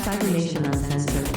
Cybernation Uncensored.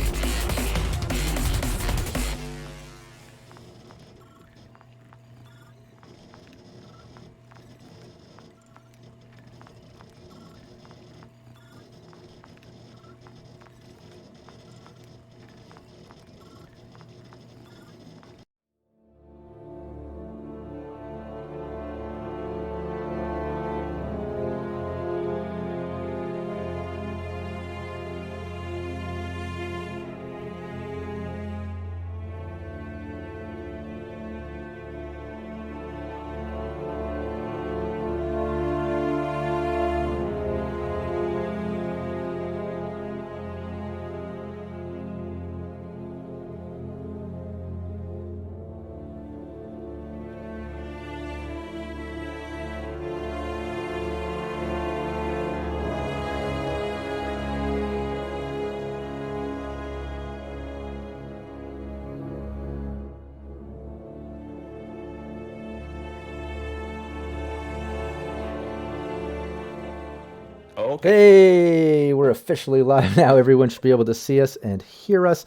Okay. Hey, we're officially live now. Everyone should be able to see us and hear us.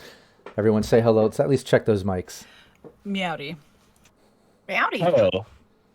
Everyone say hello. Let's at least check those mics. Meowdy. Meowdy. Hello.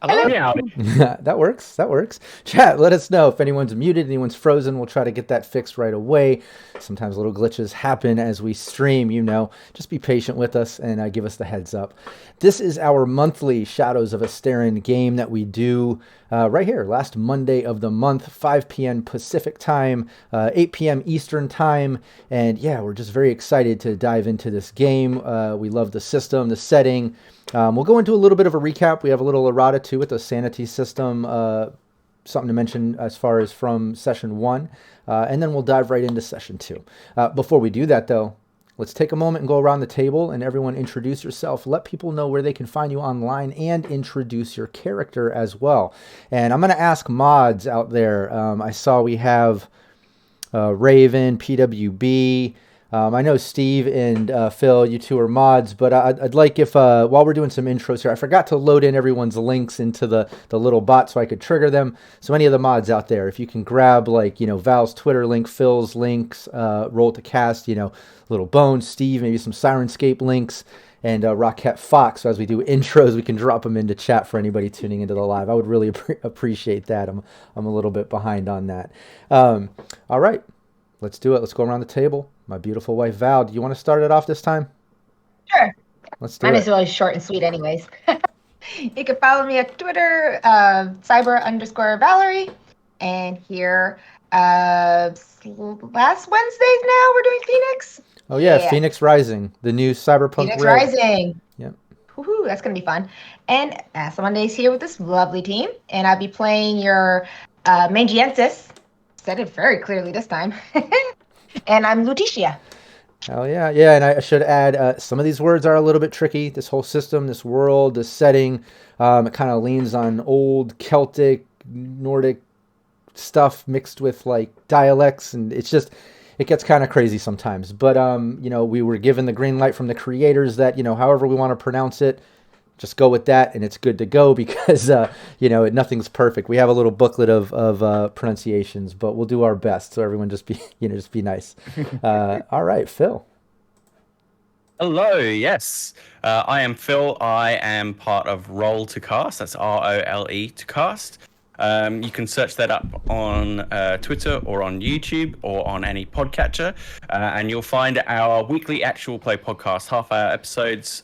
Hello. Meowdy. That works. That works. Chat, let us know if anyone's muted, anyone's frozen. We'll try to get that fixed right away. Sometimes little glitches happen as we stream, you know. Just be patient with us and give us the heads up. This is our monthly Shadows of Esteren game that we do right here, last Monday of the month, 5 p.m. Pacific time, 8 p.m. Eastern time. And yeah, we're just very excited to dive into this game. We love the system, the setting. We'll go into a little bit of a recap. We have a little errata too with the sanity system, something to mention as far as from session 1, and then we'll dive right into session 2. Before we do that though, let's take a moment and go around the table and everyone introduce yourself. Let people know where they can find you online and introduce your character as well. And I'm going to ask mods out there. I saw we have Raven, PWB. I know Steve and Phil, you two are mods, but I'd like if, while we're doing some intros here, I forgot to load in everyone's links into the little bot so I could trigger them. So any of the mods out there, if you can grab like, you know, Val's Twitter link, Phil's links, Roll to Cast, you know, Little Bones, Steve, maybe some Sirenscape links, and Rockette Fox. So as we do intros, we can drop them into chat for anybody tuning into the live. I would really appreciate that. I'm a little bit behind on that. All right, let's do it. Let's go around the table. My beautiful wife, Val, do you want to start it off this time? Sure. Let's do it. Mine is really short and sweet anyways. You can follow me at Twitter, cyber_Valerie. And here, last Wednesdays now, we're doing Phoenix. Oh, yeah, Phoenix Rising, the new Cyberpunk. Phoenix Rising. Yep. Woohoo, that's going to be fun. And Mondays here with this lovely team. And I'll be playing your Mangiensis. Said it very clearly this time. And I'm Lutetia. Oh, yeah. Yeah, and I should add, some of these words are a little bit tricky. This whole system, this world, this setting, it kind of leans on old Celtic, Nordic stuff mixed with, like, dialects, and it gets kind of crazy sometimes. But, you know, we were given the green light from the creators that, you know, however we want to pronounce it, just go with that, and it's good to go because, you know, nothing's perfect. We have a little booklet of pronunciations, but we'll do our best. So everyone just be nice. All right, Phil. Hello, yes. I am Phil. I am part of Roll to Cast. That's ROLE to Cast. You can search that up on Twitter or on YouTube or on any podcatcher, and you'll find our weekly actual play podcast, half-hour episodes,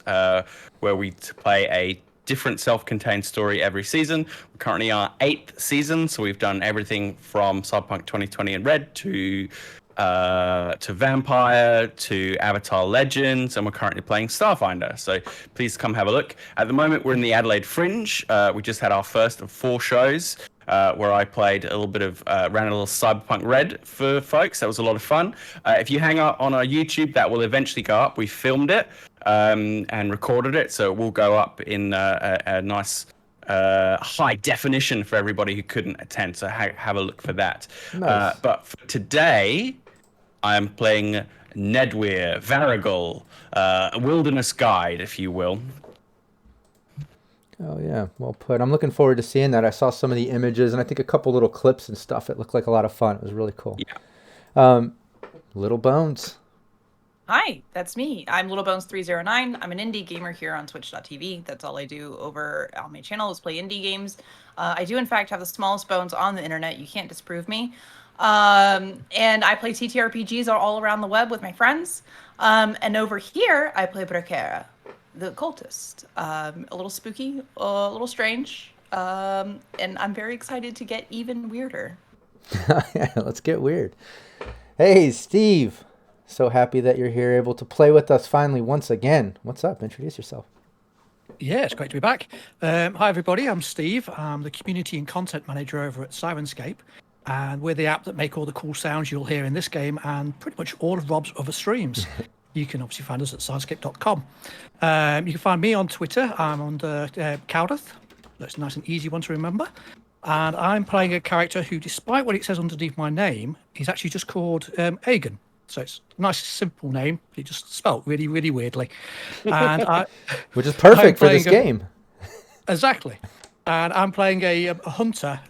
where we play a different self-contained story every season. We're currently our 8th season, so we've done everything from Cyberpunk 2020 in Red to Vampire to Avatar Legends, and we're currently playing Starfinder. So please come have a look. At the moment, we're in the Adelaide Fringe. We just had our first of 4 shows. Where I played a little bit of, ran a little Cyberpunk Red for folks. That was a lot of fun. If you hang out on our YouTube, that will eventually go up. We filmed it and recorded it, so it will go up in a nice high definition for everybody who couldn't attend. So have a look for that. Nice. But for today, I am playing Nedweir Varigel, a wilderness guide, if you will. Oh, yeah. Well put. I'm looking forward to seeing that. I saw some of the images and I think a couple little clips and stuff. It looked like a lot of fun. It was really cool. Yeah. Little Bones. Hi, that's me. I'm LittleBones309. I'm an indie gamer here on Twitch.tv. That's all I do over on my channel is play indie games. I do, in fact, have the smallest bones on the internet. You can't disprove me. And I play TTRPGs all around the web with my friends. And over here, I play Braquera, the cultist. A little spooky, a little strange. And I'm very excited to get even weirder. Yeah, let's get weird. Hey, Steve. So happy that you're here, able to play with us finally once again. What's up? Introduce yourself. Yeah, it's great to be back. Hi, everybody. I'm Steve. I'm the community and content manager over at Sirenscape. And we're the app that make all the cool sounds you'll hear in this game and pretty much all of Rob's other streams. You can obviously find us at sirenscape.com. You can find me on Twitter. I'm on Cowdeth. That's a nice and easy one to remember. And I'm playing a character who, despite what it says underneath my name, is actually just called Aegon. So it's a nice, simple name. It just spelt really, really weirdly. And which is perfect for this game. Exactly. And I'm playing a hunter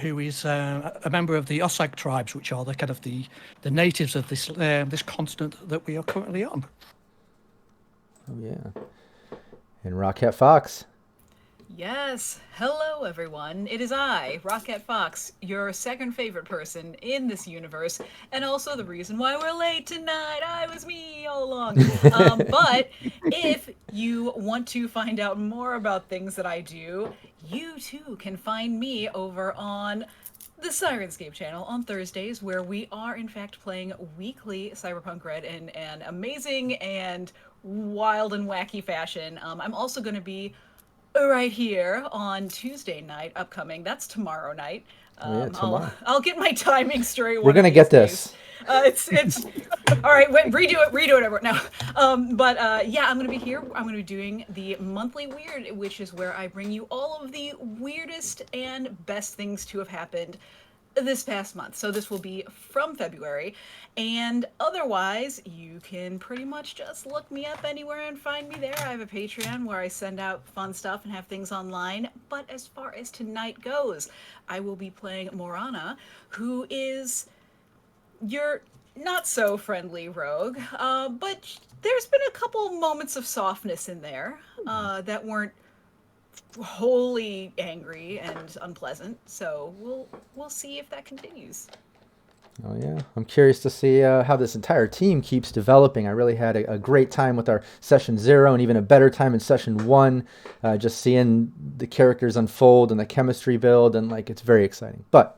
who is a member of the Osag tribes, which are the kind of the natives of this this continent that we are currently on. Oh, yeah. And Rocket Fox. Yes. Hello, everyone. It is I, Rocket Fox, your second favorite person in this universe, and also the reason why we're late tonight. It was me all along. But if you want to find out more about things that I do, you too can find me over on the Sirenscape channel on Thursdays, where we are in fact playing weekly Cyberpunk Red in an amazing and wild and wacky fashion. I'm also going to be right here on Tuesday night upcoming. That's tomorrow night. Tomorrow. I'll get my timing straight. We're gonna get this. It's all right. Wait, redo it everyone. No. But yeah, I'm gonna be here. I'm gonna be doing the monthly weird, which is where I bring you all of the weirdest and best things to have happened this past month. So this will be from February, and otherwise you can pretty much just look me up anywhere and find me there. I have a Patreon where I send out fun stuff and have things online. But as far as tonight goes, I will be playing Morana, who is your not so friendly rogue, but there's been a couple moments of softness in there that weren't wholly angry and unpleasant, so we'll see if that continues. Oh yeah, I'm curious to see how this entire team keeps developing. I really had a great time with our session 0 and even a better time in session 1, just seeing the characters unfold and the chemistry build, and like it's very exciting. But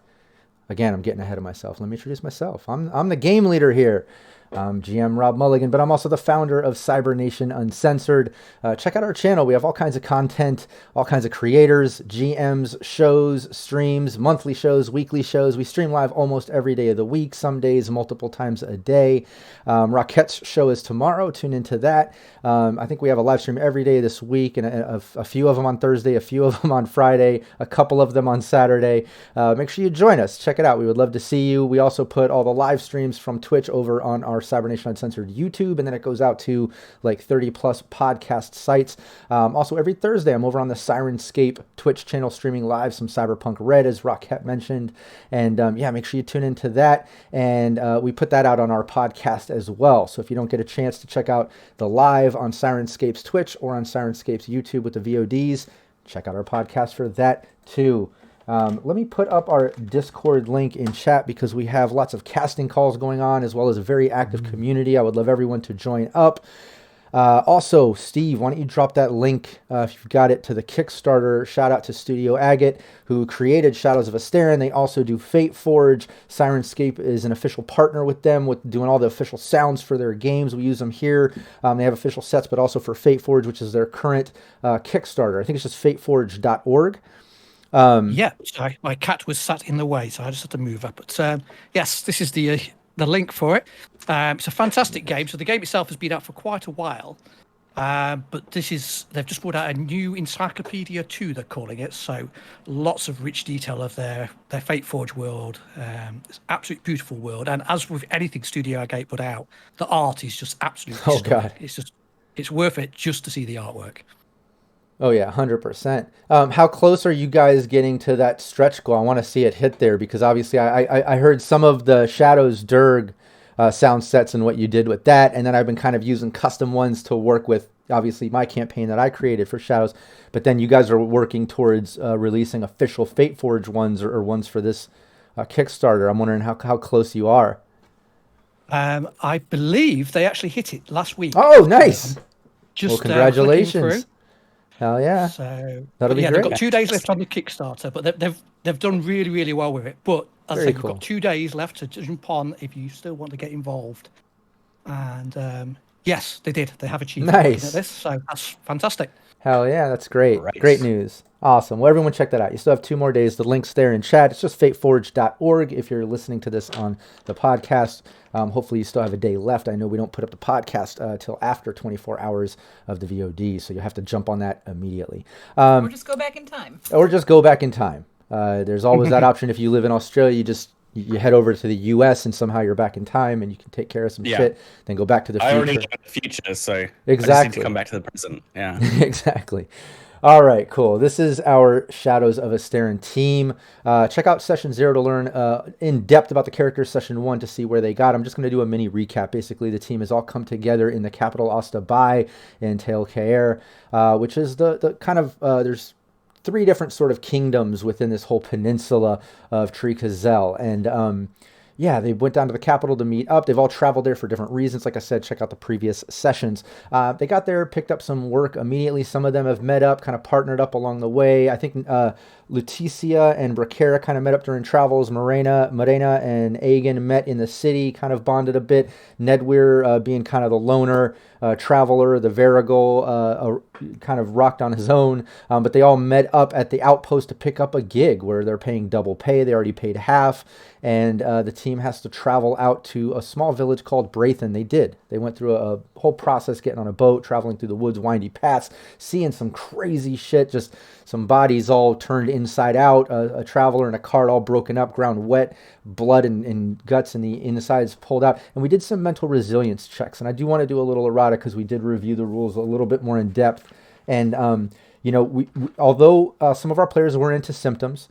again, I'm getting ahead of myself. Let me introduce myself. I'm the game leader here. I'm GM Rob Mulligan, but I'm also the founder of Cybernation Uncensored. Check out our channel. We have all kinds of content, all kinds of creators, GMs, shows, streams, monthly shows, weekly shows. We stream live almost every day of the week, some days multiple times a day. Rocket's show is tomorrow. Tune into that. I think we have a live stream every day this week, and a few of them on Thursday, a few of them on Friday, a couple of them on Saturday. Make sure you join us. Check it out. We would love to see you. We also put all the live streams from Twitch over on our Cybernation Uncensored YouTube, and then it goes out to like 30 plus podcast sites. Also every Thursday I'm over on the Sirenscape Twitch channel streaming live some Cyberpunk Red, as Rocket mentioned, and yeah, make sure you tune into that, and we put that out on our podcast as well. So if you don't get a chance to check out the live on Sirenscape's Twitch or on Sirenscape's YouTube with the VODs, check out our podcast for that too. Let me put up our Discord link in chat because we have lots of casting calls going on, as well as a very active community. I would love everyone to join up. Also, Steve, why don't you drop that link, if you've got it, to the Kickstarter. Shout out to Studio Agate, who created Shadows of Esteren. They also do Fate Forge. Sirenscape is an official partner with them, with doing all the official sounds for their games. We use them here. They have official sets, but also for Fate Forge, which is their current Kickstarter. I think it's just fateforge.org. Yeah, sorry, my cat was sat in the way, so I just had to move up. But yes, this is the link for it. It's a fantastic game. So the game itself has been out for quite a while, but they've just brought out a new Encyclopedia 2, they're calling it. So lots of rich detail of their Fate Forge world. It's an absolutely beautiful world, and as with anything Studio Agate put out, the art is just absolutely stunning. It's worth it just to see the artwork. Oh yeah, 100%. How close are you guys getting to that stretch goal? I want to see it hit there, because obviously I heard some of the Shadows Durg sound sets and what you did with that. And then I've been kind of using custom ones to work with, obviously, my campaign that I created for Shadows. But then you guys are working towards releasing official Fate Forge ones or ones for this Kickstarter. I'm wondering how close you are. I believe they actually hit it last week. Oh, nice. Just well, congratulations. flicking through. Hell yeah. So that'll be great. They've got 2 days left on the Kickstarter, but they've done really, really well with it. But as I say, cool. We've got 2 days left to jump on if you still want to get involved. And yes, they did. They have achieved nice. At this, so that's fantastic. Hell yeah, that's great. Right. Great news. Awesome. Well, everyone check that out. You still have 2 more days. The link's there in chat. It's just fateforge.org if you're listening to this on the podcast. Hopefully you still have a day left. I know we don't put up the podcast till after 24 hours of the VOD, so you'll have to jump on that immediately. Or just go back in time. Or just go back in time. There's always that option. If you live in Australia, you head over to the U.S. and somehow you're back in time and you can take care of some shit, then go back to the future. I already live in the future, so exactly. I just need to come back to the present. Yeah. Exactly. All right, cool. This is our Shadows of Esteren team. Check out Session 0 to learn in depth about the characters, Session 1 to see where they got. I'm just going to do a mini recap. Basically, the team has all come together in the capital Ostabai in Tail Caer, which is the kind of, there's 3 different sort of kingdoms within this whole peninsula of Trikazel. And yeah, they went down to the capital to meet up. They've all traveled there for different reasons. Like I said, check out the previous sessions. They got there, picked up some work immediately. Some of them have met up, kind of partnered up along the way. I think Lutetia and Bracara kind of met up during travels. Morena and Aegon met in the city, kind of bonded a bit. Nedweir being kind of the loner traveler, the Varigal kind of rocked on his own. But they all met up at the outpost to pick up a gig where they're paying double pay. They already paid half. And the team has to travel out to a small village called Braithen. They did. They went through a whole process, getting on a boat, traveling through the woods, windy paths, seeing some crazy shit, just some bodies all turned inside out, a traveler in a cart all broken up, ground wet, blood and guts and the insides pulled out. And we did some mental resilience checks. And I do want to do a little errata because we did review the rules a little bit more in depth. And, you know, we although some of our players were into symptoms,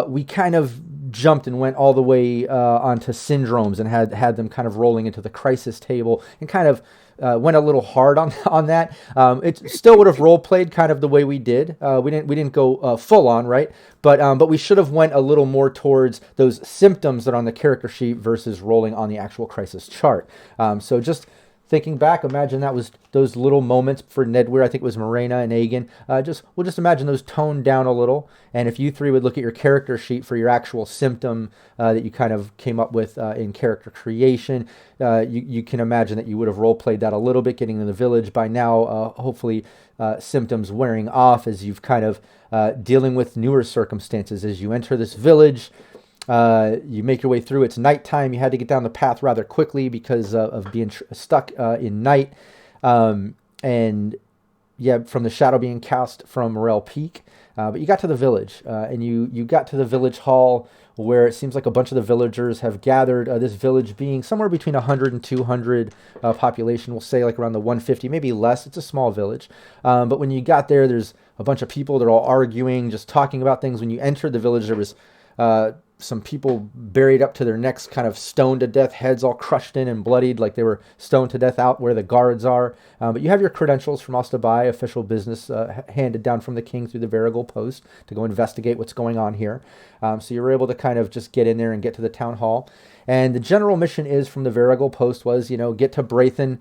we kind of jumped and went all the way onto syndromes and had them kind of rolling into the crisis table and kind of went a little hard on that. It still would have role played kind of the way we did. We didn't go full on, right? But we should have went a little more towards those symptoms that are on the character sheet versus rolling on the actual crisis chart. So just thinking back, imagine that was those little moments for Nedweir. I think it was Morena and Aegon. We'll just imagine those toned down a little. And if you 3 would look at your character sheet for your actual symptom that you kind of came up with in character creation, you can imagine that you would have role played that a little bit, getting in the village by now. Hopefully, symptoms wearing off as you've kind of dealing with newer circumstances as you enter this village. You make your way through. It's nighttime. You had to get down the path rather quickly because of being stuck in night. And yeah, from the shadow being cast from Morel Peak. But you got to the village, and you got to the village hall where it seems like a bunch of the villagers have gathered. This village being somewhere between 100 and 200 population, we'll say like around the 150, maybe less. It's a small village. But when you got there, there's a bunch of people. They're all arguing, just talking about things. When you entered the village, there was some people buried up to their necks, kind of stoned to death, heads all crushed in and bloodied like they were stoned to death out where the guards are. But you have your credentials from Ostabai, official business handed down from the king through the Varigal Post to go investigate what's going on here. So you were able to kind of just get in there and get to the town hall. And the general mission is from the Varigal Post was, get to Braithen.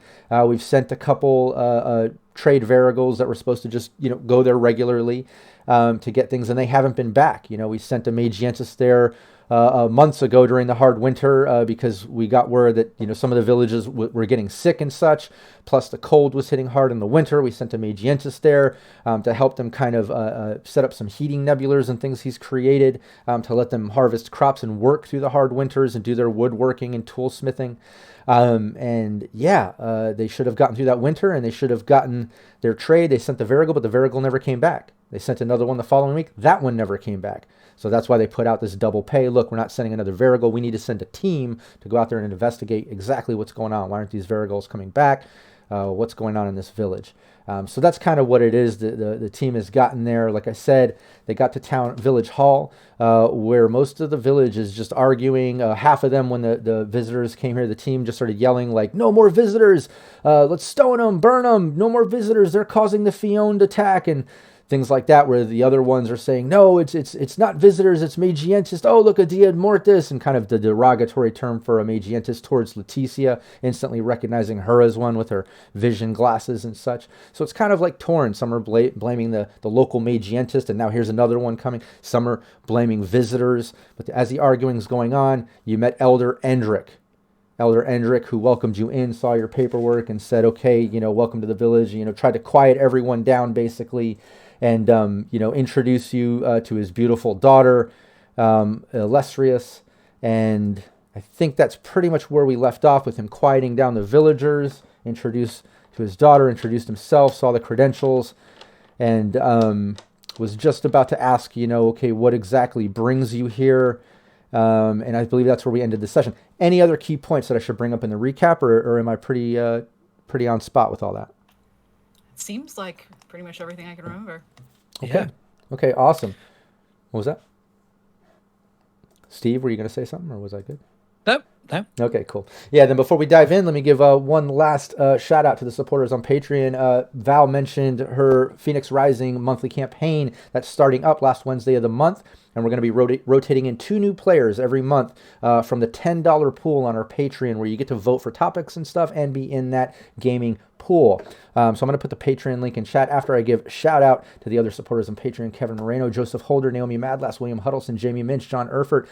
We've sent a couple trade Varigals that were supposed to just, go there regularly to get things, and they haven't been back. We sent a Magiensis there months ago during the hard winter because we got word that some of the villages were getting sick and such. Plus the cold was hitting hard in the winter. We sent a Magiensis there to help them kind of set up some heating nebulars and things he's created to let them harvest crops and work through the hard winters and do their woodworking and toolsmithing. And yeah, they should have gotten through that winter and they should have gotten their trade. They sent the Varigal, but the Varigal never came back. They sent another one the following week. That one never came back. So that's why they put out this double pay. Look, we're not sending another Varigal. We need to send a team to go out there and investigate exactly what's going on. Why aren't these Varigals coming back? what's going on in this village. So that's kind of what it is. The team has gotten there. Like I said, they got to village hall, where most of the village is just arguing. Half of them, when the visitors came here, the team just started yelling like, "No more visitors! Let's stone them, burn them! No more visitors! They're causing the Fiend attack!" And things like that, where the other ones are saying, "No, it's not visitors, it's magientis. Oh, look, a dia mortis," and kind of the derogatory term for a magientis towards Leticia, instantly recognizing her as one with her vision glasses and such. So it's kind of like torn. Some are blaming the local magientis, and now here's another one coming. Some are blaming visitors. But as the arguing's going on, you met Elder Endrick. Elder Endrick, who welcomed you in, saw your paperwork, and said, "Okay, welcome to the village." Tried to quiet everyone down, basically, and introduce you to his beautiful daughter, Illustrious. And I think that's pretty much where we left off, with him quieting down the villagers, introduced to his daughter, introduced himself, saw the credentials, and was just about to ask, okay, what exactly brings you here? And I believe that's where we ended the session. Any other key points that I should bring up in the recap, or am I pretty on spot with all that? It seems like pretty much everything I can remember. Okay. Yeah. Okay, awesome. What was that? Steve, were you going to say something, or was I good? No. Okay, cool. Yeah, then before we dive in, let me give one last shout out to the supporters on Patreon. Val mentioned her Phoenix Rising monthly campaign that's starting up last Wednesday of the month, and we're going to be rotating in 2 new players every month from the $10 pool on our Patreon, where you get to vote for topics and stuff and be in that gaming pool. So I'm going to put the Patreon link in chat after I give shout out to the other supporters on Patreon: Kevin Moreno, Joseph Holder, Naomi Madlass, William Huddleston, Jamie Minch, John Erfurt,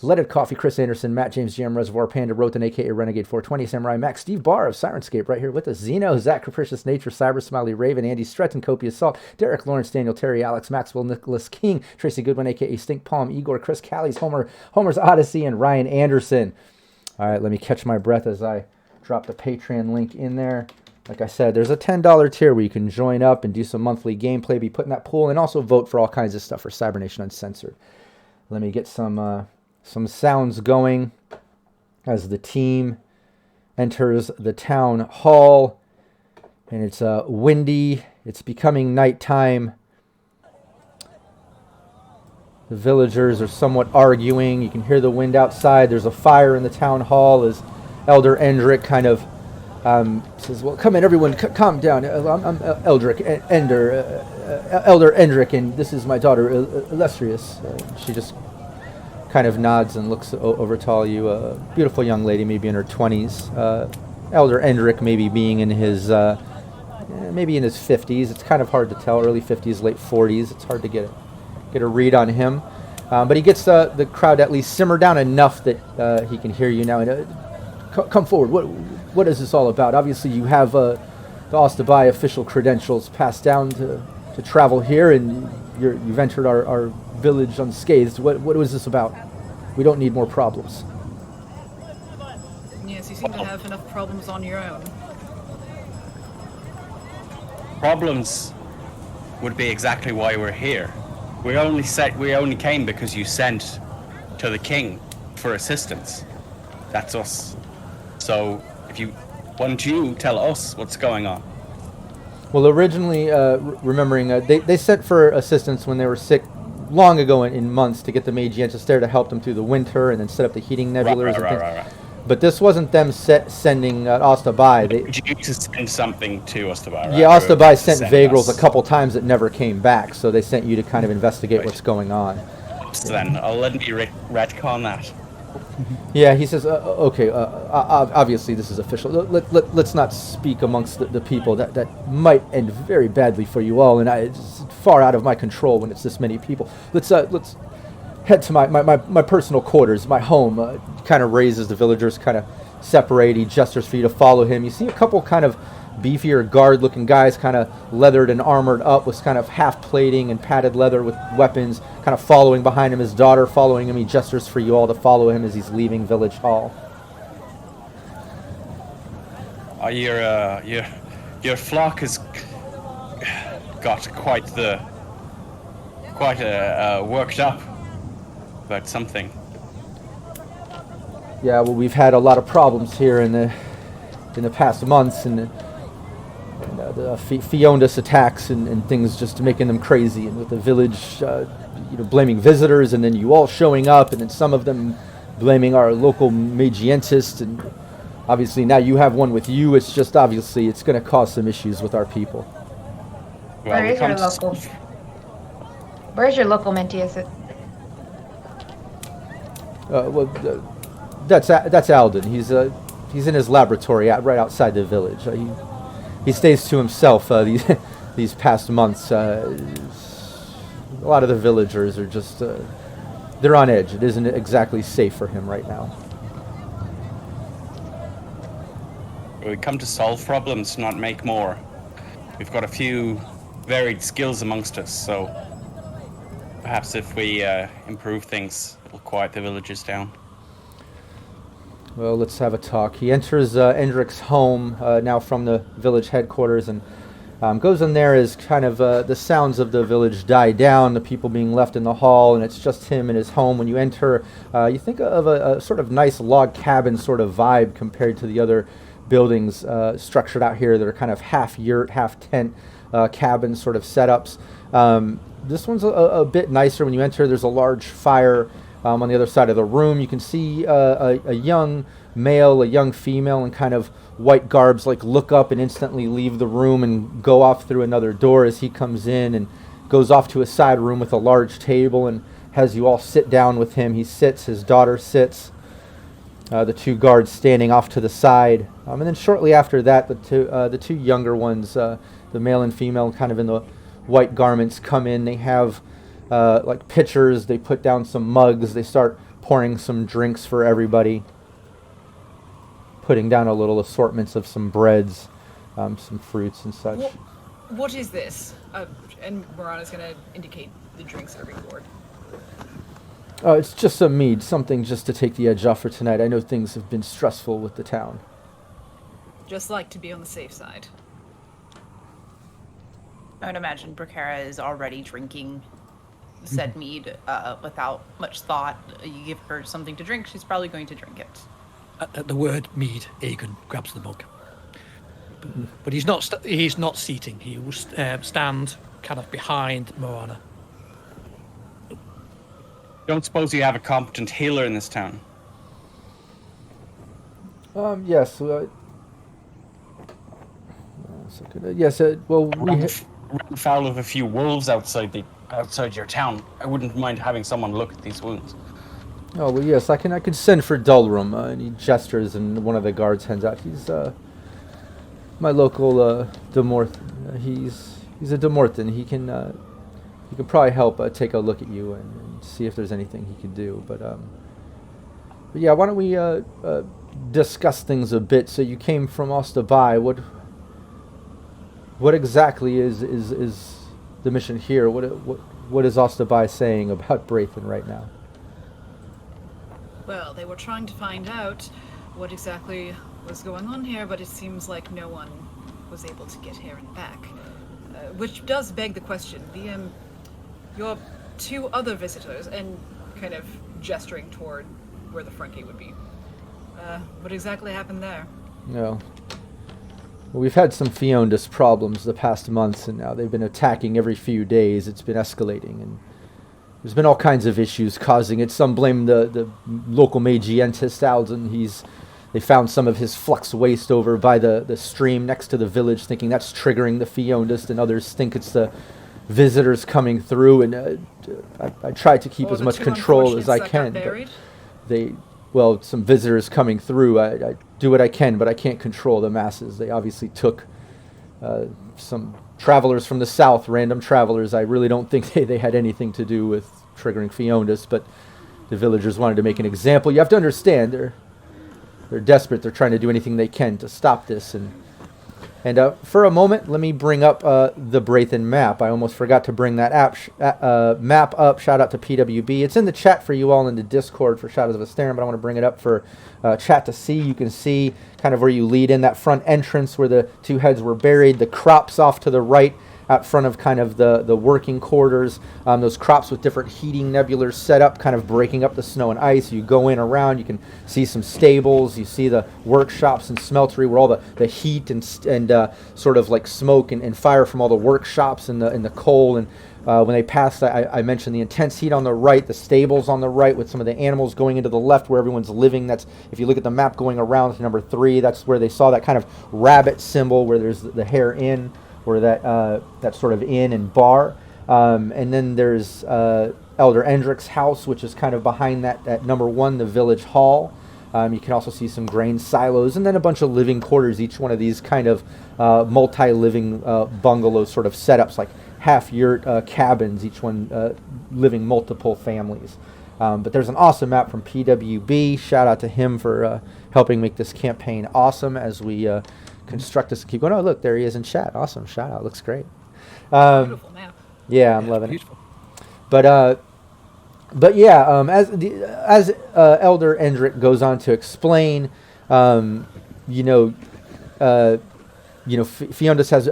Leaded Coffee, Chris Anderson, Matt James, GM Reservoir Panda, Roten, aka Renegade 420, Samurai Max, Steve Barr of Sirenscape right here with us, Zeno, Zach Capricious Nature, Cyber Smiley Raven, Andy Stretton, Copious Salt, Derek Lawrence, Daniel Terry, Alex Maxwell, Nicholas King, Tracy Goodwin, aka Stink Palm, Igor, Chris Callies, Homer's Odyssey, and Ryan Anderson. All right, let me catch my breath as I drop the Patreon link in there. Like I said, there's a $10 tier where you can join up and do some monthly gameplay, be put in that pool, and also vote for all kinds of stuff for Cybernation Uncensored. Let me get some sounds going as the team enters the town hall. And it's windy. It's becoming nighttime. The villagers are somewhat arguing. You can hear the wind outside. There's a fire in the town hall as Elder Endrick kind of says, "Well, come in, everyone, calm down. I'm Elder Endrick, and this is my daughter, Illustrious." She just kind of nods and looks over to all you. A beautiful young lady, maybe in her 20s. Elder Endrick maybe being in his 50s. It's kind of hard to tell. Early 50s, late 40s. It's hard to get a read on him. But he gets the crowd to at least simmer down enough that he can hear you now. And come forward. What is this all about? Obviously, you have the Ostabai official credentials passed down to travel here, and you've entered our village unscathed. What was this about? We don't need more problems. Yes, you seem to have enough problems on your own. Problems would be exactly why we're here. We only came because you sent to the king for assistance. That's us. So, why don't you tell us what's going on? Well, originally, remembering, they sent for assistance when they were sick long ago in months to get the Magientis there to help them through the winter and then set up the heating nebulars and things. Right. But this wasn't them sending Ostabai. They Did you send something to Ostabai, right? Yeah, Ostabai sent Vagrals a couple times that never came back, so they sent you to kind of investigate what's going on. So then, I'll let me retcon that. Yeah, he says, okay, obviously this is official. Let's not speak amongst the people. That might end very badly for you all, and it's far out of my control when it's this many people. Let's head to my personal quarters, my home. Kind of raises the villagers, kind of separate. He gestures for you to follow him. You see a couple kind of beefier guard-looking guys, kind of leathered and armored up with kind of half-plating and padded leather with weapons, kind of following behind him. His daughter following him. He gestures for you all to follow him as he's leaving Village Hall. Your flock has got quite worked up about something. Yeah, well, we've had a lot of problems here in the past months, and Fiondas attacks and things just making them crazy, and with the village, blaming visitors, and then you all showing up, and then some of them blaming our local magientist, and obviously now you have one with you. It's just obviously it's going to cause some issues with our people. Where is your local? Where's your local Mentius? That's Alden. He's in his laboratory right outside the village. He stays to himself these past months. A lot of the villagers are just they're on edge. It isn't exactly safe for him right now. We come to solve problems, not make more. We've got a few varied skills amongst us, so perhaps if we improve things, it'll quiet the villagers down. Well, let's have a talk. He enters Endrick's home now from the village headquarters, and goes in there as kind of the sounds of the village die down, the people being left in the hall, and it's just him in his home. When you enter, you think of a sort of nice log cabin sort of vibe compared to the other buildings structured out here that are kind of half yurt, half tent cabin sort of setups. This one's a bit nicer. When you enter, there's a large fire on the other side of the room. You can see a young male, a young female in kind of white garbs look up and instantly leave the room and go off through another door as he comes in and goes off to a side room with a large table and has you all sit down with him. He sits, his daughter sits, the two guards standing off to the side. And then shortly after that, the two younger ones, the male and female kind of in the white garments, come in. They have pitchers, they put down some mugs, they start pouring some drinks for everybody, putting down a little assortments of some breads, some fruits and such. What is this? And Morana's going to indicate the drinks that are being poured. It's just some mead, something just to take the edge off for tonight. I know things have been stressful with the town. Just like to be on the safe side. I would imagine Bracara is already drinking said mead without much thought. You give her something to drink, she's probably going to drink it. At the word mead, Aegon grabs the mug. But he's not seating. He will stand kind of behind Morana. Don't suppose you have a competent healer in this town? Yes. Yes. Well, run foul of a few wolves outside your town. I wouldn't mind having someone look at these wounds. Oh well, yes. I can send for Dulrum. And he gestures, and one of the guards hands out. He's my local Demorth. He's a Demorthan. He can probably help take a look at you and see if there's anything he can do. But yeah, why don't we discuss things a bit? So you came from Ostabai. What exactly is the mission here? What is Ostabai saying about Braithen right now? Well, they were trying to find out what exactly was going on here, but it seems like no one was able to get here and back. Which does beg the question. Your two other visitors, and kind of gesturing toward where the front gate would be. What exactly happened there? No. Well, we've had some Fiondas problems the past months, and now they've been attacking every few days. It's been escalating, and there's been all kinds of issues causing it. Some blame the local magientist Alden. They found some of his flux waste over by the stream next to the village, thinking that's triggering the Fiondas, and others think it's the visitors coming through. And I try to keep as much control as I can. But some visitors coming through. I do what I can, but I can't control the masses. They obviously took some travelers from the south, random travelers. I really don't think they had anything to do with triggering Fiondas, but the villagers wanted to make an example. You have to understand, they're desperate. They're trying to do anything they can to stop this. And for a moment, let me bring up the Braithen map. I almost forgot to bring that map up. Shout out to PWB. It's in the chat for you all in the Discord for Shadows of Esteren, but I want to bring it up for chat to see. You can see kind of where you lead in that front entrance where the two heads were buried. The crops off to the right out front of kind of the working quarters. Those crops with different heating nebulars set up, kind of breaking up the snow and ice. You go in around, you can see some stables. You see the workshops and smeltery where all the heat and sort of like smoke and fire from all the workshops and the coal. And when they passed, I mentioned the intense heat on the right, the stables on the right with some of the animals going into the left where everyone's living. That's, if you look at the map going around to number 3, that's where they saw that kind of rabbit symbol where there's the hare inn, or that sort of inn and bar. And then there's Elder Endrick's house, which is kind of behind that at number 1, the village hall. You can also see some grain silos, and then a bunch of living quarters, each one of these kind of multi-living bungalow sort of setups, like half-yurt cabins, each one living multiple families. But there's an awesome map from PWB. Shout out to him for helping make this campaign awesome as we construct this and keep going. Oh, look, there he is in chat. Awesome. Shout out. Looks great. Beautiful map. Yeah, I'm loving Beautiful. it. But yeah, as Elder Endrick goes on to explain, Fiondas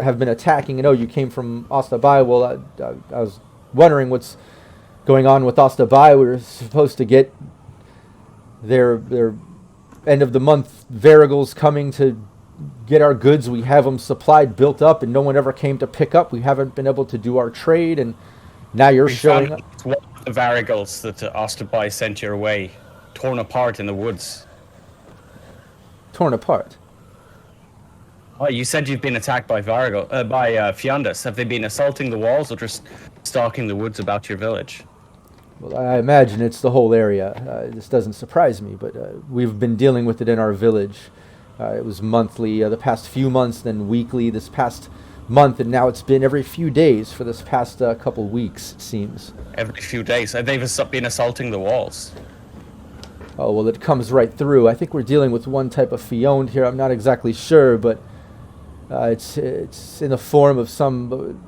have been attacking, and you came from Ostabai. Well, I was wondering what's going on with Ostabai. We were supposed to get their end of the month varigals coming to get our goods. We have them supplied, built up, and no one ever came to pick up. We haven't been able to do our trade, and now you're showing up. One of the varigals that Ostabai sent your way, torn apart in the woods. Torn apart. Oh, you said you've been attacked by Fiondas. Have they been assaulting the walls or just stalking the woods about your village? Well, I imagine it's the whole area. This doesn't surprise me, but we've been dealing with it in our village. It was monthly the past few months, then weekly this past month, and now it's been every few days for this past couple weeks, it seems. Every few days. Have they been assaulting the walls? Oh, well, it comes right through. I think we're dealing with one type of fiend here. I'm not exactly sure, but it's in the form of some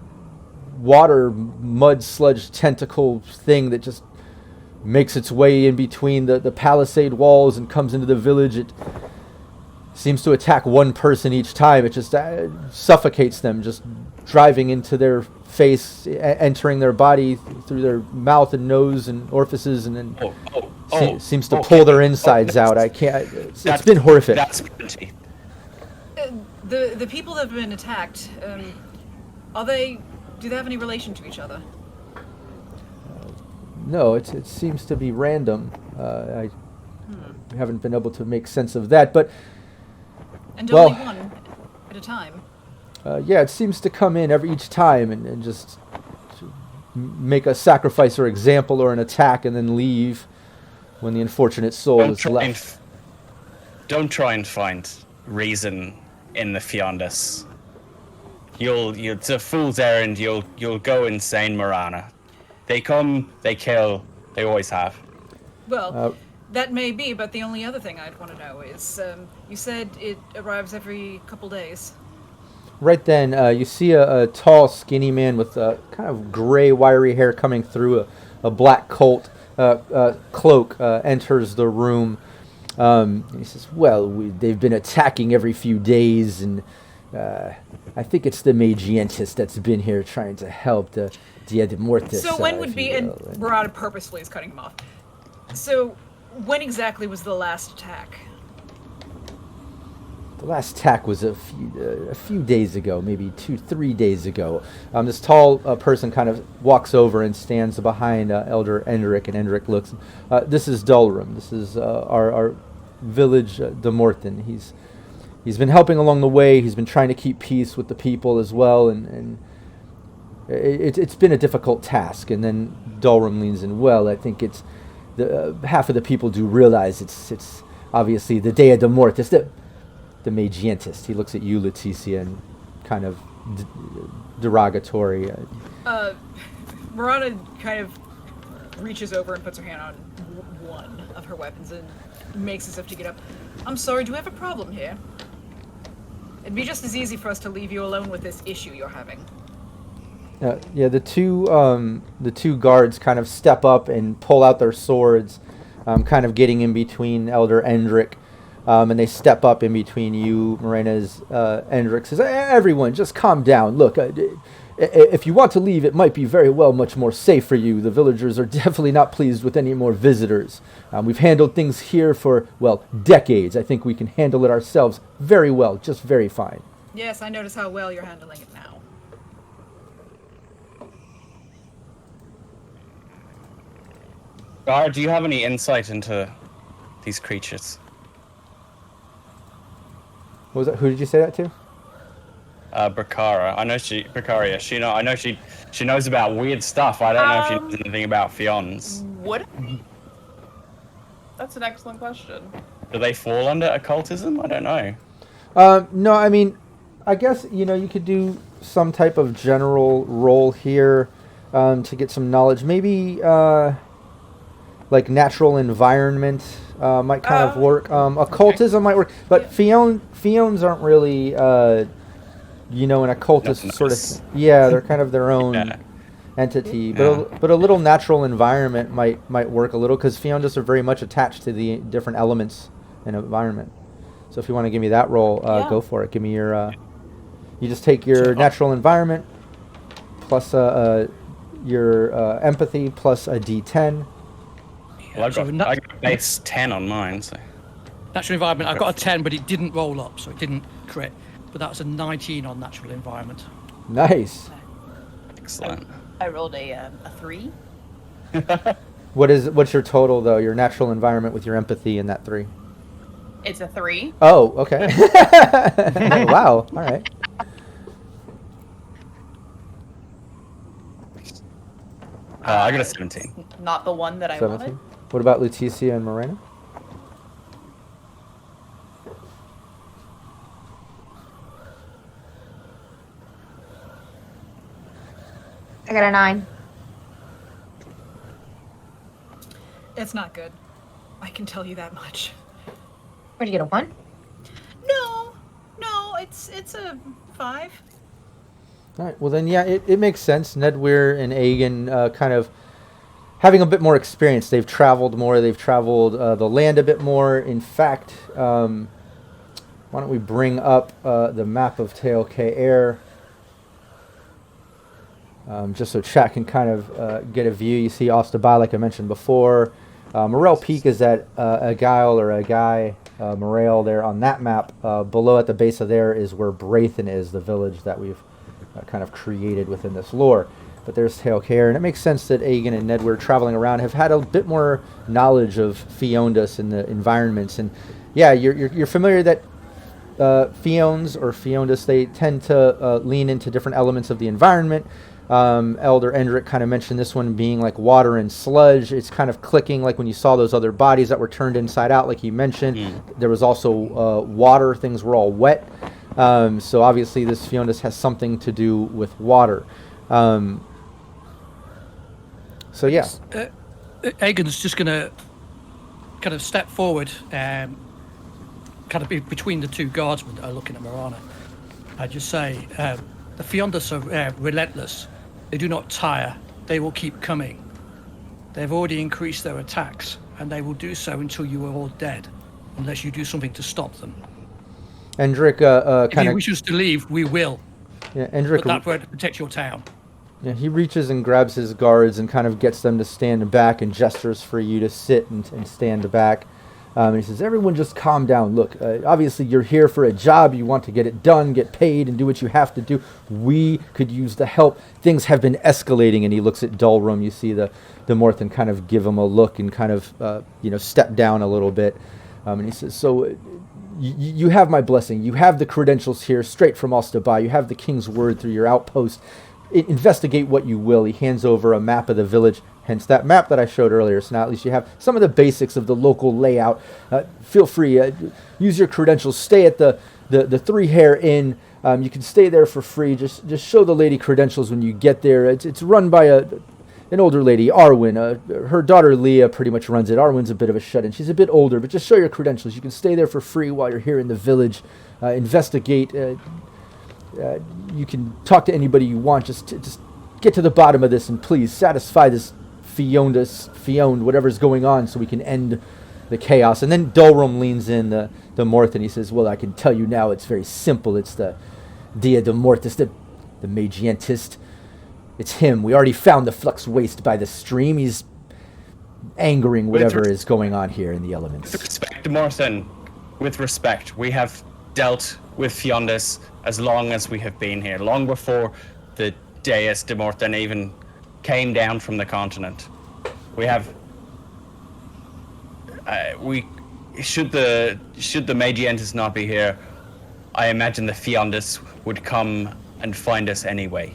water, mud, sludge, tentacle thing that just makes its way in between the palisade walls and comes into the village. It seems to attack one person each time. It just suffocates them, just driving into their face, entering their body through their mouth and nose and orifices, and then seems to pull their insides out. I can't. It's been horrific. That's plenty. The people that have been attacked, do they have any relation to each other? No, it seems to be random. I haven't been able to make sense of that, but And only one at a time. Yeah, it seems to come in each time and just make a sacrifice or example or an attack and then leave when the unfortunate soul is left. Don't try and find reason in the Fiondas. It's a fool's errand. You'll go insane, Marana. They come, they kill, they always have. Well, that may be, but the only other thing I'd want to know is, you said it arrives every couple days. Right then, you see a tall, skinny man with kind of gray, wiry hair coming through a black cloak enters the room. He says, well, they've been attacking every few days, and I think it's the Magientis that's been here trying to help the Dia de Mortis. So when would be, and Barada purposefully is cutting him off. So when exactly was the last attack? The last attack was a few days ago, maybe 2-3 days ago. This tall person kind of walks over and stands behind Elder Endrick, and Endrick looks. This is Dulrum. This is our village de Morton. He's been helping along the way. He's been trying to keep peace with the people as well, and it's been a difficult task. And then Dulrum leans in. Well, I think it's half of the people do realize it's obviously the Dea de Mortis, the Magientis. He looks at you, Leticia, and kind of derogatory. Marana kind of reaches over and puts her hand on one of her weapons and makes as if to get up. I'm sorry, do we have a problem here? It'd be just as easy for us to leave you alone with this issue you're having. Yeah, the two guards kind of step up and pull out their swords, kind of getting in between Elder Endrick. And they step up in between you, Morena's. Endrick says, everyone, just calm down. Look, If you want to leave, it might be very well much more safe for you. The villagers are definitely not pleased with any more visitors. We've handled things here for, well, decades. I think we can handle it ourselves very well, just very fine. Yes, I notice how well you're handling it now. Gara, do you have any insight into these creatures? What was that? Who did you say that to? Bracara. I know Bracaria. I know she knows about weird stuff. I don't know if she knows anything about Fions. What? That's an excellent question. Do they fall under occultism? I don't know. No, I mean, I guess, you could do some type of general roll here to get some knowledge. Maybe like natural environment might kind of work. Occultism might work, but Fions aren't really, an occultist sort of. Yeah, they're kind of their own entity. But a little natural environment might work a little, because Fiondas are very much attached to the different elements and environment. So if you want to give me that roll, go for it. Give me your. You just take your natural environment plus your empathy plus a D10. Well, I got base 10 on mine. So. Natural environment, I've got a 10, but it didn't roll up, so it didn't crit. But that was a 19 on natural environment. Nice. Excellent. I rolled a 3. What's your total, though? Your natural environment with your empathy in that 3? It's a 3. Oh, okay. Wow. All right. I got a 17. Not the one that I 17. wanted. What about Leticia and Morena? I got a 9. It's not good. I can tell you that much. Where'd you get a 1? No, it's a 5. All right. Well, then, yeah, it makes sense. Nedweir and Aegon kind of having a bit more experience. They've traveled more. They've traveled the land a bit more. In fact, why don't we bring up the map of Teil Air, just so chat can kind of get a view. You see Ostabai, like I mentioned before. Morel Peak is at Agail or Agai, Morel there on that map. Below at the base of there is where Braithen is, the village that we've kind of created within this lore. But there's Teil Air, and it makes sense that Aegon and Nedweir traveling around have had a bit more knowledge of Fiondas and the environments. And yeah, you're familiar that Fions or Fiondas, they tend to lean into different elements of the environment. Elder Endrick kind of mentioned this one being like water and sludge. It's kind of clicking like when you saw those other bodies that were turned inside out, like he mentioned. There was also water. Things were all wet. So obviously this Fiondas has something to do with water. So yeah. Aegon's just going to kind of step forward, kind of be between the two guardsmen that are looking at Morana. I just say, the Fiondas are relentless. They do not tire. They will keep coming. They've already increased their attacks, and they will do so until you are all dead, unless you do something to stop them. Endrick If kind he of wishes to leave, we will. Yeah, Endrick. But that won't protect your town. Yeah, he reaches and grabs his guards and kind of gets them to stand back and gestures for you to sit and stand back. And he says, everyone just calm down. Look, obviously you're here for a job. You want to get it done, get paid, and do what you have to do. We could use the help. Things have been escalating. And he looks at Dulrum. You see the Morthen kind of give him a look and kind of, step down a little bit. And he says, so you have my blessing. You have the credentials here straight from Ostabai. You have the king's word through your outpost. Investigate what you will. He hands over a map of the village, hence that map that I showed earlier. So now at least you have some of the basics of the local layout. Feel free, use your credentials. Stay at the Three Hair Inn. You can stay there for free. Just show the lady credentials when you get there. It's run by an older lady, Arwen. Her daughter Leah pretty much runs it. Arwen's a bit of a shut-in. She's a bit older, but just show your credentials. You can stay there for free while you're here in the village. Investigate. You can talk to anybody you want. Just get to the bottom of this, and please satisfy this Fiond, whatever's going on, so we can end the chaos. And then Dulrum leans in, the Morth, and he says, well, I can tell you now it's very simple. It's the Dia de Mortis, the Magientist. It's him. We already found the flux waste by the stream. He's angering whatever is going on here in the elements. With respect, Morton, with respect, we have dealt with Fiondas as long as we have been here, long before the Deus de Morton even came down from the continent. We have... Should the Magientus not be here, I imagine the Fiondas would come and find us anyway.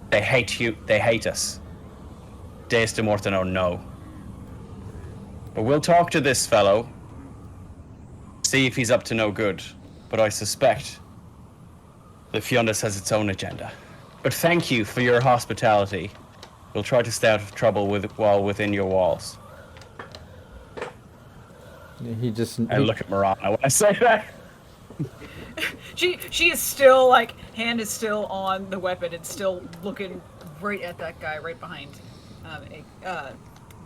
They hate you. They hate us. Deus de Morton, oh no. But we'll talk to this fellow, see if he's up to no good. But I suspect the Fiondas has its own agenda. But thank you for your hospitality. We'll try to stay out of trouble while within your walls. I look at Marana when I say that. She is still like, hand is still on the weapon and still looking right at that guy right behind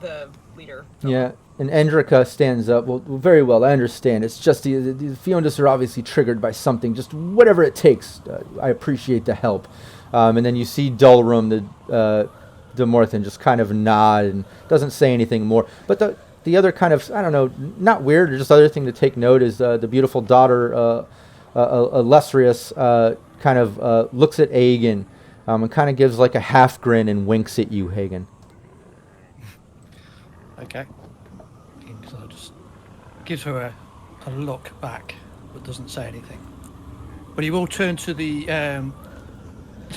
the leader. Yeah, and Endrika stands up. Well, very well, I understand. It's just the Fiondas are obviously triggered by something. Just whatever it takes. I appreciate the help. And then you see Dulrum, the Morthan, just kind of nod and doesn't say anything more. But the other kind of, I don't know, not weird, or just other thing to take note is the beautiful daughter, Illustrious, kind of looks at Aegon and kind of gives like a half grin and winks at you, Hagen. Okay. So just gives her a look back, but doesn't say anything. But he will turn to the de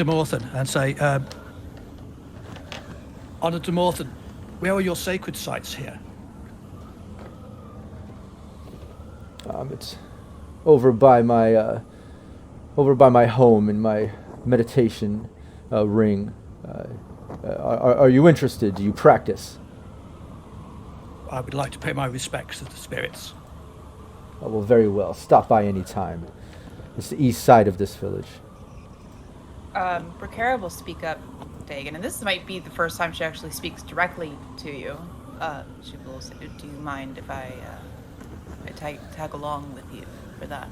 Morthan and say, Honor de Morthan, where are your sacred sites here? It's over by my home in my meditation ring. Are you interested? Do you practice? I would like to pay my respects to the spirits. Oh, well, very well. Stop by any time. It's the east side of this village. Bracara will speak up, Dagan, and this might be the first time she actually speaks directly to you. She will say, do you mind if I tag along with you for that?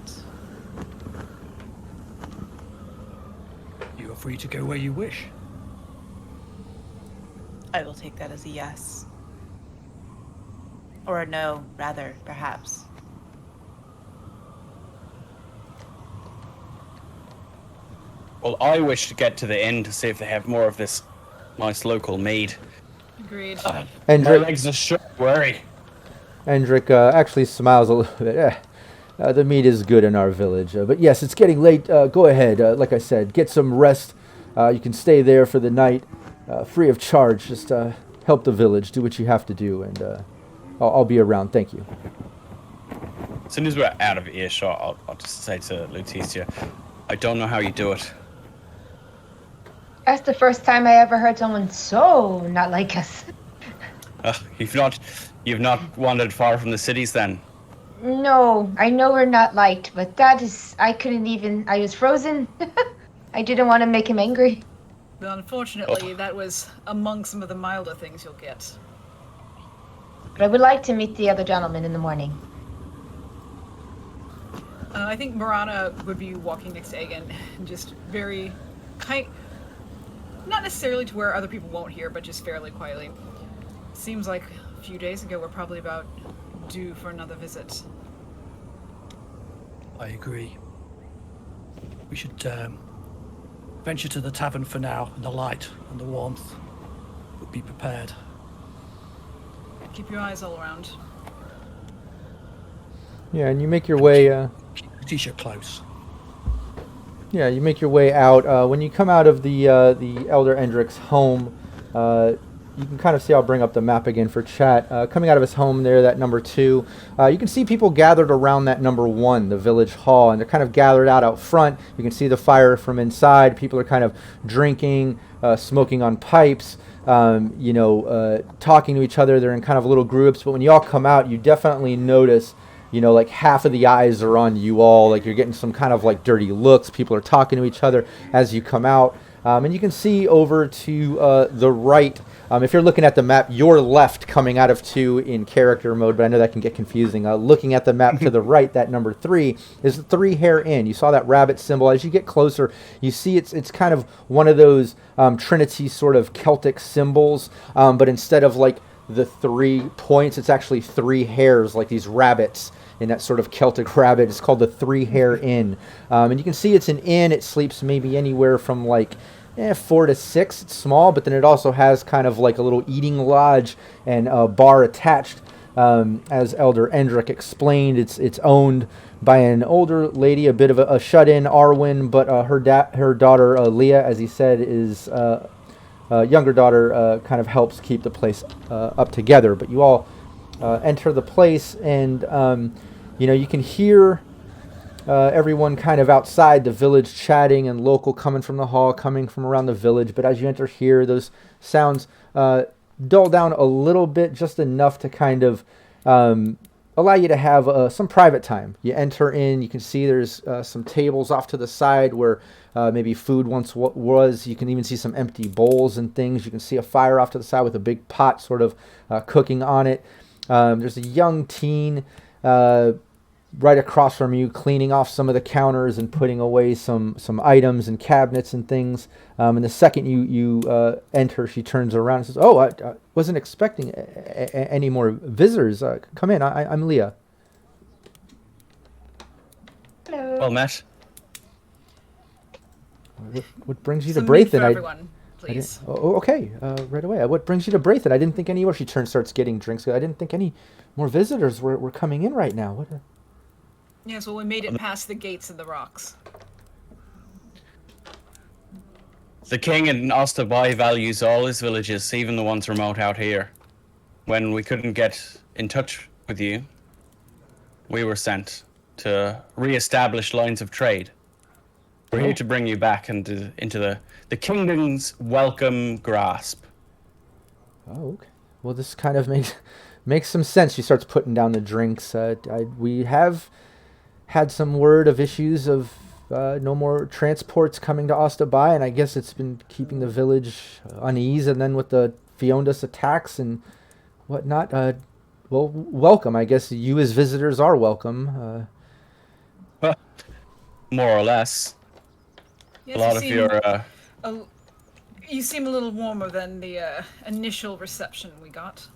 You are free to go where you wish. I will take that as a yes. Or a no, rather, perhaps. Well, I wish to get to the inn to see if they have more of this nice local mead. Agreed. My legs are short, worry. Endrick actually smiles a little bit. The meat is good in our village. But yes, it's getting late. Go ahead. Like I said, get some rest. You can stay there for the night, free of charge. Just help the village. Do what you have to do, and I'll be around. Thank you. As soon as we're out of earshot, I'll just say to Lutetia, I don't know how you do it. That's the first time I ever heard someone so not like us. You've not wandered far from the cities then? No, I know we're not liked, but that is, I was frozen. I didn't want to make him angry. But unfortunately, that was among some of the milder things you'll get. But I would like to meet the other gentleman in the morning. I think Marana would be walking next to Aegon, just very not necessarily to where other people won't hear, but just fairly quietly. Seems like a few days ago we're probably about due for another visit. I agree. We should venture to the tavern for now, in the light and the warmth. But be prepared. Keep your eyes all around. Yeah, and you make your way... Keep the t-shirt close. Yeah, you make your way out. When you come out of the Elder Endrick's home, you can kind of see, I'll bring up the map again for chat. Coming out of his home there, that number 2, you can see people gathered around that number 1, the village hall, and they're kind of gathered out front. You can see the fire from inside. People are kind of drinking, smoking on pipes, talking to each other. They're in kind of little groups, but when you all come out, you definitely notice like half of the eyes are on you all, like you're getting some kind of like dirty looks. People are talking to each other as you come out. And you can see over to the right, if you're looking at the map, your left coming out of 2 in character mode, but I know that can get confusing. Looking at the map to the right, that number 3 is the 3 hair inn. You saw that rabbit symbol. As you get closer, you see it's kind of one of those Trinity sort of Celtic symbols, but instead of like the 3 points, it's actually 3 hairs, like these rabbits in that sort of Celtic rabbit. It's called the 3 Hair Inn. And you can see it's an inn. It sleeps maybe anywhere from like 4 to 6. It's small, but then it also has kind of like a little eating lodge and a bar attached. As Elder Endrick explained, it's owned by an older lady, a bit of a shut-in, Arwen, but her daughter, Leah, as he said, is younger daughter, kind of helps keep the place up together. But you all enter the place, and you can hear everyone kind of outside the village chatting, and local coming from the hall, coming from around the village. But as you enter here, those sounds dull down a little bit, just enough to kind of allow you to have some private time. You enter in, you can see there's some tables off to the side where maybe food once was. You can even see some empty bowls and things. You can see a fire off to the side with a big pot sort of cooking on it. There's a young teen right across from you, cleaning off some of the counters and putting away some items and cabinets and things. And the second you enter, she turns around and says, "Oh, I wasn't expecting any more visitors. Come in. I'm Leah." Hello. Well met. What brings you Some to meat Braithen? for everyone, please. Okay. Right away. What brings you to Braithen? I didn't think any more. She starts getting drinks. I didn't think any more visitors were coming in right now. What? Yes, well, we made it past the gates of the rocks. The king in Ostabai values all his villages, even the ones remote out here. When we couldn't get in touch with you, we were sent to re-establish lines of trade. We're here to bring you back into the kingdom's welcome grasp. Oh, okay. Well, this kind of makes some sense. She starts putting down the drinks. We have had some word of issues of no more transports coming to Ostabai, and I guess it's been keeping the village unease. And then with the Fiondas attacks and whatnot, well, welcome. I guess you as visitors are welcome. More or less. Yes, A lot of your... you seem a little warmer than the initial reception we got.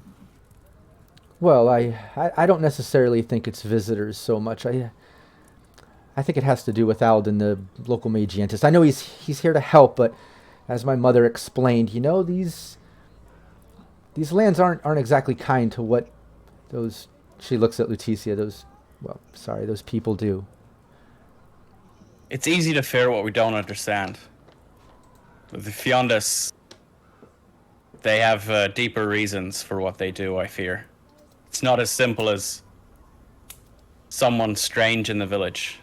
Well, I don't necessarily think it's visitors so much. I think it has to do with Alden, the local magientist. I know he's here to help, but as my mother explained, these lands aren't exactly kind to what those... She looks at Lutetia. Those people do. It's easy to fear what we don't understand. The Fiondas, they have deeper reasons for what they do, I fear. It's not as simple as someone strange in the village.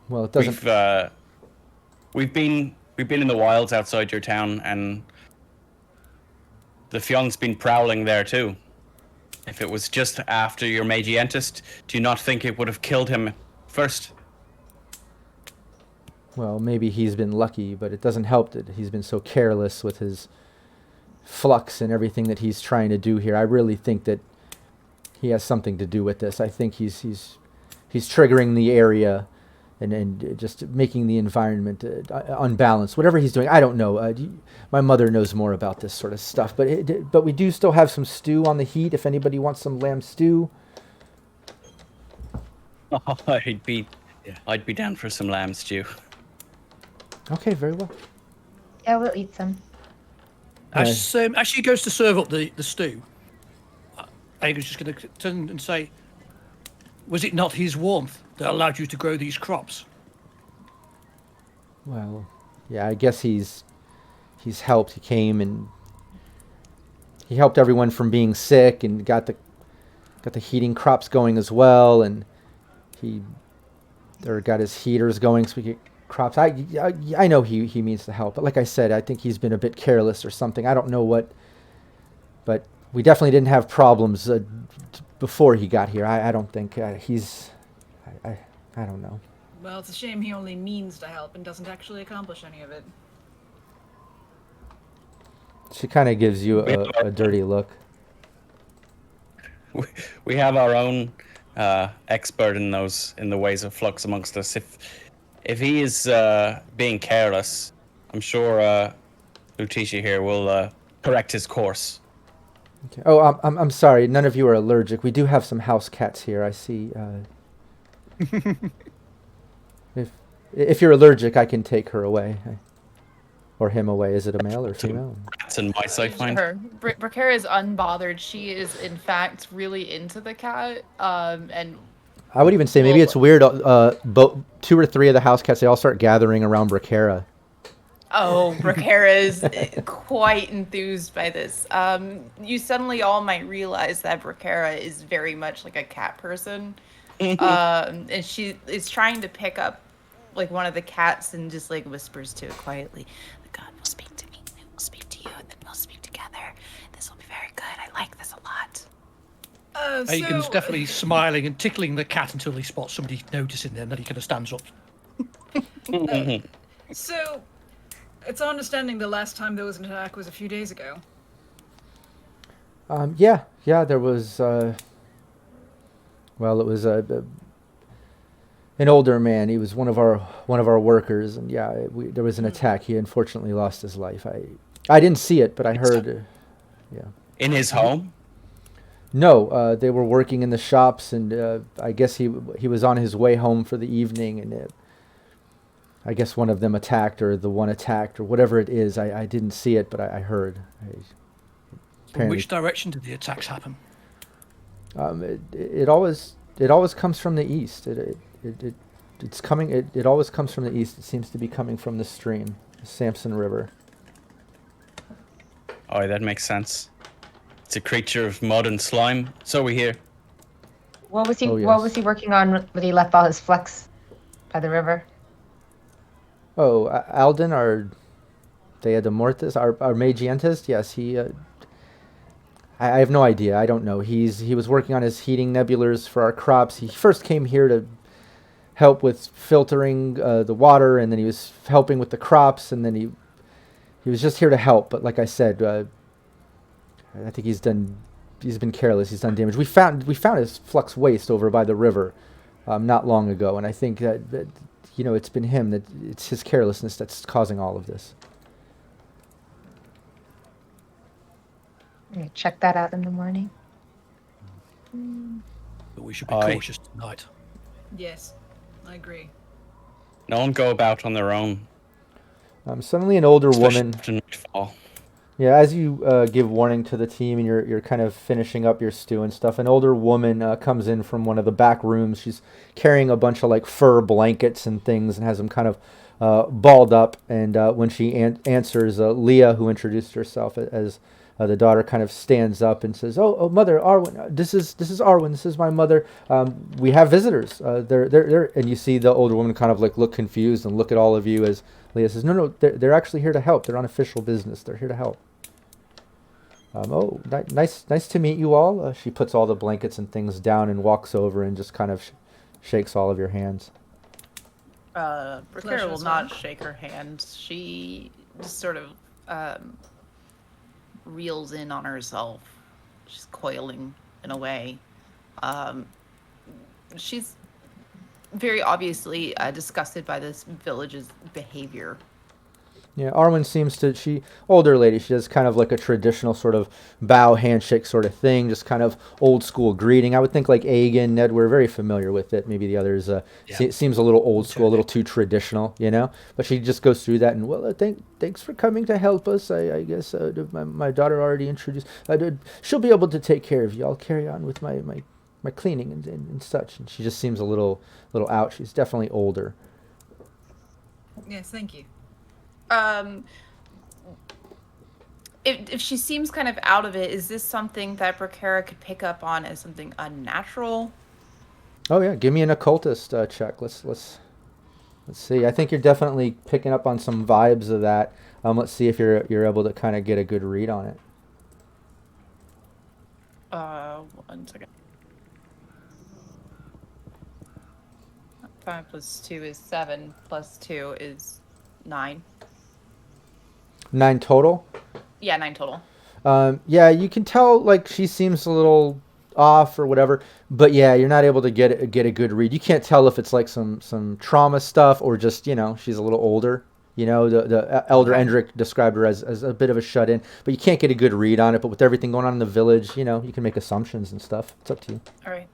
Well, it doesn't... We've been in the wilds outside your town, and the Fion's been prowling there too. If it was just after your magientist, do you not think it would have killed him first? Well, maybe he's been lucky, but it doesn't help that he's been so careless with his flux and everything that he's trying to do here. I really think that he has something to do with this. I think he's triggering the area and just making the environment unbalanced. Whatever he's doing, I don't know. My mother knows more about this sort of stuff. But we do still have some stew on the heat. If anybody wants some lamb stew. Oh, I'd be down for some lamb stew. Okay, very well. Yeah, we'll eat some. As she goes to serve up the stew, Aga's just going to turn and say, "Was it not his warmth that allowed you to grow these crops?" Well, yeah, I guess he's helped. He came and he helped everyone from being sick and got the heating crops going as well, and he got his heaters going so we could crops. I know he means to help, but like I said, I think he's been a bit careless or something. I don't know what, but we definitely didn't have problems before he got here. I don't think he's... I don't know. Well, it's a shame he only means to help and doesn't actually accomplish any of it. She kind of gives you a dirty look. We have our own expert in the ways of flux amongst us. If he is being careless, I'm sure Lutetia here will correct his course. Okay. Oh, I'm sorry. None of you are allergic. We do have some house cats here. I see. If you're allergic, I can take her away. Or him away. Is it a male or female? Rats and mice, I find. Bracara is unbothered. She is, in fact, really into the cat. And I would even say maybe it's weird. 2 or 3 of the house cats, they all start gathering around Bracara. oh, Bracara is quite enthused by this. You suddenly all might realize that Bracara is very much like a cat person. And she is trying to pick up like one of the cats and just like whispers to it quietly. The god will speak to me, it will speak to you, and then we'll speak together. This will be very good. I like this a lot. Aegon's definitely smiling and tickling the cat until he spots somebody noticing them, then he kind of stands up. So, it's our understanding the last time there was an attack was a few days ago. Yeah, there was. It was an older man. He was one of our workers, and there was an attack. He unfortunately lost his life. I didn't see it, but I heard. In his home? No, they were working in the shops, and I guess he was on his way home for the evening, and I guess one of them attacked, or the one attacked, or whatever it is. I didn't see it, but I heard. In which direction did the attacks happen? It always comes from the east. It's coming. It always comes from the east. It seems to be coming from the stream, the Samson River. Oh, that makes sense. It's a creature of mud and slime. So we hear. What was he? Oh, yes. What was he working on when he left all his flux by the river? Oh, Alden, our Dea de Mortis, our Magientist. Yes, he. I have no idea. I don't know. He was working on his heating nebulars for our crops. He first came here to help with filtering the water, and then he was helping with the crops, and then he was just here to help. But like I said, I think he's been careless. He's done damage. We found his flux waste over by the river not long ago, and I think that it's been him, that it's his carelessness that's causing all of this. Check that out in the morning. But we should be cautious tonight. Yes, I agree. No one go about on their own. Suddenly an older Especially woman. after nightfall. Yeah, as you give warning to the team and you're kind of finishing up your stew and stuff, an older woman comes in from one of the back rooms. She's carrying a bunch of like fur blankets and things and has them kind of balled up. And when she answers, Leah, who introduced herself as the daughter, kind of stands up and says, "Oh, Mother Arwen, this is Arwen. This is my mother. We have visitors. They're." And you see the older woman kind of like look confused and look at all of you as Leah says, "No, they're actually here to help. They're on official business. They're here to help." Nice to meet you all. She puts all the blankets and things down and walks over and just kind of shakes all of your hands. Bracara will not shake her hand. She just sort of reels in on herself. She's coiling in a way. She's very obviously disgusted by this village's behavior. Yeah, Arwen seems to, older lady, she does kind of like a traditional sort of bow, handshake sort of thing, just kind of old school greeting. I would think like Aegon, Ned, we're very familiar with it. Maybe the others, seems a little old school, a little too traditional, But she just goes through that and, well, thanks for coming to help us. I guess my daughter already introduced. She'll be able to take care of you. I'll carry on with my cleaning and such. And she just seems a little out. She's definitely older. Yes, thank you. If she seems kind of out of it, is this something that Bracara could pick up on as something unnatural? Oh yeah, give me an occultist check. Let's see. I think you're definitely picking up on some vibes of that. Let's see if you're able to kind of get a good read on it. 1 second. 5 plus 2 is 7. Plus 2 is 9. 9 total. Yeah, 9 total. Yeah, you can tell like she seems a little off or whatever, but yeah, you're not able to get a good read. You can't tell if it's like some trauma stuff or just she's a little older. The elder Okay. Endrick described her as a bit of a shut in, but you can't get a good read on it. But with everything going on in the village, you can make assumptions and stuff. It's up to you. All right.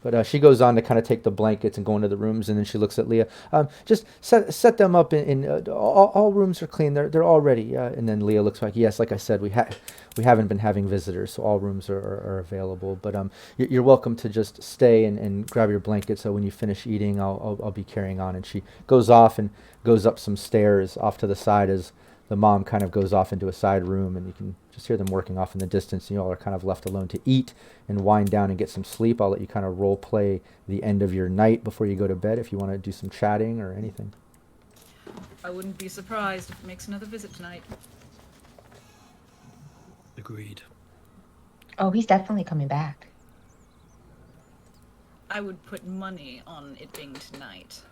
But she goes on to kind of take the blankets and go into the rooms, and then she looks at Leah. Just set them up all rooms are clean. They're all ready. And then Leah looks like, yes, like I said, we haven't been having visitors, so all rooms are available. But you're welcome to just stay and grab your blanket. So when you finish eating, I'll be carrying on. And she goes off and goes up some stairs off to the side as the mom kind of goes off into a side room, and you can just hear them working off in the distance. You all are kind of left alone to eat and wind down and get some sleep. I'll let you kind of role play the end of your night before you go to bed if you want to do some chatting or anything. I wouldn't be surprised if it makes another visit tonight. Agreed. Oh, he's definitely coming back. I would put money on it being tonight.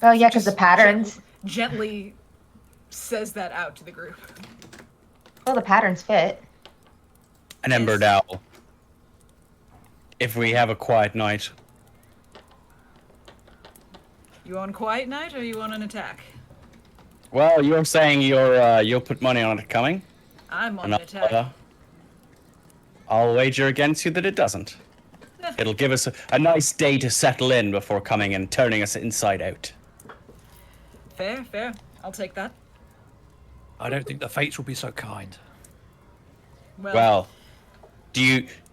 Oh yeah, because the Just patterns. gently says that out to the group. Well, the patterns fit. An Ember Yes. Dowel. If we have a quiet night. You on quiet night or you on an attack? Well, you're saying you'll put money on it coming? I'm on And an attack. I'll wager against you that it doesn't. It'll give us a nice day to settle in before coming and turning us inside out. Fair, fair. I'll take that. I don't think the fates will be so kind. Well, do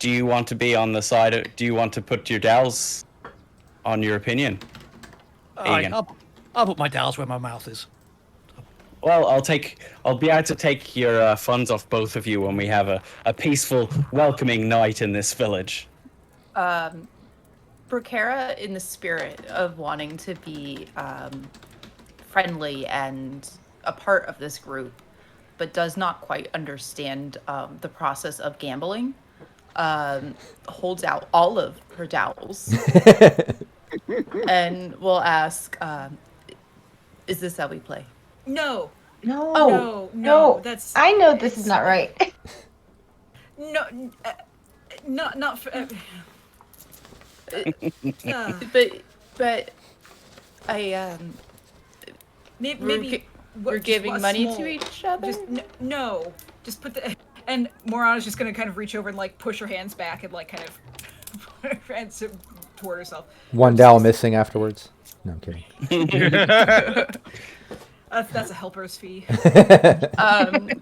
you want to be on the side of, do you want to put your dowels on your opinion? Egan? I'll put my dowels where my mouth is. Well, I'll be able to take your funds off both of you when we have a peaceful, welcoming night in this village. Brokera, in the spirit of wanting to be friendly and a part of this group, but does not quite understand the process of gambling, holds out all of her dowels and will ask, is this how we play? No. No. Oh, no, that's... I know this is not right. No, not for... But I maybe we're just giving a money small- to each other. Just no. Just put the... And Morana's just gonna kind of reach over and like push her hands back and like kind of put her hands toward herself. One dowel missing afterwards. No, I'm kidding. That's a helper's fee.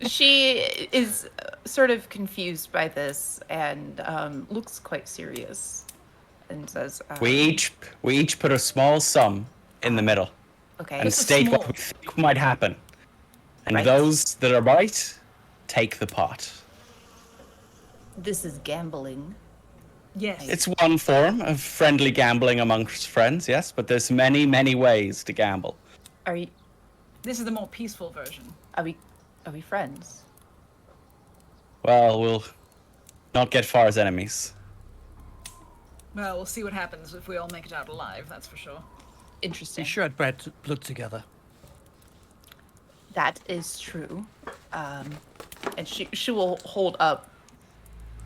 She is sort of confused by this and looks quite serious and says, We each put a small sum in the middle okay, and It's a state what small- we think might happen. And Right. those that are right, take the pot. this is gambling. Yes. It's one form of friendly gambling amongst friends, yes, but there's many, many ways to gamble. Are This is the more peaceful version. we friends? Well, we'll not get far as enemies. Well, we'll see what happens if we all make it out alive, that's for sure. We Interesting. shared blood together. That is true. And she will hold up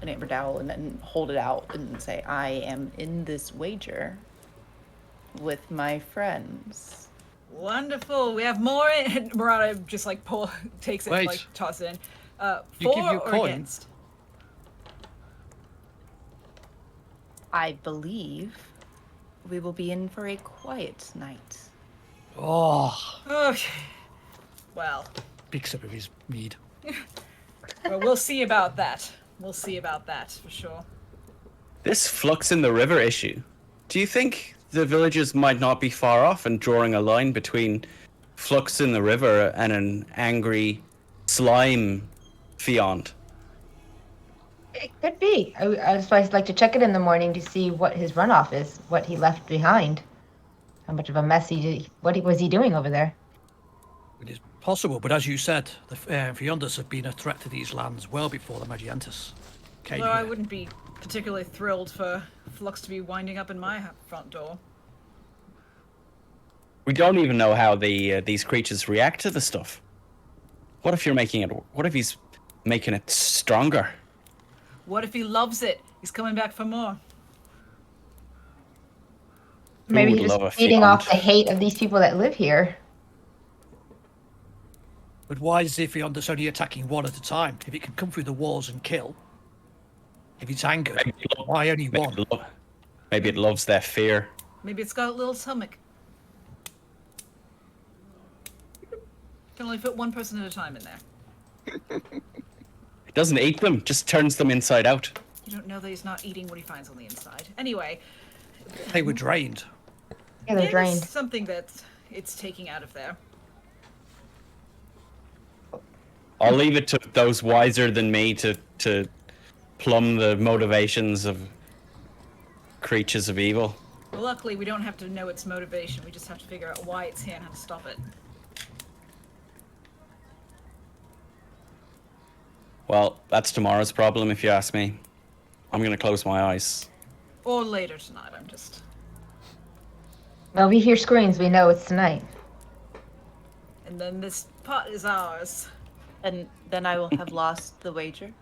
an amber dowel and then hold it out and say, I am in this wager with my friends. Wonderful. We have more. And Murata just like takes it, Wait. like toss it in. You For give your or coin. against? I believe we will be in for a quiet night. Oh, Okay. Well, big sip of his mead. we'll see about that. We'll see about that for sure. This flux in the river issue, do you think the villagers might not be far off in drawing a line between flux in the river and an angry slime fiend? It could be. I just always like to check it in the morning to see what his runoff is, what he left behind, how much of a mess was he doing over there? It is possible, but as you said, the Fiondas have been a threat to these lands well before the Magientus came Although I here. wouldn't be particularly thrilled for Flux to be winding up in my front door. We don't even know how these creatures react to the stuff. What if you're making it? What if he's making it stronger? What if he loves it? He's coming back for more. Maybe would he's love a just feeding off fiend? the hate of these people that live here. But why is Zephyr only attacking one at a time? If it can come through the walls and kill, if it's angered, why only one? Maybe it loves their fear. Maybe it's got a little stomach. Can only fit one person at a time in there. It doesn't eat them, just turns them inside out. You don't know that he's not eating what he finds on the inside. Anyway. They were drained. Yeah, they're drained. Something that it's taking out of there. I'll leave it to those wiser than me to plumb the motivations of creatures of evil. Well, luckily, we don't have to know its motivation. We just have to figure out why it's here and how to stop it. Well, that's tomorrow's problem, if you ask me. I'm going to close my eyes. Or later tonight, I'm just... Well, we hear screams. We know it's tonight. And then this pot is ours. And then I will have lost the wager.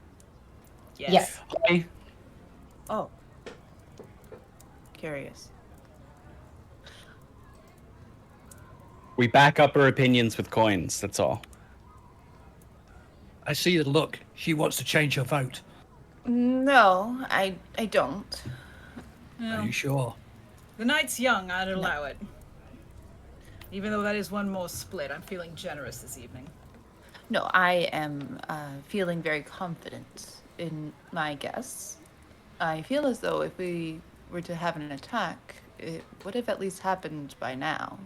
Yes. Yes. Hi. Oh. Curious. We back up our opinions with coins, that's all. I see the look. She wants to change her vote. No, I don't. Are you sure? The night's young, I'd allow it. Even though that is one more split, I'm feeling generous this evening. No, I am feeling very confident in my guess. I feel as though if we were to have an attack, it would have at least happened by now.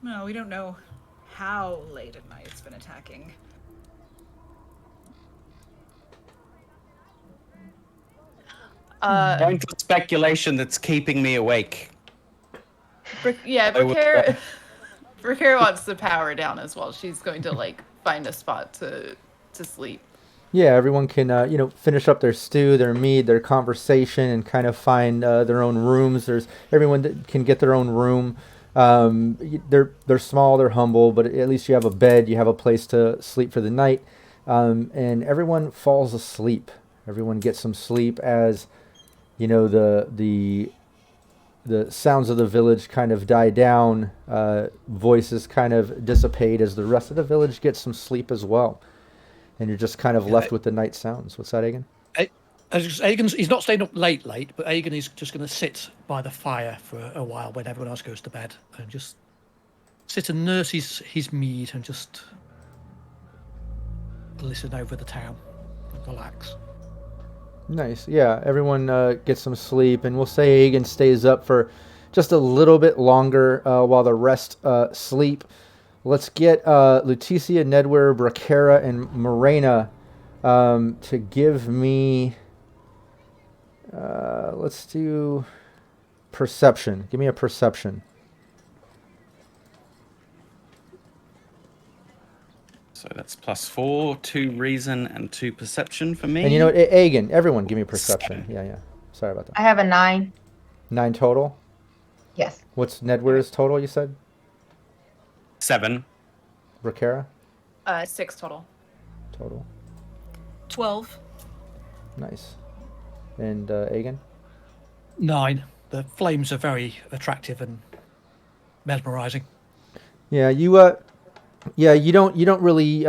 No, we don't know how late at night it's been attacking. Point of speculation that's keeping me awake. Brickera wants to power down as well. She's going to like find a spot to sleep. Yeah, everyone can finish up their stew, their mead, their conversation, and kind of find their own rooms. Everyone that can get their own room. They're small, they're humble, but at least you have a bed, you have a place to sleep for the night, and everyone falls asleep. Everyone gets some sleep as the sounds of the village kind of die down, voices kind of dissipate as the rest of the village gets some sleep as well. And you're just kind of left with the night sounds. What's that, Aegon? He's not staying up late, but Aegon is just going to sit by the fire for a while when everyone else goes to bed and just sit and nurse his mead and just listen over the town and relax. Nice. Yeah, everyone gets some sleep, and we'll say Aegon stays up for just a little bit longer while the rest sleep. Let's get Lutetia, Nedwer, Brickera, and Morena to give me... let's do perception. Give me a perception. So that's +4, 2 reason, and 2 perception for me. And you know what, Aegon, everyone give me perception. 7. Yeah. Sorry about that. I have a 9. 9 total? Yes. What's Nedwer's total, you said? 7. Brickera? 6 total. Total. 12. Nice. And Aegon? 9. The flames are very attractive and mesmerizing. Yeah, you don't really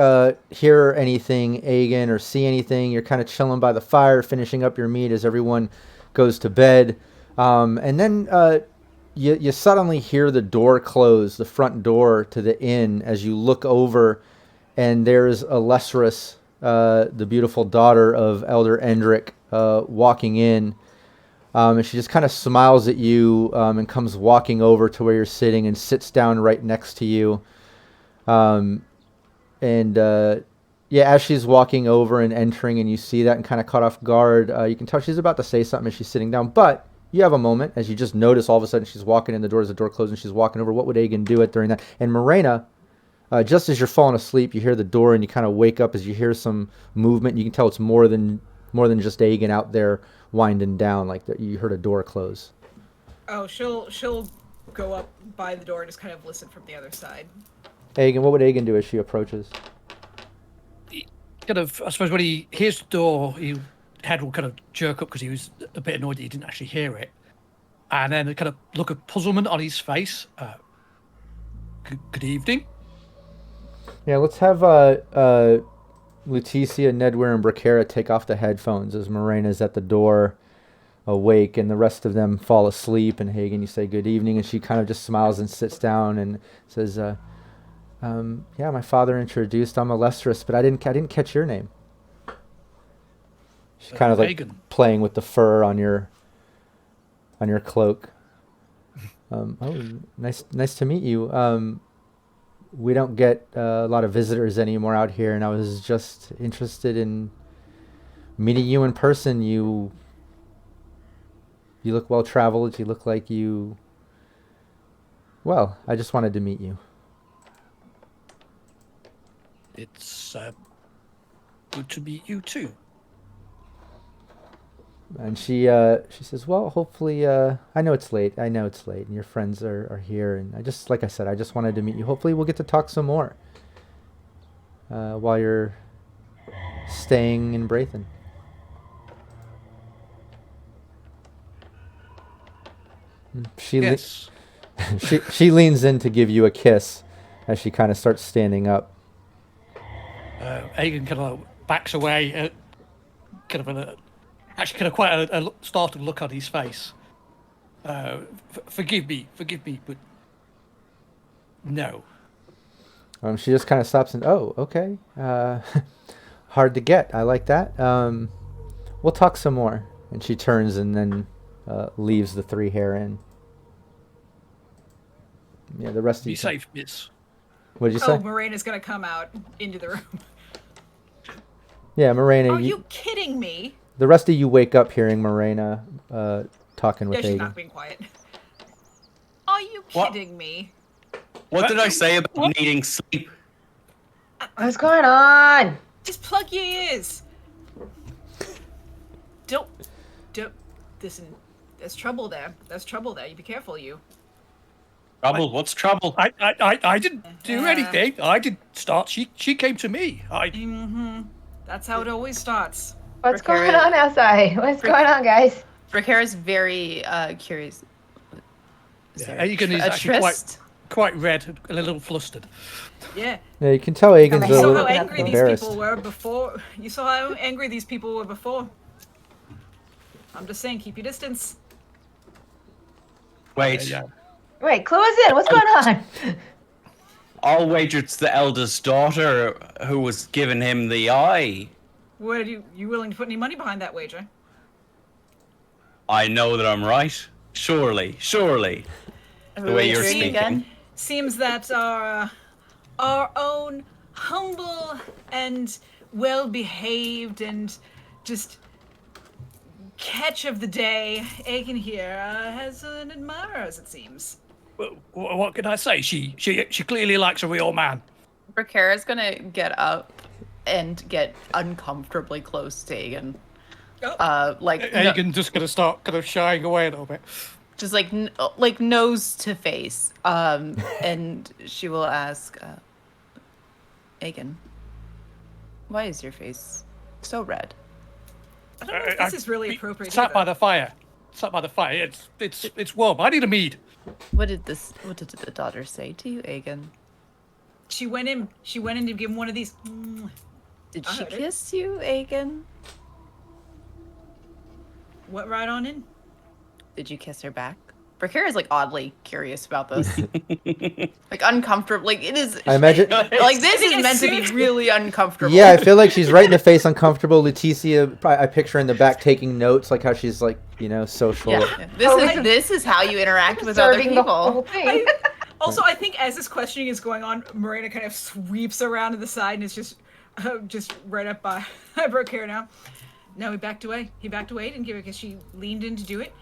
hear anything, Aegon, or see anything. You're kind of chilling by the fire, finishing up your meat as everyone goes to bed. And then you suddenly hear the door close, the front door to the inn, as you look over, and there's Alessris, the beautiful daughter of Elder Endrick, walking in. And she just kind of smiles at you and comes walking over to where you're sitting and sits down right next to you. As she's walking over and entering and you see that and kind of caught off guard, you can tell she's about to say something as she's sitting down, but you have a moment as you just notice all of a sudden she's walking in the door as the door closes and she's walking over. What would Aegon do during that? And Morena, just as you're falling asleep, you hear the door and you kind of wake up as you hear some movement. You can tell it's more than just Aegon out there winding down, like you heard a door close. Oh, she'll go up by the door and just kind of listen from the other side. Aegon, what would Aegon do as she approaches? Kind of, I suppose when he hears the door, his head will kind of jerk up because he was a bit annoyed that he didn't actually hear it. And then a kind of look of puzzlement on his face. Good evening. Yeah, let's have Leticia, Nedware, and Bracara take off the headphones as Morena's at the door, awake, and the rest of them fall asleep. And Hagen, you say good evening, and she kind of just smiles and sits down and says, yeah, my father introduced. I'm Alestris, but I didn't catch your name. She's kind of like Hagen. playing with the fur on your cloak. Oh, nice to meet you. We don't get a lot of visitors anymore out here, and I was just interested in meeting you in person. You look well traveled. You look like you. Well, I just wanted to meet you. It's good to meet you too. And she says, well, hopefully, I know it's late, and your friends are here, and like I said, I just wanted to meet you. Hopefully we'll get to talk some more while you're staying in Braithen. Yes. She leans in to give you a kiss as she kind of starts standing up. Aegon kind of backs away, kind of quite a startled look on his face. Forgive me, but no. She just kind of stops and, oh, okay. Hard to get. I like that. We'll talk some more. And she turns and then leaves the three hair in. Yeah, the rest of you. Be safe, miss. What did you say? Oh, Morena's gonna come out into the room. Yeah, Morena. Are you kidding me? The rest of you wake up hearing Morena talking with Yeah, she's Aegon. not being quiet. Are you kidding me? What did I say about needing sleep? What's going on? Just plug your ears. Don't. Listen, there's trouble there. You be careful, you. Trouble? What's trouble? I didn't do anything. I didn't start. She came to me. That's how it always starts. What's Bracara- going on outside? What's going on, guys? Bracara's very curious. Yeah, Aegon is actually quite red, a little flustered. Yeah. Yeah, you can tell Aegon's a You saw little how angry these embarrassed. people were before. You saw how angry these people were before. I'm just saying, keep your distance. Wait. Yeah. Wait, clue us in. What's going on? I'll wager it's the eldest daughter who was giving him the eye. What are you willing to put any money behind that wager? I know that I'm right. Surely. The way you're speaking. Again? Seems that our own humble and well-behaved and just catch of the day, Aegon here, has an admirer, as it seems. What can I say? She clearly likes a real man. Bracara's gonna get up and get uncomfortably close to Aegon. Aegon just gonna start kind of shying away a little bit. Just like nose to face. And she will ask, Aegon, why is your face so red? I don't know if this is really appropriate. Sat by the fire. It's warm. I need a mead. What did the daughter say to you, Aegon? She went in to give him one of these. Did I she heard it. kiss you, Aegon? What right on in? Did you kiss her back? Bracara's like oddly curious about this. Like uncomfortable. Like it is. I imagine. Like this is meant to be really uncomfortable. Yeah, I feel like she's right in the face, uncomfortable. Leticia, I picture her in the back taking notes, like how she's like, social. Yeah. This is how you interact with other Observing the whole people. thing. Also, I think as this questioning is going on, Morena kind of sweeps around to the side and is just right up by Bracara now. No, he backed away. He didn't give it because she leaned in to do it.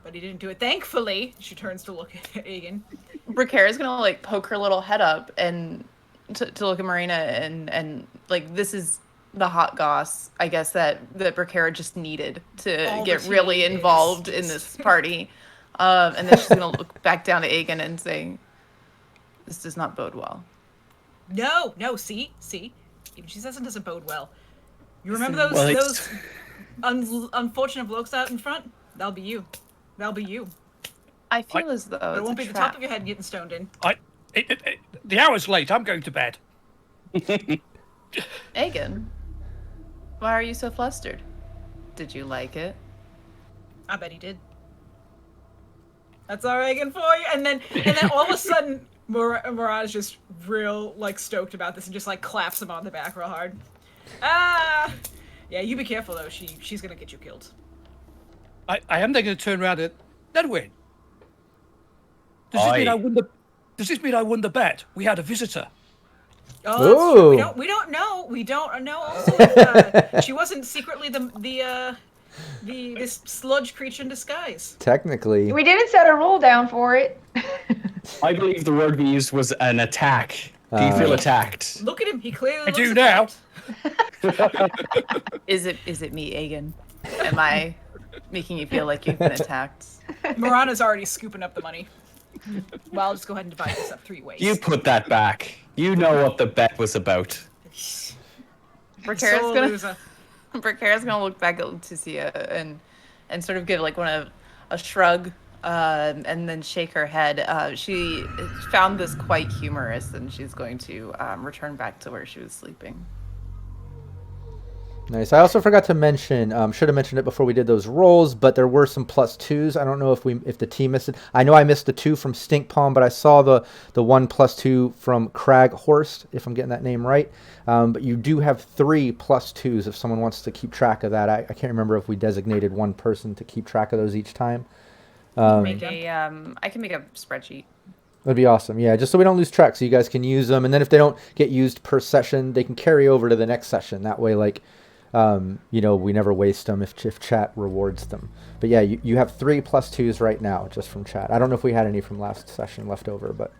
But he didn't do it. Thankfully, she turns to look at Aegon. Bracara's gonna like poke her little head up and to look at Morena and like this is the hot goss, I guess that Bracara just needed to All get that really he involved is. in this party. And then she's gonna look back down to Aegon and say, "This does not bode well." No, see? Even she says it doesn't bode well. You remember those unfortunate blokes out in front? That'll be you. I feel as though But it it's won't a be the trap. top of your head getting stoned in. The hour's late. I'm going to bed. Aegon, why are you so flustered? Did you like it? I bet he did. That's all Reagan for you. And then all of a sudden, Mirage just real stoked about this and just claps him on the back real hard. Yeah, you be careful though. She's gonna get you killed. I am then going to turn around and Nedwin. Does this mean I won the bet? We had a visitor. Oh, that's true. We don't know. We don't know. Also, if, she wasn't secretly this sludge creature in disguise. Technically. We didn't set a rule down for it. I believe the word we used was an attack. Do you feel attacked? Look at him. He clearly I looks do now. attacked. Is it me, Aegon? Am I making you feel like you've been attacked? Morana's already scooping up the money. Well, I'll just go ahead and divide this up 3 ways. You put that back. You know what the bet was about. Bracara's gonna look back at Leticia and sort of give a shrug, and then shake her head. She found this quite humorous, and she's going to return back to where she was sleeping. Nice. I also forgot to mention, should have mentioned it before we did those rolls, but there were some +2s. I don't know if the team missed it. I know I missed the 2 from Stink Palm, but I saw the 1 +2 from Crag Horst, if I'm getting that name right. But you do have 3 +2s if someone wants to keep track of that. I can't remember if we designated one person to keep track of those each time. I can make a spreadsheet. That'd be awesome. Yeah, just so we don't lose track, so you guys can use them, and then if they don't get used per session, they can carry over to the next session. That way, we never waste them if chat rewards them. But yeah, you have 3 +2s right now just from chat. I don't know if we had any from last session left over, but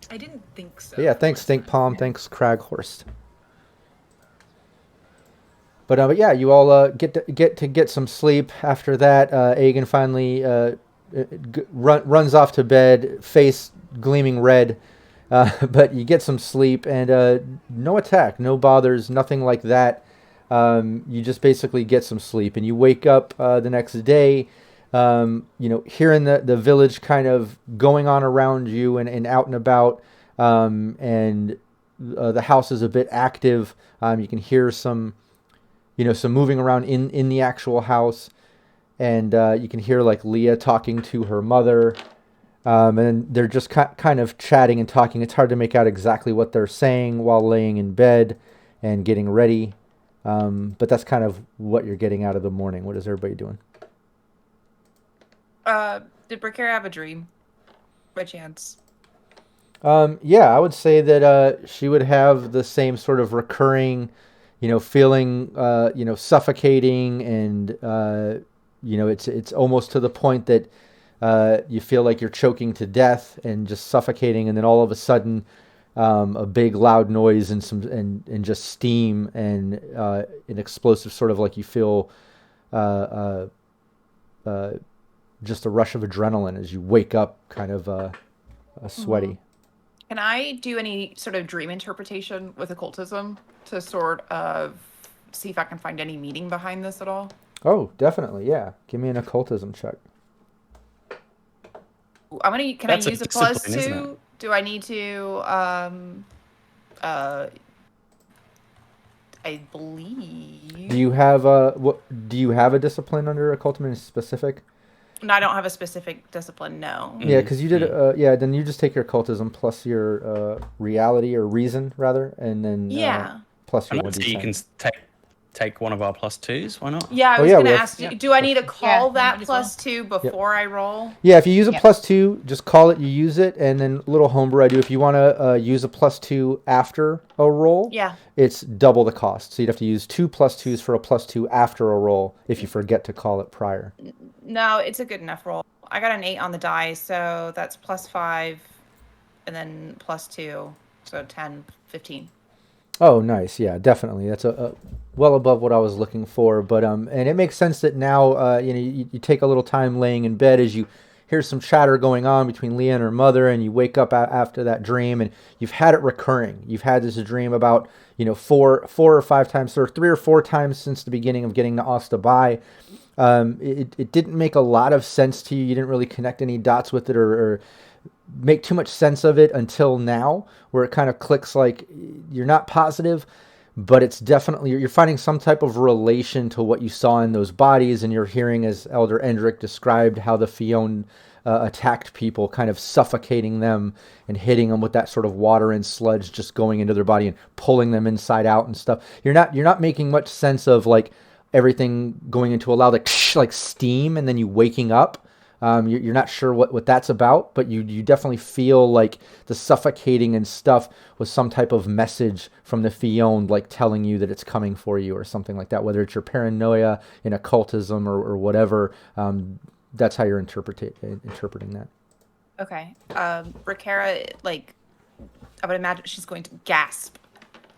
I didn't think so. but yeah, thanks Stink Palm, thanks Crag Horst. But yeah, you all get some sleep after that. Aegon finally runs off to bed, face gleaming red. But you get some sleep and no attack, no bothers, nothing like that. You just basically get some sleep, and you wake up the next day, hearing the village kind of going on around you and out and about, and the house is a bit active. You can hear some moving around in the actual house, and you can hear Leah talking to her mother, and they're just kind of chatting and talking. It's hard to make out exactly what they're saying while laying in bed and getting ready. But that's kind of what you're getting out of the morning. What is everybody doing? Did Bracara have a dream, by chance? Yeah, I would say that she would have the same sort of recurring, feeling, suffocating, and it's almost to the point that you feel like you're choking to death and just suffocating, and then all of a sudden, a big loud noise and just steam and an explosive sort of you feel just a rush of adrenaline as you wake up kind of sweaty. Can I do any sort of dream interpretation with occultism to sort of see if I can find any meaning behind this at all? Oh, definitely, yeah. Give me an occultism check. Can I use a +2? Do I need to, I believe... Do you have a discipline under occultism specific? No, I don't have a specific discipline, no. Yeah, because you did, then you just take your occultism plus your reality, or reason, rather, and then plus your 1d10. You can take one of our +2s, why not? Yeah, I was going to ask you, do I need to call that +2 before I roll? Yeah, if you use a +2, just call it, you use it, and then little homebrew I do, if you want to use a +2 after a roll, it's double the cost. So you'd have to use 2 +2s for a +2 after a roll if you forget to call it prior. No, it's a good enough roll. I got an 8 on the die, so that's +5, and then +2, so 10, 15. Oh, nice. Yeah, definitely. That's a well above what I was looking for. But and it makes sense that now you take a little time laying in bed as you hear some chatter going on between Leah and her mother, and you wake up after that dream, and you've had it recurring. You've had this dream about, four or five times, or 3 or 4 times since the beginning of getting to Ostabai. It didn't make a lot of sense to you. You didn't really connect any dots with it or make too much sense of it until now, where it kind of clicks. Like, you're not positive, but it's definitely, you're finding some type of relation to what you saw in those bodies, and you're hearing, as Elder Endrick described, how the Fionn attacked people, kind of suffocating them and hitting them with that sort of water and sludge just going into their body and pulling them inside out and stuff. You're not making much sense of like everything going into a loud like steam and then you waking up. You're not sure what that's about, but you definitely feel like the suffocating and stuff was some type of message from the Fionn, like telling you that it's coming for you or something like that, whether it's your paranoia in occultism or whatever. That's how you're interpreting that. Okay. Rakara, like, I would imagine she's going to gasp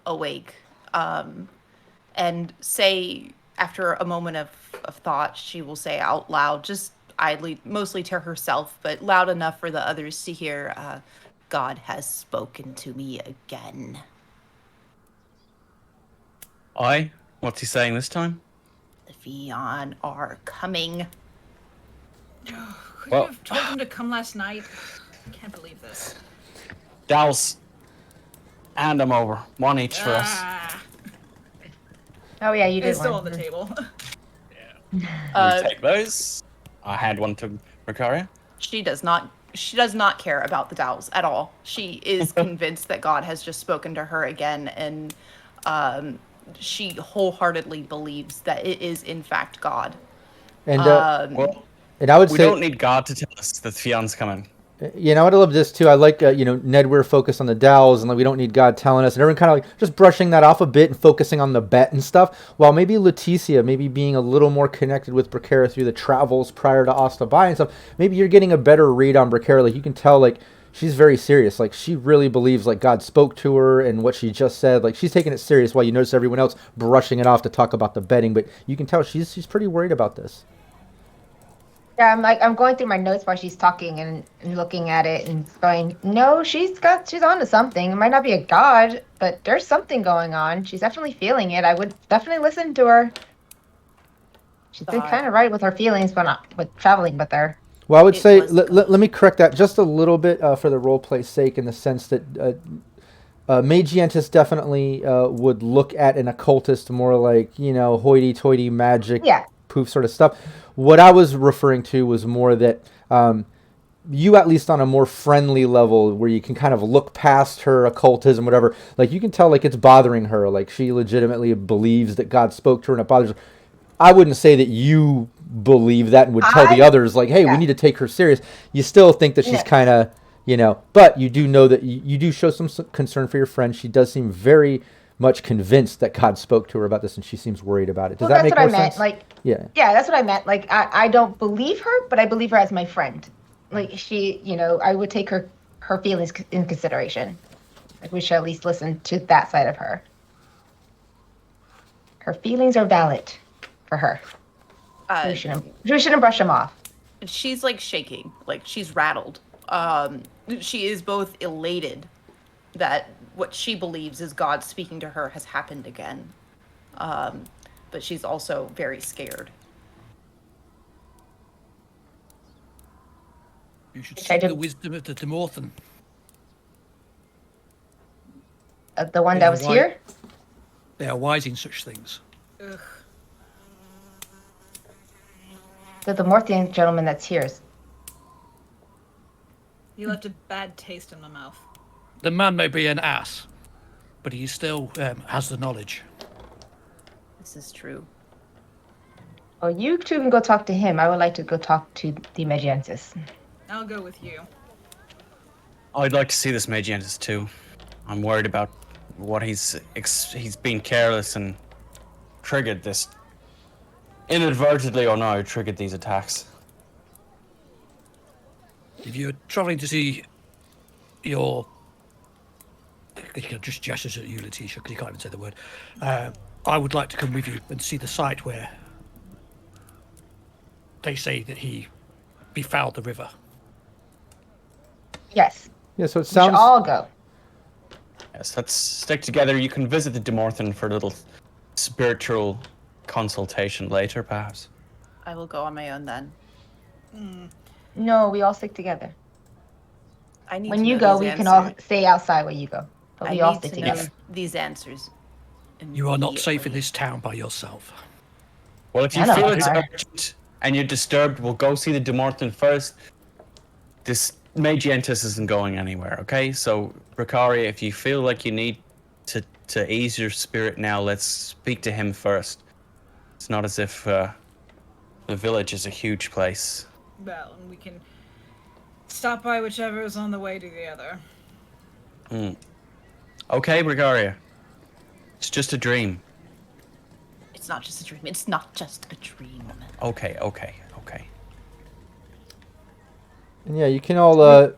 awake and say, after a moment of thought, she will say out loud, just idly, mostly to herself, but loud enough for the others to hear, God has spoken to me again. Aye? What's he saying this time? The Fionn are coming. Could Well- you have told him to come last night? I can't believe this. Dals, hand them over. One each for us. Oh yeah, you did It's still one. on the table. We take those. I hand one to Rikaria. She does not care about the Dowls at all. She is convinced that God has just spoken to her again, and she wholeheartedly believes that it is in fact God. And Well, and I would we say, don't need God to tell us that Fion's coming. I love this too. I like, Ned, we're focused on the Dowls, and like, we don't need God telling us, and everyone kind of like just brushing that off a bit and focusing on the bet and stuff. While maybe Leticia, maybe being a little more connected with Bracara through the travels prior to Ostabai and stuff, maybe you're getting a better read on Bracara. Like, you can tell, like, she's very serious. Like, she really believes like God spoke to her and what she just said. Like, she's taking it serious, while you notice everyone else brushing it off to talk about the betting. But you can tell she's pretty worried about this. Yeah, I'm going through my notes while she's talking and looking at it and going, no, she's on to something. It might not be a god, but there's something going on. She's definitely feeling it. I would definitely listen to her. She's been kind of right with her feelings, but not with traveling with her. Well, I would It say, was let me correct that just a little bit for the roleplay's sake, in the sense that Magientis definitely would look at an occultist more like, hoity-toity magic, poof sort of stuff. What I was referring to was more that you, at least on a more friendly level, where you can kind of look past her occultism, whatever, like, you can tell, like, it's bothering her. Like, she legitimately believes that God spoke to her and it bothers her. I wouldn't say that you believe that and would tell the others, like, hey, we need to take her serious. You still think that she's kind of, but you do know that you do show some concern for your friend. She does seem very much convinced that God spoke to her about this, and she seems worried about it. Does that make more sense? Yeah, that's what I meant. Like, I don't believe her, but I believe her as my friend. Like, she, I would take her feelings in consideration. Like, we should at least listen to that side of her. Her feelings are valid for her. We shouldn't brush them off. She's like shaking, like she's rattled. She is both elated that what she believes is God speaking to her has happened again, but she's also very scared. You should seek the wisdom of the Demorthan. The one that was here? They are wise in such things. Ugh. The Demorthian gentleman that's here. You left a bad taste in my mouth. The man may be an ass, but he still has the knowledge. This is true. Oh, you two can go talk to him. I would like to go talk to the Magiensis. I'll go with you. I'd like to see this Magientis too. I'm worried about what he's been careless and triggered this, inadvertently or no, triggered these attacks. If you're traveling to see your, just gestures at you, Letitia, because you can't even say the word. I would like to come with you and see the site where they say that he befouled the river Yes. Yeah, so it We should sounds. all go. Yes, let's stick together. You can visit the Demorthan for a little spiritual consultation later, perhaps. I will go on my own then. No, we all stick together. I need When to you know go, these we answers. can all stay outside where you go. But I we all need stick to know together. these answers. You are not safe in immediately. this town by yourself. Well, if you I know feel that's it's hard. urgent and you're disturbed, we'll go see the Demorthan first. This Magientus isn't going anywhere, okay? So, Ricari, if you feel like you need to ease your spirit now, let's speak to him first. It's not as if the village is a huge place. Well, and we can stop by whichever is on the way to the other. Okay, Brigaria. It's just a dream. It's not just a dream. It's not just a dream. Okay. And yeah, you can all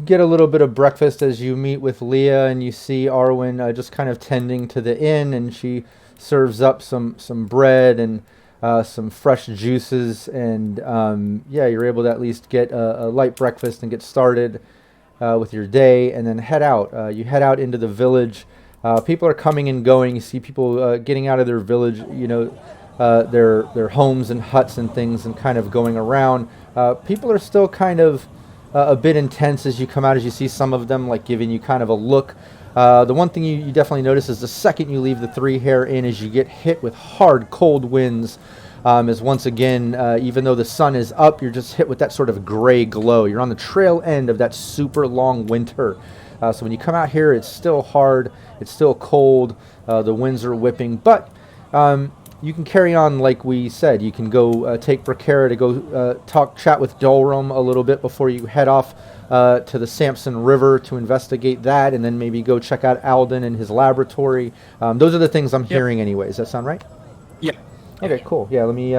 get a little bit of breakfast as you meet with Leah, and you see Arwen just kind of tending to the inn, and she serves up some bread and some fresh juices, and yeah, you're able to at least get a light breakfast and get started with your day, and then head out. You head out into the village. People are coming and going. You see people getting out of their village, you know, their homes and huts and things, and kind of going around. People are still kind of a bit intense as you come out, as you see some of them like giving you kind of a look. The one thing you definitely notice is the second you leave the Three Hair Inn is you get hit with hard, cold winds. As once again, even though the sun is up, you're just hit with that sort of gray glow. You're on the trail end of that super long winter. So when you come out here, it's still hard, it's still cold, the winds are whipping, but you can carry on like we said. You can go take Bracara to go chat with Dolrum a little bit before you head off to the Samson River to investigate that, and then maybe go check out Alden and his laboratory. Those are the things I'm hearing anyways. Does that sound right? Yeah. Okay, cool. Yeah, let me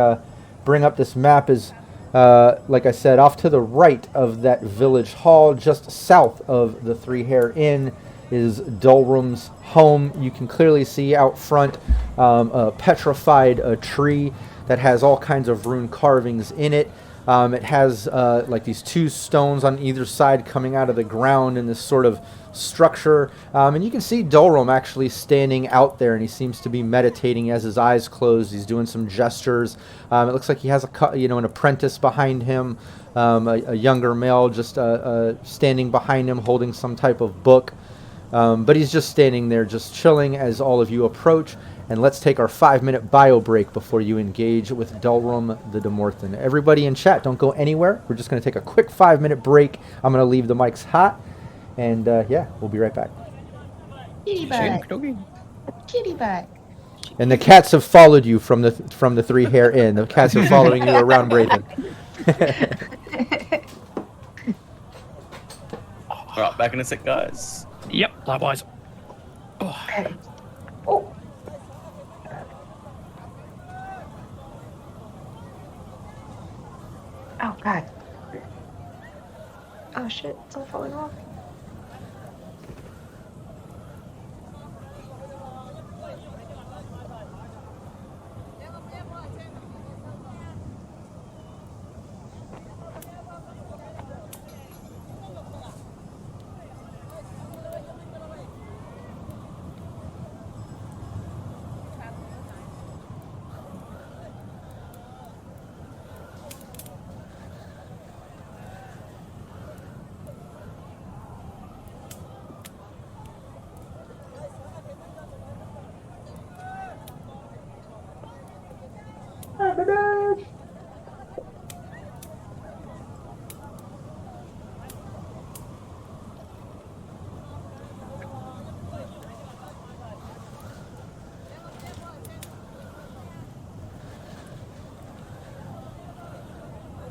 bring up this map. Is like I said, off to the right of that village hall, just south of the Three Hair Inn, is Dolrum's home. You can clearly see out front a petrified tree that has all kinds of rune carvings in it. It has like these two stones on either side coming out of the ground in this sort of structure. And you can see Dolrum actually standing out there, and he seems to be meditating. He has his eyes closed. He's doing some gestures. It looks like he has an apprentice behind him, a younger male just standing behind him holding some type of book. But he's just standing there, just chilling as all of you approach. And let's take our 5-minute bio break before you engage with Dolrum the Demorthan. Everybody in chat, don't go anywhere. We're just going to take a quick 5-minute break. I'm going to leave the mics hot. And yeah, we'll be right back. Kitty butt. Kitty butt. And the cats have followed you from the Three Hair Inn. The cats are following you around Brayton. All right, back in a sec, guys. Yep, likewise. Okay. Oh. Oh, God. Oh, shit. It's all falling off.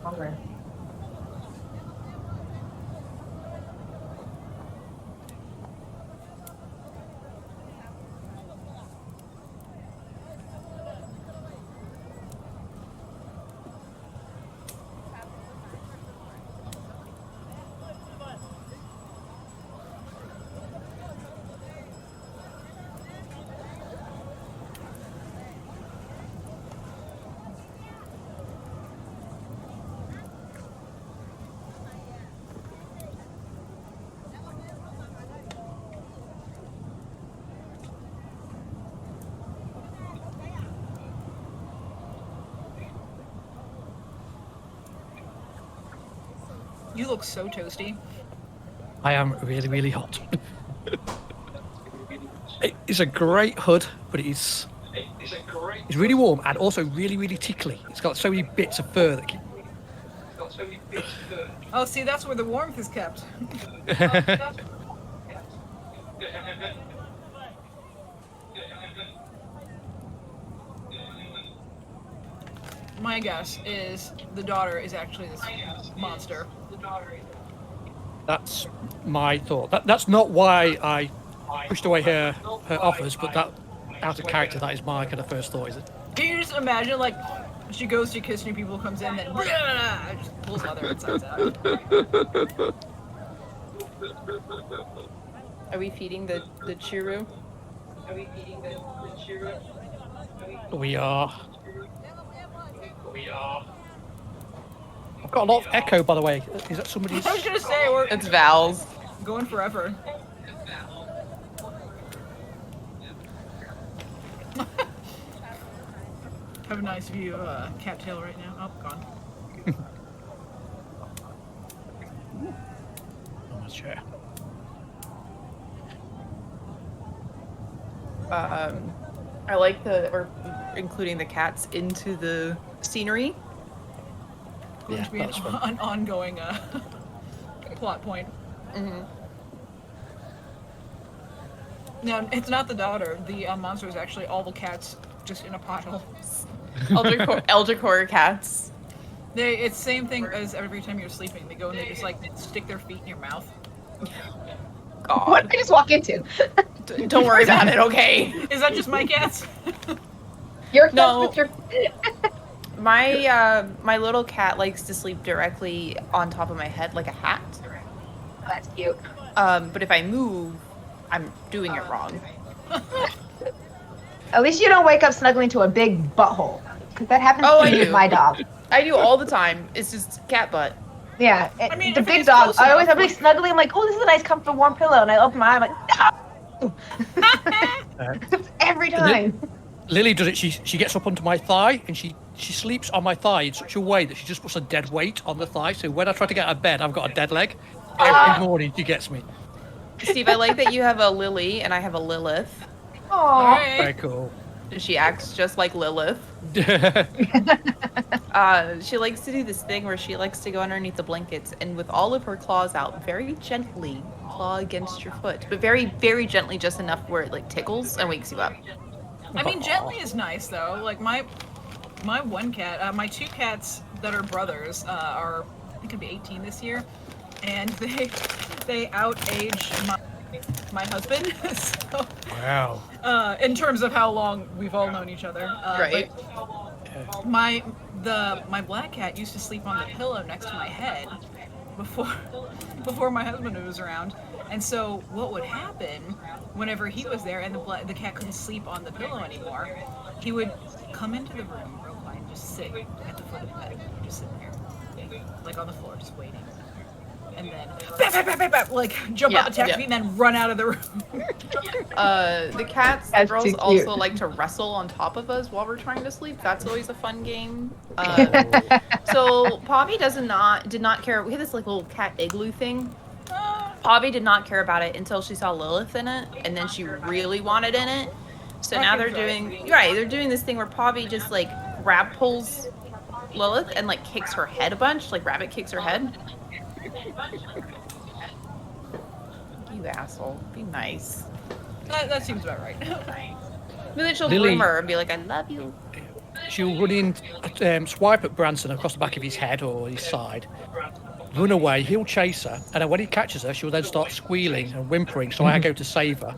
Hungry. You look so toasty. I am really, really hot. It's a great hood, but it's really warm and also really, really tickly. It's got so many bits of fur that keep... Oh, see, that's where the warmth is kept. My guess is the daughter is actually this monster. That's my thought. That's not why I pushed away her offers, but that, out of character, that is my kind of first thought, is it? Can you just imagine, like, she goes to kiss new people, comes in, then just pulls other insides out. Are we feeding the churu? We are. I've got a lot of echo, by the way. Is that somebody's? I was gonna say, we're It's Val's. going forever. Have a nice view of Cattail right now. Oh, gone. I'm not sure. I like or including the cats into the scenery. Going Yeah, to be that's fun. an ongoing plot point. Mm-hmm. No, it's not the daughter. The monster is actually all the cats just in a pothole. Elder Core cats. It's the same thing as every time you're sleeping. They go and they just like stick their feet in your mouth. God. What did I just walk into? Don't worry about it, okay? Is that just my cats? Your cats No. with your... My little cat likes to sleep directly on top of my head like a hat. That's cute. But if I move, I'm doing it wrong. At least you don't wake up snuggling to a big butthole. Because that happens Oh, to I me with do. my dog. I do all the time. It's just cat butt. Yeah. I mean, the if it big is dog, close I'm enough, like snuggling. I'm like, oh, this is a nice, comfortable, warm pillow. And I open my eye, I'm like, no! Every time. Lily does it. She gets up onto my thigh and she sleeps on my thigh in such a way that she just puts a dead weight on the thigh. So when I try to get out of bed, I've got a dead leg. Every morning she gets me. Steve, I like that you have a Lily and I have a Lilith. Aww. Very Alright. cool. She acts just like Lilith. She likes to do this thing where she likes to go underneath the blankets and with all of her claws out, very gently claw against your foot, but very, very gently, just enough where it like tickles and wakes you up. I mean, gently is nice though. Like my one cat, my two cats that are brothers are I think gonna be 18 this year, and they outage my husband. So, Wow. in terms of how long we've all known each other. Right. But my black cat used to sleep on the pillow next to my head before my husband was around. And so what would happen whenever he was there and the cat couldn't sleep on the pillow anymore, he would come into the room real quiet and just sit at the foot of the bed, just sitting there, like on the floor, just waiting. And then like jump up, attack me, and then run out of the room. The cats, the That's girls too cute. also like to wrestle on top of us while we're trying to sleep. That's always a fun game. So Poppy did not care. We had this like little cat igloo thing. Poppy did not care about it until she saw Lilith in it, and then she really wanted in it. So now they're doing they're doing this thing where Poppy just like grab pulls Lilith and like kicks her head a bunch, like rabbit kicks her head. You asshole. Be nice. That seems about right. But then she'll Lily- groom her and be like, I love you. She'll run in, swipe at Branson across the back of his head or his side, run away, he'll chase her, and then when he catches her, she'll then start squealing and whimpering, so I go to save her.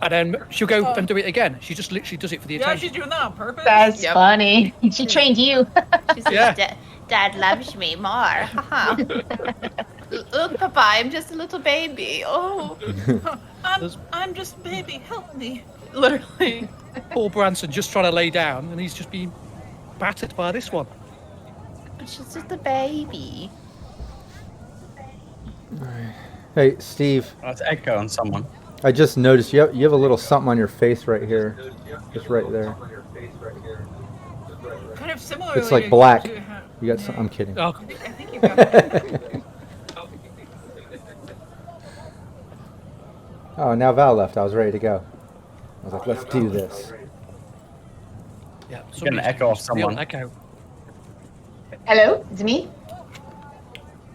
And then she'll go and do it again. She just literally does it for the Yeah, she's attention. doing that on purpose. That's Yep. funny. She trained you. She says, Yeah. Dad loves me more. Haha. Look, Papa, I'm just a little baby. Oh, I'm just a baby. Help me. literally. Poor Branson just trying to lay down, and he's just being battered by this one. But she's just a baby. Hey, Steve, Oh, it's echo on someone. I just noticed you have a little something on your face right here. Just right there. Kind of similar. It's like black. To, You got some, I'm kidding. Oh, I think Keep going. Oh, now Val left. I was ready to go. I was like, let's do this. Yeah, Get an echo off someone. Echo. Hello, it's me.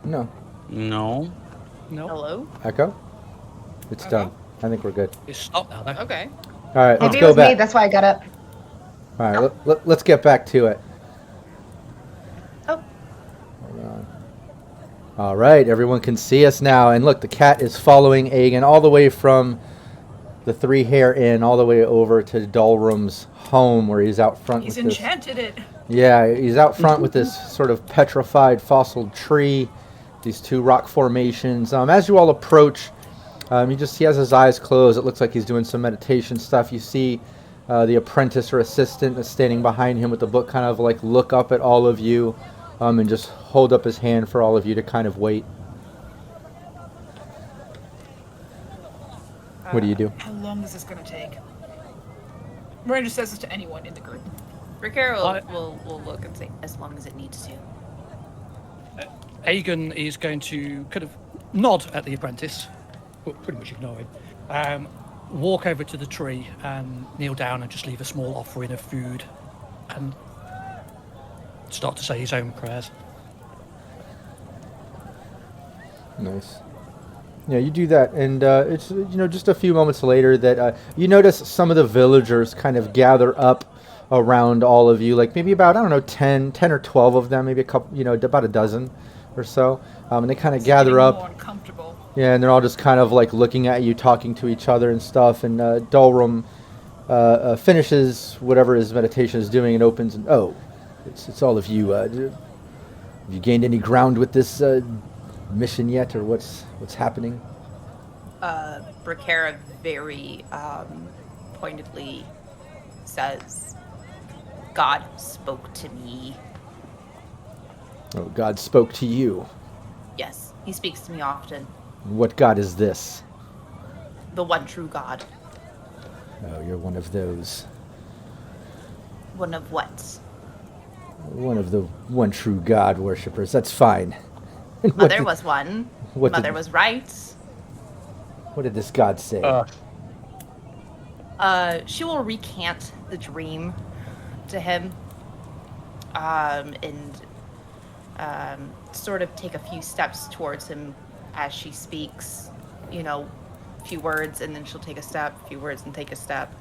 No. No. No, Hello? Echo? It's done. I think we're good. it's stopped now though. Okay. All right, let's Maybe it go was me. back. That's why I got up. All right, let's get back to it. Oh. Hold on. All right, everyone can see us now. And look, the cat is following Aegon all the way from the Three Hair Inn all the way over to Dalrum's home where he's out front He's with this. enchanted it. Yeah, he's out front with this sort of petrified fossil tree, these two rock formations. As you all approach, he has his eyes closed. It looks like he's doing some meditation stuff. You see the apprentice or assistant that's standing behind him with the book kind of like look up at all of you and just hold up his hand for all of you to kind of wait. What do you do? How long is this going to take? Miranda says this to anyone in the group. Ricker I- will look and say, as long as it needs to. Aegon is going to kind of nod at the apprentice, but pretty much ignore him. Walk over to the tree and kneel down and just leave a small offering of food and start to say his own prayers. Nice. Yeah, you do that, and it's just a few moments later that you notice some of the villagers kind of gather up around all of you, like maybe about, I don't know, 10 or 12 of them, maybe a couple, about a dozen or so, and they kind of gather Getting up. more uncomfortable. Yeah, and they're all just kind of like looking at you, talking to each other and stuff. And Dalrum finishes whatever his meditation is doing and opens. And it's all of you. Have you gained any ground with this mission yet, or what's happening? Bracara very pointedly says, God spoke to me. Oh, God spoke to you. Yes, he speaks to me often. What God is this? The one true God. Oh, you're one of those. One of what? One of the one true God worshippers. That's fine. And what Mother did- was one. what Mother did- was right. What did this God say? She will recant the dream to him, and sort of take a few steps towards him as she speaks. A few words, and then she'll take a step. A few words, and take a step.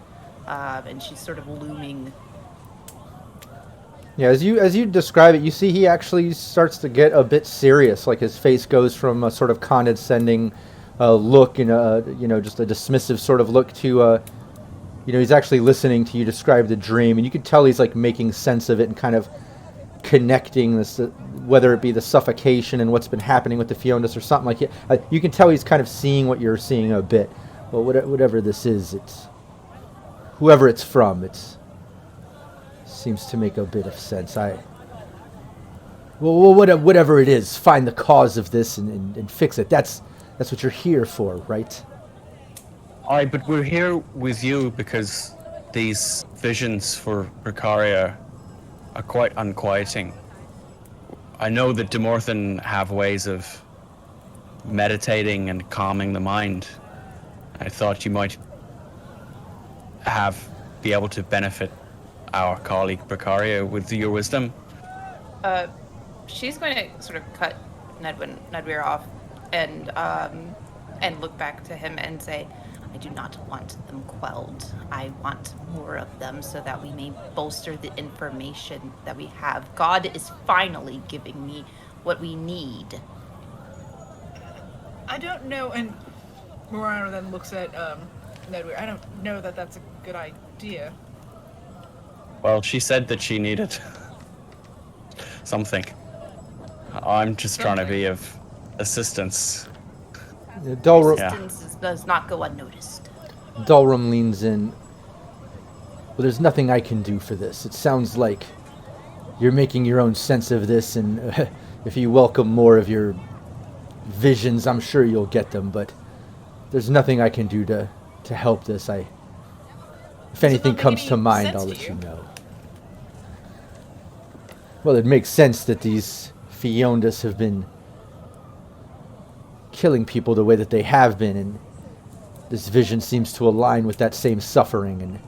And she's sort of looming. Yeah, as you describe it, you see he actually starts to get a bit serious. Like his face goes from a sort of condescending look and just a dismissive sort of look to he's actually listening to you describe the dream, and you can tell he's like making sense of it and kind of connecting this, whether it be the suffocation and what's been happening with the Fionas or something like it. You can tell he's kind of seeing what you're seeing a bit. Well, whatever this is, it's whoever it's from. It's seems to make a bit of sense. Whatever it is, find the cause of this and fix it. That's what you're here for, right? But we're here with you because these visions for Precaria are quite unquieting. I know that Demorthan have ways of meditating and calming the mind. I thought you might be able to benefit our colleague Precaria with your wisdom. She's going to sort of cut Nedweir off and look back to him and say, I do not want them quelled. I want more of them so that we may bolster the information that we have. God is finally giving me what we need. I don't know, and Morano then looks at Nedweir. I don't know that that's a good idea. Well, she said that she needed something. I'm just trying to be of assistance. Dalrum Resistance does not go unnoticed. leans in. Well, there's nothing I can do for this. It sounds like you're making your own sense of this, and if you welcome more of your visions, I'm sure you'll get them, but there's nothing I can do to help this. If anything comes to mind, I'll let you know. Well, it makes sense that these Fiondas have been killing people the way that they have been, and this vision seems to align with that same suffering. And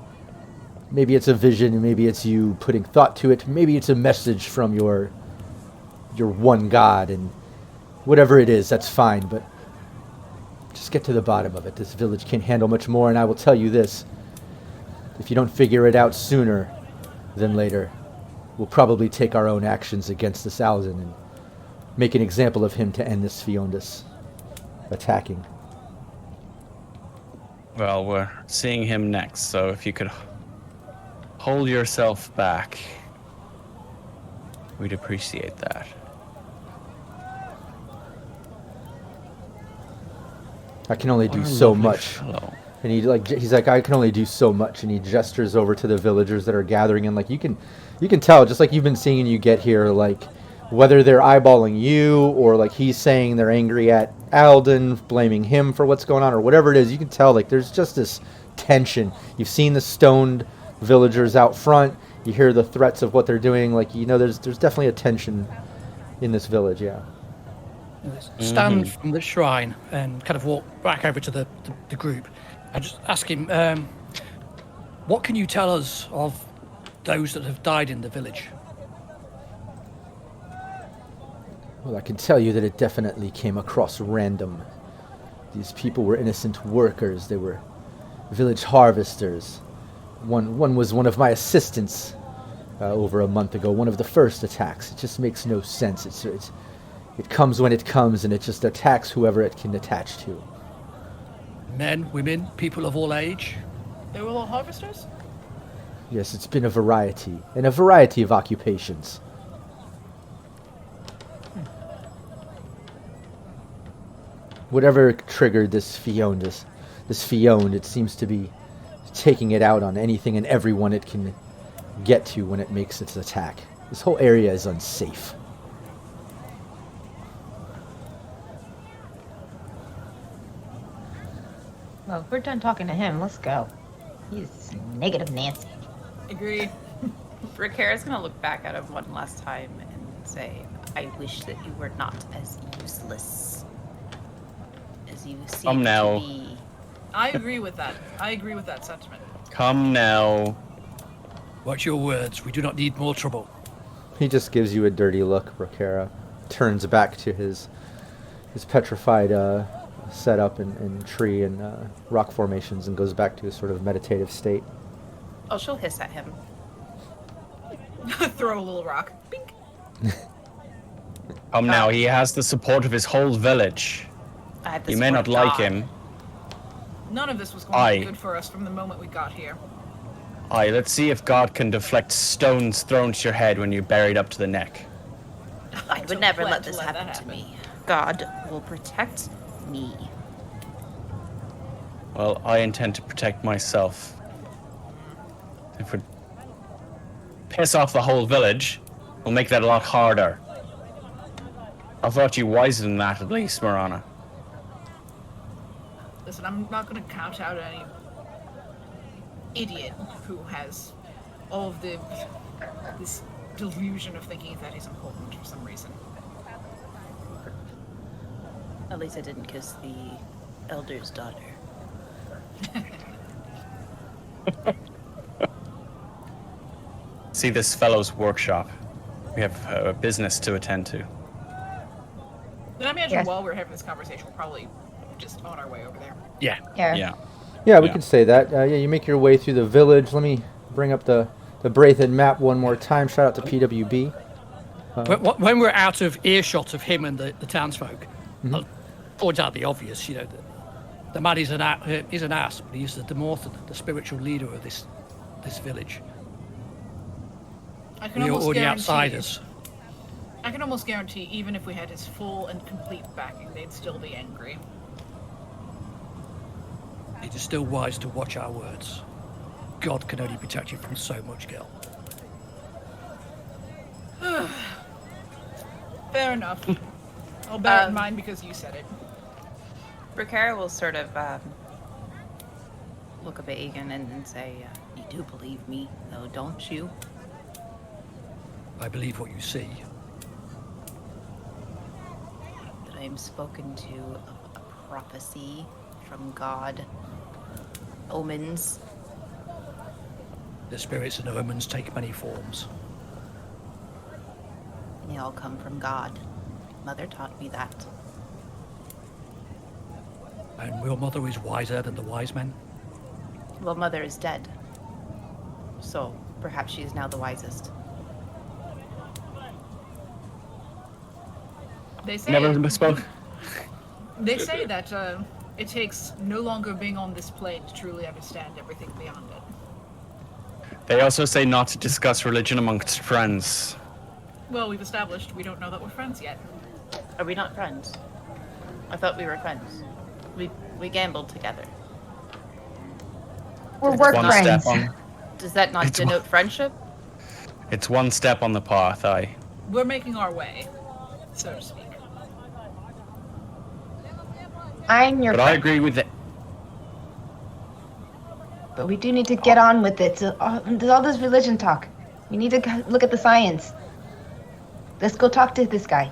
maybe it's a vision, and maybe it's you putting thought to it. Maybe it's a message from your one God, and whatever it is, that's fine. But just get to the bottom of it. This village can't handle much more, and I will tell you this: if you don't figure it out sooner than later, we'll probably take our own actions against this Alzin and make an example of him to end this Fiondas attacking. Well, we're seeing him next, so if you could hold yourself back, we'd appreciate that. I can only do What a so lovely much. fellow. And he's like, I can only do so much, and he gestures over to the villagers that are gathering, and like you can tell, just like you've been seeing you get here, like whether they're eyeballing you or like he's saying they're angry at Alden, blaming him for what's going on, or whatever it is, you can tell like there's just this tension. You've seen the stoned villagers out front. You hear the threats of what they're doing. Like, you know, there's definitely a tension in this village. Yeah. Stand from the shrine and kind of walk back over to the group. I just ask him, what can you tell us of those that have died in the village? Well, I can tell you that it definitely came across random. These people were innocent workers. They were village harvesters. One was one of my assistants over a month ago, one of the first attacks. It just makes no sense. It comes when it comes, and it just attacks whoever it can attach to. Men, women, people of all age? They were all harvesters? Yes, it's been a variety of occupations. Whatever triggered this Fiond, it seems to be taking it out on anything and everyone it can get to when it makes its attack. This whole area is unsafe. Well, if we're done talking to him, let's go. He's negative Nancy. Agree. Rakara's gonna look back at him one last time and say, I wish that you were not as useless as you seem now. to be. I agree with that. I agree with that sentiment. Come now. Watch your words. We do not need more trouble. He just gives you a dirty look, Rakara. Turns back to his petrified setup and tree and rock formations and goes back to his sort of meditative state. Oh, she'll hiss at him. Throw a little rock. Bink. Come now. He has the support of his whole village. I had this You may not one like dog. him. None of this was going to be good for us from the moment we got here. Aye, let's see if God can deflect stones thrown to your head when you're buried up to the neck. I don't would never plan let to this let happen that to happen. me. God will protect me. Well, I intend to protect myself. If we piss off the whole village, we'll make that a lot harder. I thought you wiser than that, at least, Marana. Listen, I'm not going to count out any idiot who has all of this delusion of thinking that he's important for some reason. At least I didn't kiss the elder's daughter. See this fellow's workshop. We have a business to attend to. Then I imagine Yes. while we're having this conversation, we're probably just on our way over there. Yeah. Yeah. Yeah. Yeah, we Yeah. can say that. Yeah, you make your way through the village. Let me bring up the Braithen map one more time. Shout out to PWB. When we're out of earshot of him and the townsfolk, I'll point out the obvious, you know, the man is an ass, but he's the Demorthan, the spiritual leader of this village. I can We're almost all the guarantee. outsiders. I can almost guarantee, even if we had his full and complete backing, they'd still be angry. It is still wise to watch our words. God can only protect you from so much, girl. Fair enough. I'll bear it in mind because you said it. Rakara will sort of look up at Egan and say, you do believe me, though, don't you? I believe what you see. I am spoken to of a prophecy from God. Omens. The spirits and omens take many forms. They all come from God. Mother taught me that. And your mother is wiser than the wise men. Well, Mother is dead. So perhaps she is now the wisest. They say Never spoke. They say that it takes no longer being on this plane to truly understand everything beyond it. They also say not to discuss religion amongst friends. Well, we've established we don't know that we're friends yet. Are we not friends? I thought we were friends. We gambled together. We're It's work one friends. step on. Does that not It's denote friendship? It's one step on the path. We're making our way, so to speak. I'm your But I friend. agree with it. But we do need to get on with it. So, there's all this religion talk. We need to look at the science. Let's go talk to this guy.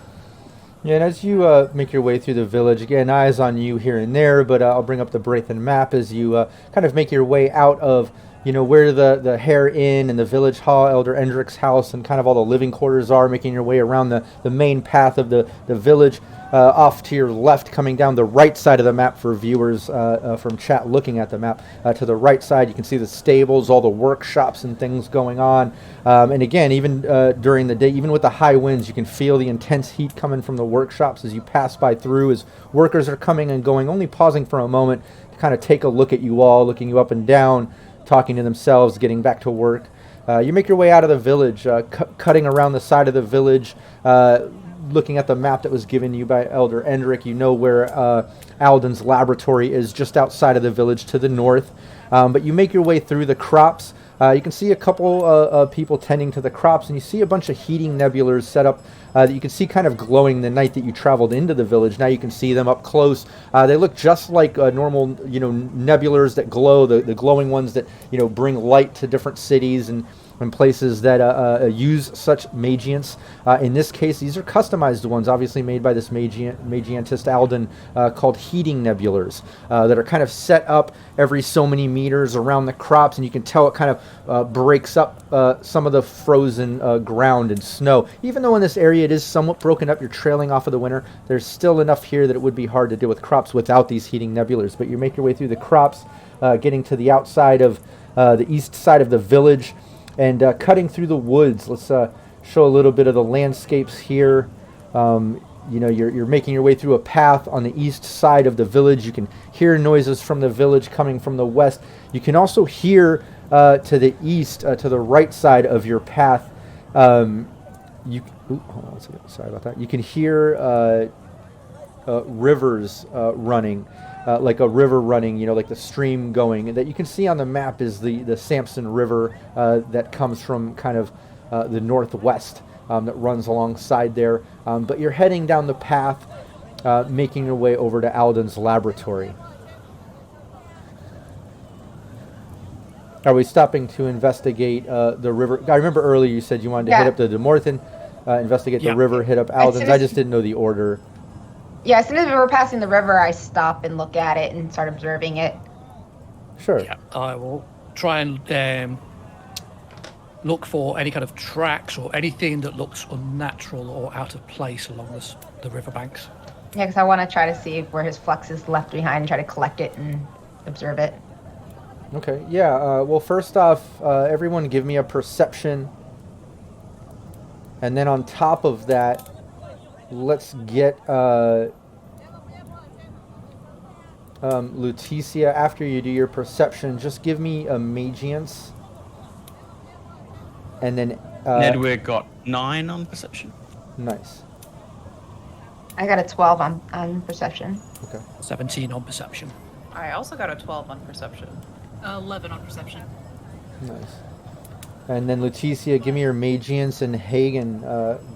Yeah, and as you make your way through the village, again, eyes on you here and there, but I'll bring up the Braithen map as you kind of make your way out of, where the Hare Inn and the village hall, Elder Endrick's house, and kind of all the living quarters are, making your way around the main path of the village. Off to your left, coming down the right side of the map for viewers from chat looking at the map. To the right side, you can see the stables, all the workshops and things going on. And again, even during the day, even with the high winds, you can feel the intense heat coming from the workshops as you pass by through, as workers are coming and going, only pausing for a moment to kind of take a look at you all, looking you up and down, talking to themselves, getting back to work. You make your way out of the village, cutting around the side of the village, looking at the map that was given you by Elder Endrick. You know where Alden's laboratory is, just outside of the village to the north. But you make your way through the crops. You can see a couple of people tending to the crops, and you see a bunch of heating nebulars set up that you can see kind of glowing the night that you traveled into the village. Now you can see them up close. They look just like normal, nebulars that glow, the glowing ones that, bring light to different cities and places that use such magiants. In this case, these are customized ones, obviously made by this magiantist Alden, called heating nebulars, that are kind of set up every so many meters around the crops, and you can tell it kind of breaks up some of the frozen ground and snow. Even though in this area it is somewhat broken up, you're trailing off of the winter, there's still enough here that it would be hard to deal with crops without these heating nebulars. But you make your way through the crops, getting to the outside of the east side of the village, and cutting through the woods. Let's show a little bit of the landscapes here. You're making your way through a path on the east side of the village. You can hear noises from the village coming from the west. You can also hear to the east, to the right side of your path. Hold on one second. Sorry about that. You can hear rivers running. Like a river running, like the stream going. And that you can see on the map is the Samson River that comes from kind of the northwest, that runs alongside there. But you're heading down the path, making your way over to Alden's laboratory. Are we stopping to investigate the river? I remember earlier you said you wanted to hit up the Demorthen, investigate the river, hit up Alden's. I just didn't know the order. Yeah, as soon as we were passing the river, I stop and look at it and start observing it. Sure. Yeah, I will try and look for any kind of tracks or anything that looks unnatural or out of place along the riverbanks. Yeah, because I want to try to see where his flux is left behind and try to collect it and observe it. Okay, yeah. Well, first off, everyone give me a perception. And then on top of that, let's get Lutetia, after you do your perception, just give me a magiance. And then Nedwig got 9 on perception. Nice. I got a 12 on perception. Okay. 17 on perception. I also got a 12 on perception. 11 on perception. Nice. And then Lutetia, give me your magiance, and Hagen,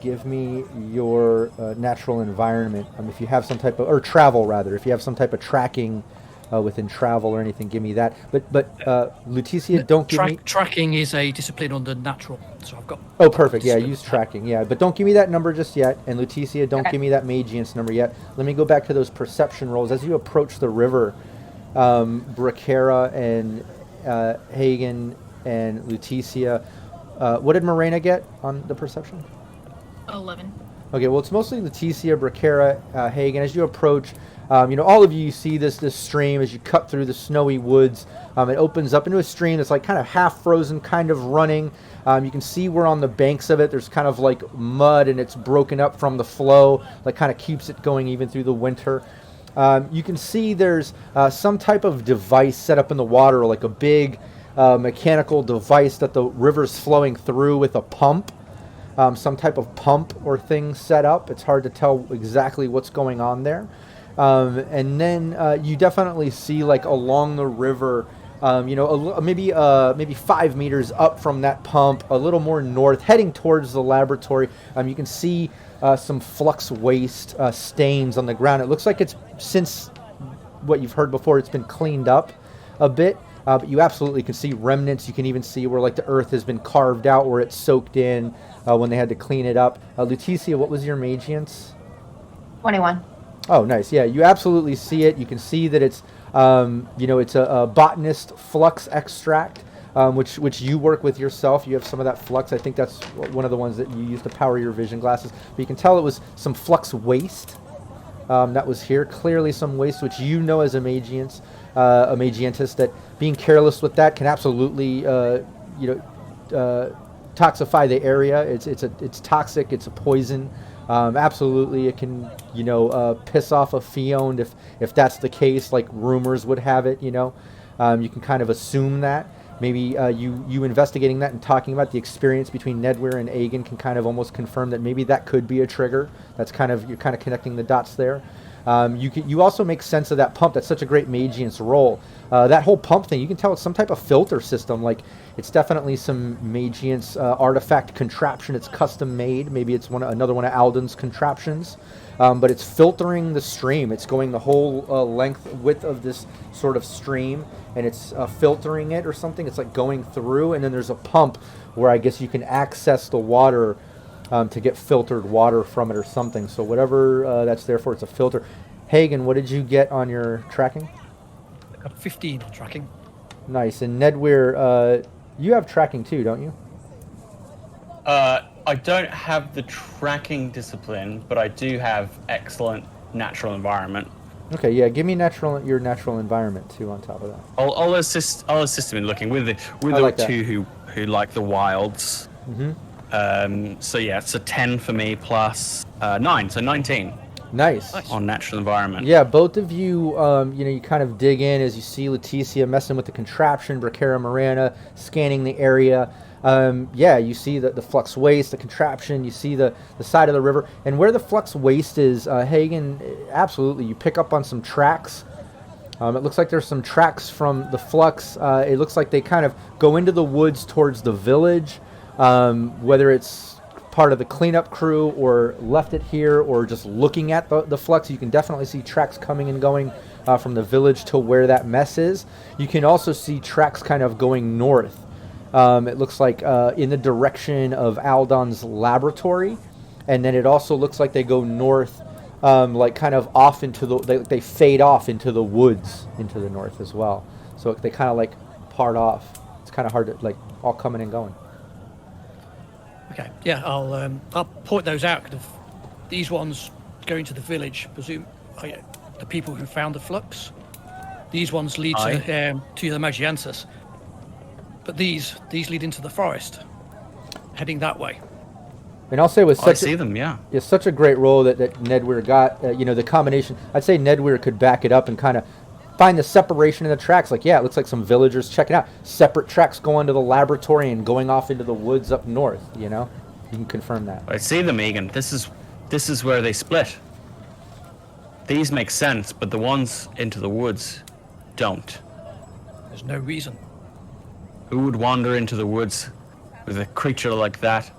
give me your natural environment. If you have some type of, or travel rather, if you have some type of tracking within travel or anything, give me that. But Lutetia, don't give me... Tracking is a discipline under natural, so I've got... Oh, perfect. Yeah, use tracking. Yeah, but don't give me that number just yet. And Lutetia, don't give me that Magiance number yet. Let me go back to those perception rolls. As you approach the river, Bracara and Hagen and Lutetia, what did Morena get on the perception? 11. Okay, well, it's mostly Lutetia, Bracara, Hagen. As you approach, all of you see this stream as you cut through the snowy woods. It opens up into a stream that's like kind of half frozen, kind of running. You can see we're on the banks of it. There's kind of like mud, and it's broken up from the flow, like kind of keeps it going even through the winter. You can see there's some type of device set up in the water, like a big mechanical device that the river's flowing through with a pump. Some type of pump or thing set up. It's hard to tell exactly what's going on there. And then you definitely see, like, along the river, maybe 5 meters up from that pump, a little more north, heading towards the laboratory. You can see some flux waste stains on the ground. It looks like it's, since what you've heard before, it's been cleaned up a bit. But you absolutely can see remnants. You can even see where, like, the earth has been carved out, where it's soaked in when they had to clean it up. Lutetia, what was your Magiance? 21. Oh, nice. Yeah, you absolutely see it. You can see that it's, it's a botanist flux extract, which you work with yourself. You have some of that flux. I think that's one of the ones that you use to power your vision glasses. But you can tell it was some flux waste that was here. Clearly some waste, which you know as a Magiance, a Magiantist, that being careless with that can absolutely, toxify the area. It's toxic. It's a poison. Absolutely, it can, piss off a Fiend if that's the case, like rumors would have it. You can kind of assume that. Maybe you investigating that and talking about the experience between Nedwir and Aegon can kind of almost confirm that maybe that could be a trigger. You're kind of connecting the dots there. You also make sense of that pump. That's such a great Magiance role. That whole pump thing, you can tell it's some type of filter system. Like, it's definitely some Magiance artifact contraption. It's custom made. Maybe it's another one of Alden's contraptions. But it's filtering the stream. It's going the whole width of this sort of stream, and it's filtering it or something. It's like going through, and then there's a pump where I guess you can access the water to get filtered water from it or something. So whatever that's there for, it's a filter. Hagen, what did you get on your tracking? I got 15 on tracking. Nice. And Nedwir, you have tracking too, don't you? I don't have the tracking discipline, but I do have excellent natural environment. Okay, yeah. Give me your natural environment too on top of that. I'll assist him in looking with the two who like the wilds. Mm-hmm. So yeah, it's a 10 for me plus 9, so 19. Nice. On natural environment. Yeah, both of you, you kind of dig in as you see Lutetia messing with the contraption, Bracara Morena scanning the area. You see the flux waste, the contraption, you see the side of the river. And where the flux waste is, Hagen, absolutely, you pick up on some tracks. It looks like there's some tracks from the flux. It looks like they kind of go into the woods towards the village, whether it's part of the cleanup crew or left it here or just looking at the flux. You can definitely see tracks coming and going from the village to where that mess is. You can also see tracks kind of going north. It looks like in the direction of Aldon's laboratory, and then it also looks like they go north, like kind of off into they fade off into the woods into the north as well. So they kind of like part off. It's kind of hard to like all coming and going. Okay, yeah, I'll point those out. Cause these ones going to the village, presume the people who found the flux. These ones lead to the Magiantus. But these lead into the forest, heading that way. And I'll say with such it's such a great role that Nedwir got. The combination. I'd say Nedwir could back it up and kind of find the separation in the tracks. Like, yeah, it looks like some villagers checking out separate tracks going to the laboratory and going off into the woods up north. You can confirm that. I see them, Egan. This is where they split. These make sense, but the ones into the woods don't. There's no reason. Who would wander into the woods with a creature like that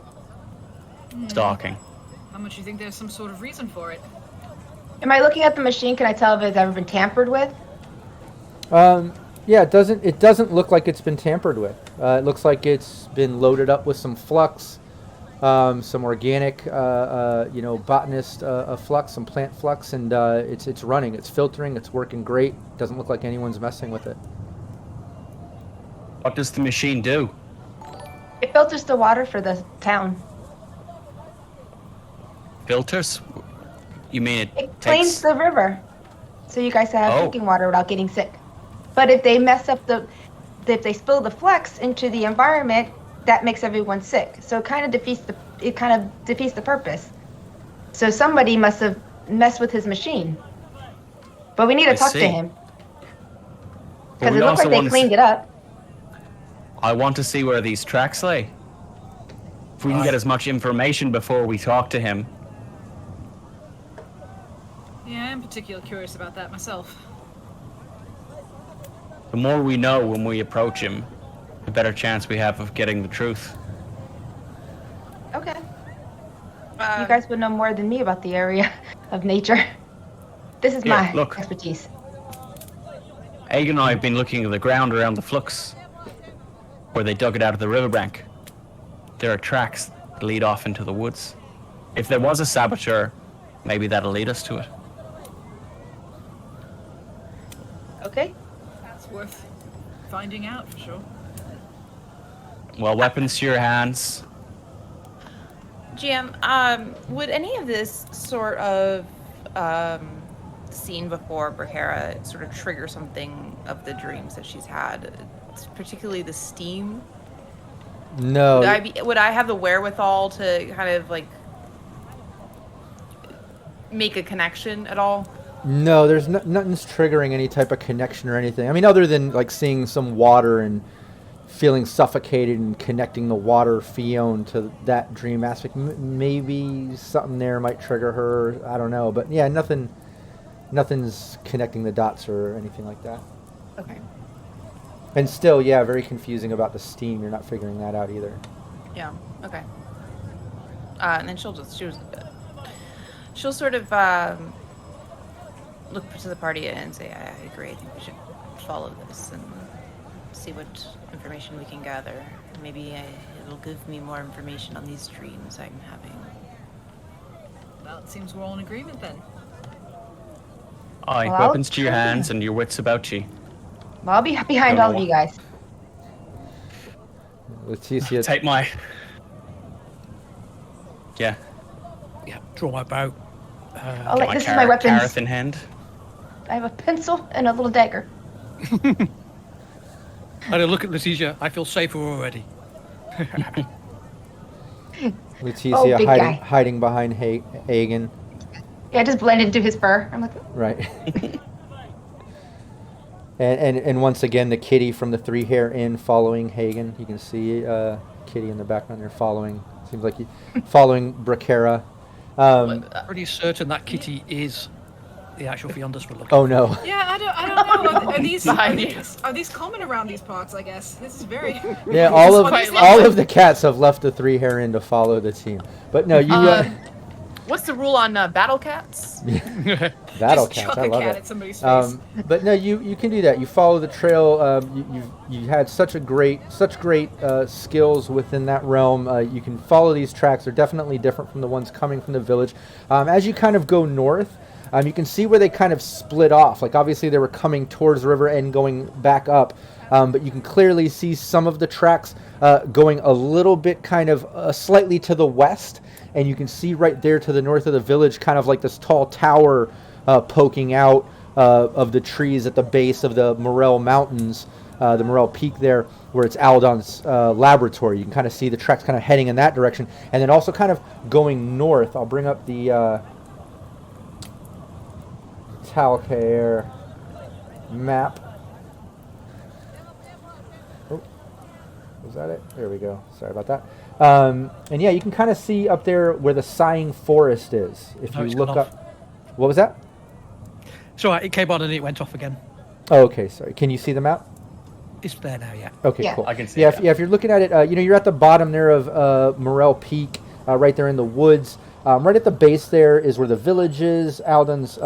stalking? How much do you think there's some sort of reason for it? Am I looking at the machine? Can I tell if it's ever been tampered with? Yeah, it doesn't look like it's been tampered with. It looks like it's been loaded up with some flux, some organic, botanist flux, some plant flux, and it's running. It's filtering. It's working great. Doesn't look like anyone's messing with it. What does the machine do? It filters the water for the town. Filters? You mean It it cleans takes... the river, so you guys have Oh. drinking water without getting sick. But if they mess up if they spill the flux into the environment, that makes everyone sick. So it kind of defeats the purpose. So somebody must have messed with his machine. But we need to I talk see. to him But because we it looks also like they want to cleaned it up. I want to see where these tracks lay. If we can get as much information before we talk to him. Yeah, I'm particularly curious about that myself. The more we know when we approach him, the better chance we have of getting the truth. Okay. You guys would know more than me about the area of nature. This is Yeah, my look. expertise. Egg and I have been looking at the ground around the flux, where they dug it out of the riverbank. There are tracks that lead off into the woods. If there was a saboteur, maybe that'll lead us to it. Okay. That's worth finding out for sure. Well, weapons to your hands. GM, would any of this sort of scene before Brahera sort of trigger something of the dreams that she's had, particularly the steam? No. Would I have the wherewithal to kind of like make a connection at all? No, there's nothing's triggering any type of connection or anything. I mean, other than like seeing some water and feeling suffocated and connecting the water Fiona to that dream aspect. Maybe something there might trigger her. I don't know, but yeah, nothing's connecting the dots or anything like that. Okay. And still, yeah, very confusing about the steam. You're not figuring that out either. Yeah. Okay. And then she'll sort of look to the party and say, "I agree. I think we should follow this and see what information we can gather. Maybe it'll give me more information on these dreams I'm having." Well, it seems we're all in agreement then. Aye, Well, weapons to your hands and your wits about you. Well, I'll be behind Don't all know of you guys. Leticia, Take my... Yeah, Yeah, draw my bow. Oh, like, my this is my weapons. carrot in hand. I have a pencil and a little dagger. And I look at Leticia. I feel safer already. Leticia Oh, big guy. hiding behind Hagen. Yeah, I just blended into his fur. I'm like, Right. and once again, the kitty from the 3 Hair Inn following Hagen. You can see Kitty in the background there following. Seems like following Brahera. Pretty certain that kitty is the actual Fiondas we're looking Oh no. Yeah, I don't know. Behind you. Are these common around these parts? I guess this is very. Yeah, all of the cats have left the 3 Hair Inn to follow the team. But no, you. What's the rule on battle cats? Battle Just cats, chuck I a love cat it. at somebody's face. But no, you can do that. You follow the trail. You had such great skills within that realm. You can follow these tracks. They're definitely different from the ones coming from the village. As you kind of go north, you can see where they kind of split off. Like obviously they were coming towards the river and going back up. But you can clearly see some of the tracks going a little bit kind of slightly to the west. And you can see right there to the north of the village kind of like this tall tower poking out of the trees at the base of the Morel Mountains, the Morel Peak there, where it's Aldon's laboratory. You can kind of see the tracks kind of heading in that direction. And then also kind of going north. I'll bring up the Talcair map. Oh, was that it? There we go. Sorry about that. And yeah, you can kind of see up there where the Sighing Forest is. If No, you it's look gone up, off. what was that? It's all right. It came on and it went off again. Oh, okay. Sorry. Can you see the map? It's there now, yeah. Okay, Yeah. cool. I can see Yeah, it, if you're looking at it, you're at the bottom there of Morel Peak, right there in the woods. Right at the base there is where the village is, Alden's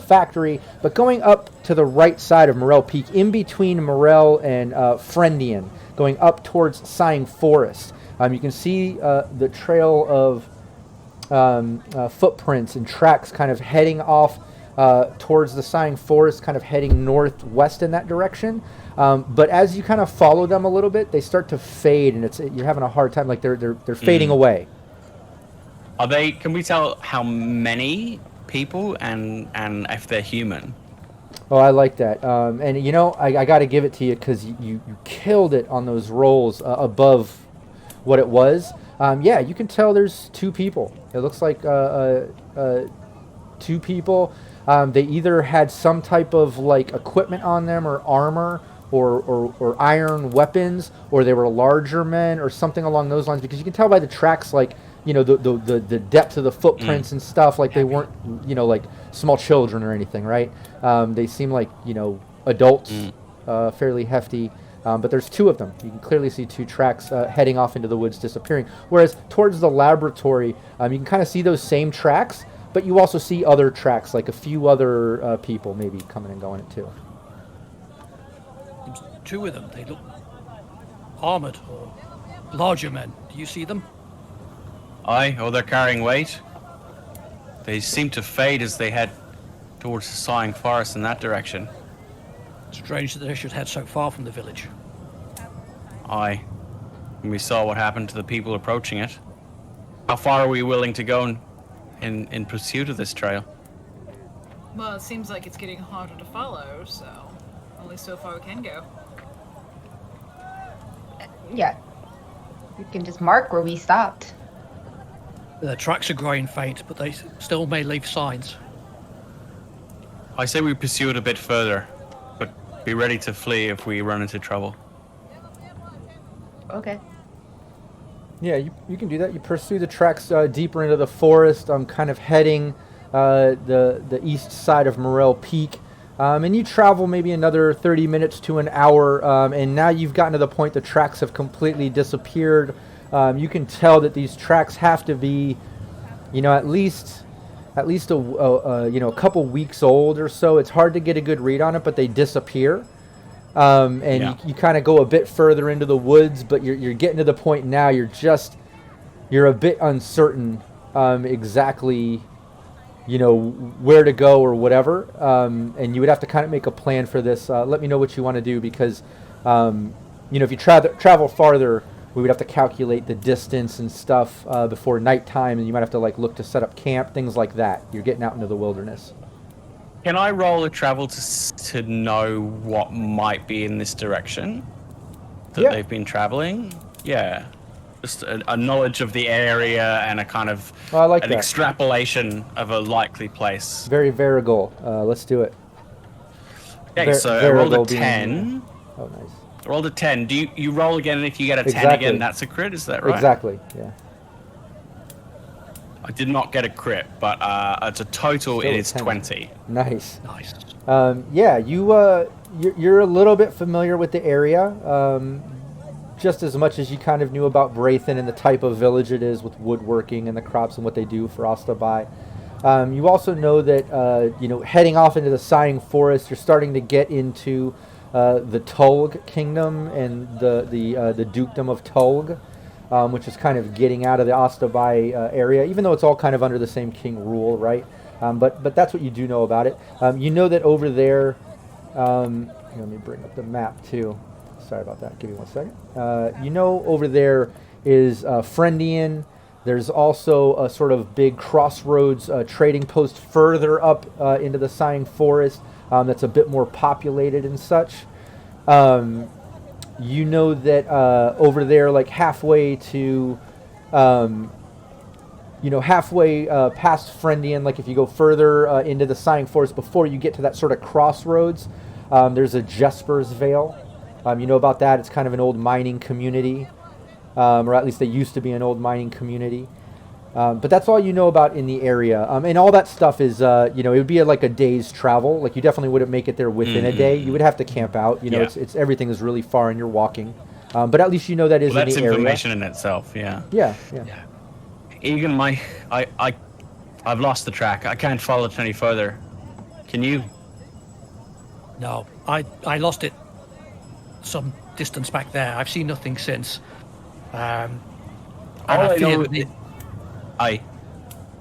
factory. But going up to the right side of Morel Peak, in between Morel and Friendian, going up towards Sighing Forest, you can see the trail of footprints and tracks kind of heading off towards the Sighing Forest, kind of heading northwest in that direction. But as you kind of follow them a little bit, they start to fade, and you're having a hard time. Like they're fading away. Are they? Can we tell how many people and if they're human? Oh, I like that. And you know, I got to give it to you because you killed it on those rolls above what it was. Yeah, you can tell there's 2 people. It looks like 2 people. They either had some type of like equipment on them or armor or iron weapons, or they were larger men or something along those lines, because you can tell by the tracks, like, you know, the depth of the footprints and stuff, like they weren't, you know, like small children or anything, right? They seem like, you know, adults, fairly hefty. But there's 2 of them. You can clearly see 2 tracks heading off into the woods, disappearing. Whereas towards the laboratory, you can kind of see those same tracks, but you also see other tracks, like a few other people maybe coming and going too. 2 of them. They look armored or larger men. Do you see them? Aye, or they're carrying weight. They seem to fade as they head towards the Sighing Forest in that direction. Strange that they should head so far from the village. Aye. And we saw what happened to the people approaching it. How far are we willing to go in pursuit of this trail? Well, it seems like it's getting harder to follow, so only so far we can go. Yeah. We can just mark where we stopped. The tracks are growing faint, but they still may leave signs. I say we pursue it a bit further, but be ready to flee if we run into trouble. Okay. Yeah, you can do that. You pursue the tracks deeper into the forest, kind of heading the east side of Morel Peak. And you travel maybe another 30 minutes to an hour, and now you've gotten to the point the tracks have completely disappeared. You can tell that these tracks have to be, you know, at least a couple weeks old or so. It's hard to get a good read on it, but they disappear. You kind of go a bit further into the woods, but you're getting to the point now you're a bit uncertain exactly, you know, where to go or whatever. And you would have to kind of make a plan for this. Let me know what you want to do, because, you know, if you travel farther, we would have to calculate the distance and stuff before nighttime, and you might have to like look to set up camp, things like that. You're getting out into the wilderness. Can I roll a travel to know what might be in this direction that they've been traveling? Yeah. Just a knowledge of the area and a kind of extrapolation of a likely place. Very variable. Let's do it. Okay, so I rolled a 10. Oh, nice. I rolled a 10. Do you roll again, and if you get a 10 again, that's a crit? Is that right? Exactly, yeah. I did not get a crit, but it's a total. Still, it is 20. Nice. Nice. Yeah, you're a little bit familiar with the area, just as much as you kind of knew about Braithen and the type of village it is with woodworking and the crops and what they do for Ostabai. You also know that you know, heading off into the Sighing Forest, you're starting to get into the Tulg Kingdom and the Dukedom of Tulg. Which is kind of getting out of the Ostabai area, even though it's all kind of under the same king rule, right? But that's what you do know about it. You know that over there, let me bring up the map too. Sorry about that. Give me 1 second. You know over there is Friendian. There's also a sort of big crossroads trading post further up into the Sighing Forest that's a bit more populated and such. You know that over there, like halfway to, halfway past Friendian, like if you go further into the Sighing Forest before you get to that sort of crossroads, there's a Jesper's Vale. You know about that. It's kind of an old mining community, or at least they used to be an old mining community. But that's all you know about in the area. And all that stuff is, it would be like a day's travel. Like you definitely wouldn't make it there within a day. You would have to camp out. You know, it's everything is really far and you're walking. But at least you know that is in the area. That's information in itself, yeah. Yeah. Egan, I've lost the track. I can't follow it any further. Can you? No, I lost it some distance back there. I've seen nothing since. And I fear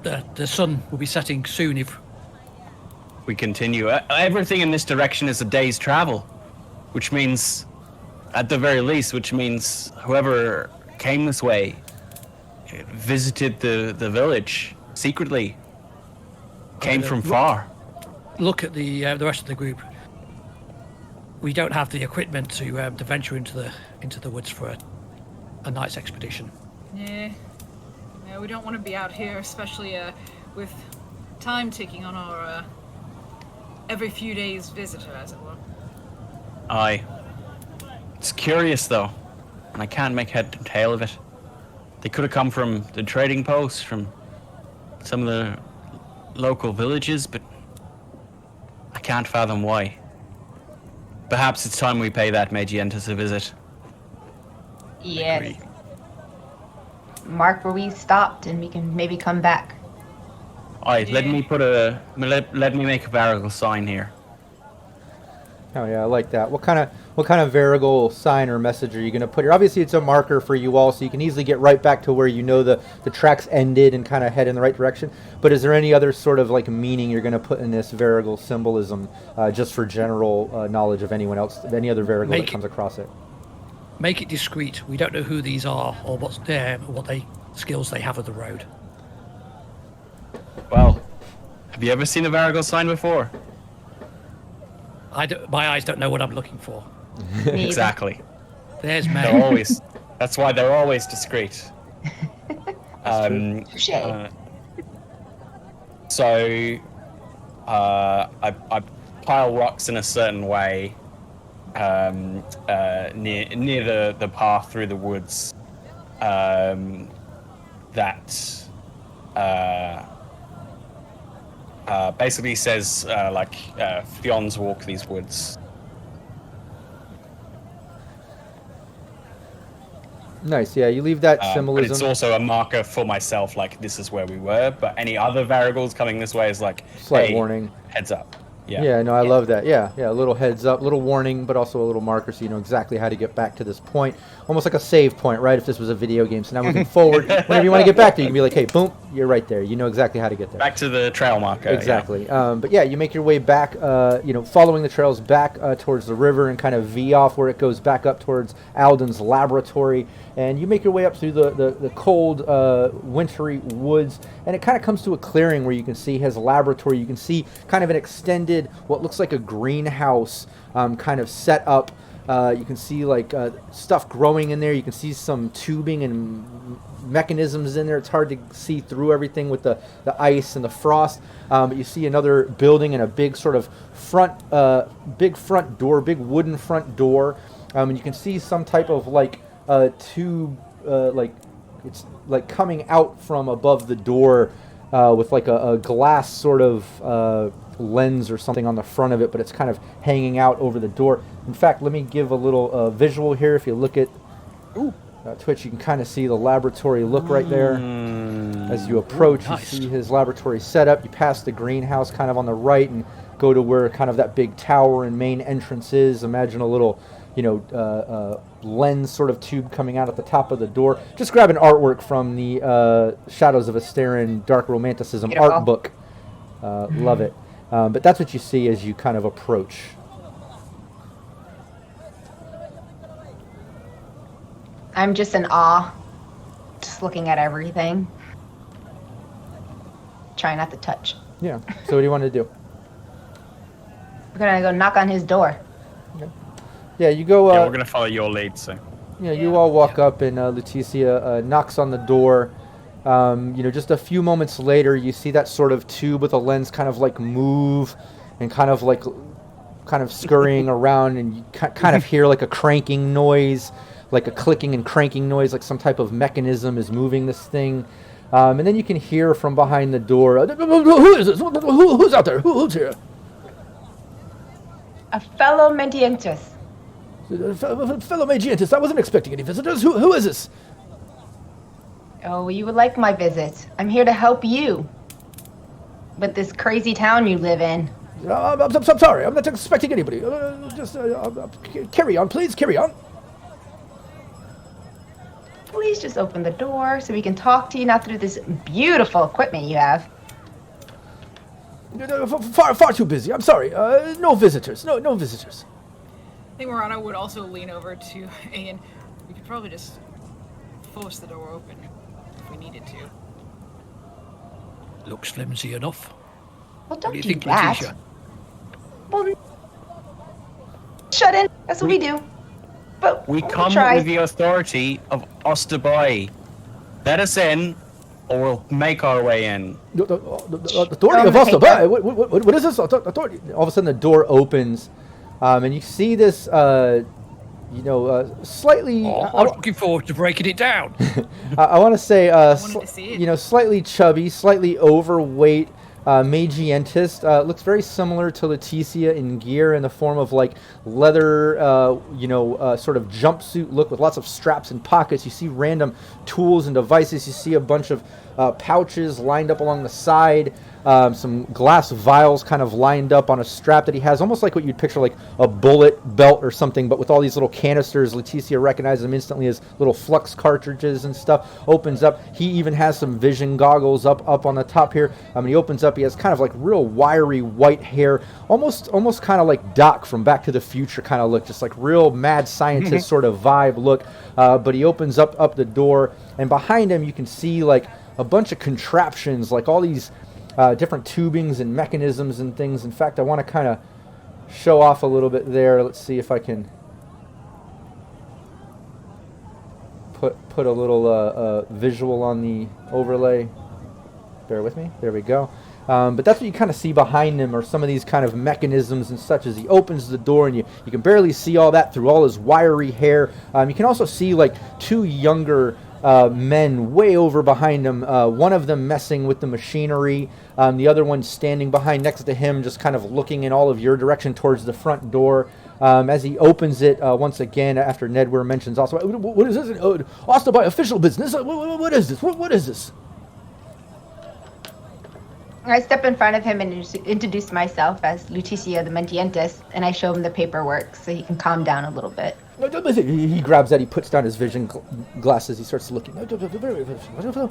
that the sun will be setting soon if we continue. Everything in this direction is a day's travel, which means, at the very least, whoever came this way visited the village secretly, came from far. Look at the rest of the group. We don't have the equipment to venture into the woods for a night's expedition. Yeah, we don't want to be out here, especially with time ticking on our every few days visitor, as it were. Aye. It's curious though, and I can't make head and tail of it. They could have come from the trading posts, from some of the local villages, but I can't fathom why. Perhaps it's time we pay that Magientus a visit. Yes. Agree. Mark where we stopped, and we can maybe come back. Alright, let me make a variable sign here. Oh yeah, I like that. What kind of variable sign or message are you going to put here? Obviously, it's a marker for you all, so you can easily get right back to where you know the tracks ended and kind of head in the right direction. But is there any other sort of like meaning you're going to put in this variable symbolism, just for general knowledge of anyone else, of any other variable that comes across it? Make it discreet. We don't know who these are or what skills they have of the road. Well, have you ever seen a variable sign before? My eyes don't know what I'm looking for. Exactly. There's They're Meg. always. That's why they're always discreet. Touché. So, I pile rocks in a certain way near the path through the woods. That basically says Fionns walk these woods. Nice. Yeah, you leave that But symbolism. it's also a marker for myself, like this is where we were. But any other variables coming this way is like Slight hey, warning. heads up. Yeah. Yeah, no, I love that. Yeah, a little heads up, little warning, but also a little marker so you know exactly how to get back to this point. Almost like a save point, right? If this was a video game. So now moving forward, whenever you want to get back there, you can be like, hey, boom, you're right there. You know exactly how to get there. Back to the trail marker. Exactly. But yeah, you make your way back, following the trails back towards the river and kind of V off where it goes back up towards Alden's laboratory. And you make your way up through the cold, wintry woods. And it kind of comes to a clearing where you can see his laboratory. You can see kind of an extended, what looks like a greenhouse kind of set up. You can see like stuff growing in there. You can see some tubing and mechanisms in there. It's hard to see through everything with the ice and the frost. But you see another building and a big sort of big front door, big wooden front door. And you can see some type of like tube, like it's like coming out from above the door with like a glass sort of lens or something on the front of it, but it's kind of hanging out over the door. In fact, let me give a little visual here. If you look at Twitch, you can kind of see the laboratory look right there. As you approach, nice. You see his laboratory setup. You pass the greenhouse kind of on the right and go to where kind of that big tower and main entrance is. Imagine a little, lens sort of tube coming out at the top of the door. Just grab an artwork from the Shadows of Esteren Dark Romanticism art book. Love it. But that's what you see as you kind of approach. I'm just in awe, just looking at everything. Try not to touch. Yeah. So what do you want to do? We're gonna go knock on his door. Okay. Yeah, you go. Yeah, we're gonna follow your lead, so. Yeah, you all walk up, and Leticia knocks on the door. Just a few moments later, you see that sort of tube with a lens kind of like move, and kind of scurrying around, and you kind of hear like a cranking noise, like a clicking and cranking noise, like some type of mechanism is moving this thing. And then you can hear from behind the door, who is this? Who's out there? Who's here? A fellow Medientus. Fellow Magientus, I wasn't expecting any visitors. Who is this? Oh, you would like my visit. I'm here to help you with this crazy town you live in. I'm sorry. I'm not expecting anybody. Carry on, please. Carry on. Please just open the door so we can talk to you, not through this beautiful equipment you have. Far too busy. I'm sorry. No visitors. No visitors. I think Morano would also lean over to Ian. We could probably just force the door open if we needed to. Looks flimsy enough. Well, What don't do you do think, that. Letitia? Well, shut in. That's what we do. But We we'll come try. with the authority of Osterby. Let us in, or we'll make our way in. The authority of us. What is this authority? All of a sudden, the door opens, and you see this, slightly. I'm looking forward to breaking it down. I want to say, wanted to see it. slightly chubby, slightly overweight. Magientist looks very similar to Leticia in gear in the form of like leather, sort of jumpsuit look with lots of straps and pockets. You see random tools and devices. You see a bunch of pouches lined up along the side. Some glass vials kind of lined up on a strap that he has, almost like what you'd picture like a bullet belt or something, but with all these little canisters. Leticia recognizes them instantly as little flux cartridges and stuff. Opens up. He even has some vision goggles up on the top here. He opens up. He has kind of like real wiry white hair, almost kind of like Doc from Back to the Future kind of look, just like real mad scientist sort of vibe look. But he opens up the door, and behind him you can see like a bunch of contraptions, like all these different tubings and mechanisms and things. In fact, I want to kind of show off a little bit there. Let's see if I can put a little visual on the overlay. Bear with me. There we go. But that's what you kind of see behind him, are some of these kind of mechanisms and such, as he opens the door, and you can barely see all that through all his wiry hair. You can also see like two younger men way over behind him, one of them messing with the machinery, the other one standing behind next to him, just kind of looking in all of your direction towards the front door. As he opens it, once again, after Nedware mentions also, what is this? Osterby official business? What is this? What is this? I step in front of him and introduce myself as Leticia the Mendientes, and I show him the paperwork so he can calm down a little bit. He grabs that. He puts down his vision glasses. He starts looking. Very official.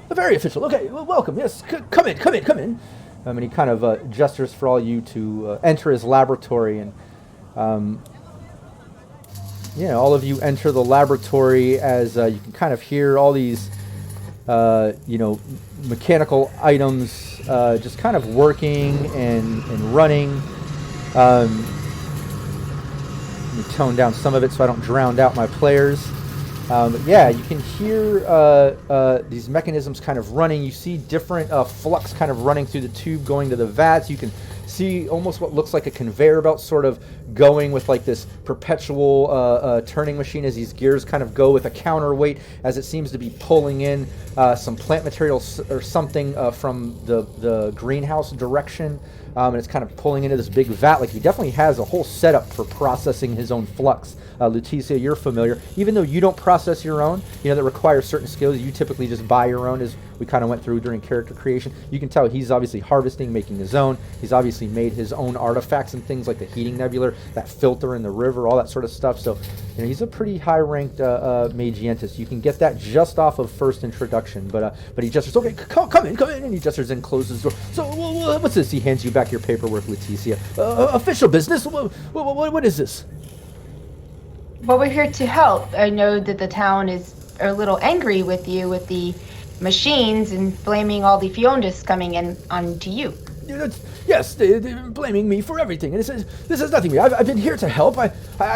Very official. Okay, well, welcome. Yes, come in. And he kind of gestures for all you to enter his laboratory, and all of you enter the laboratory as you can kind of hear all these, mechanical items just kind of working and running. Let me tone down some of it so I don't drown out my players. But yeah, you can hear these mechanisms kind of running. You see different flux kind of running through the tube going to the vats. You can see almost what looks like a conveyor belt sort of going with like this perpetual turning machine as these gears kind of go with a counterweight as it seems to be pulling in some plant material or something from the greenhouse direction. And it's kind of pulling into this big vat. Like he definitely has a whole setup for processing his own flux. Leticia, you're familiar. Even though you don't process your own, that requires certain skills. You typically just buy your own, as we kind of went through during character creation. You can tell he's obviously harvesting, making his own. He's obviously made his own artifacts and things like the heating nebula, that filter in the river, all that sort of stuff. So, he's a pretty high-ranked magientist. You can get that just off of first introduction. But he gestures, okay, come in, and he gestures and closes the door. So, what's this? He hands you back your paperwork, Leticia. Official business? What is this? Well, we're here to help. I know that the town is a little angry with you with the machines and blaming all the Fiondas coming in onto you. Yes, they're blaming me for everything. And this is nothing to me. I've been here to help. I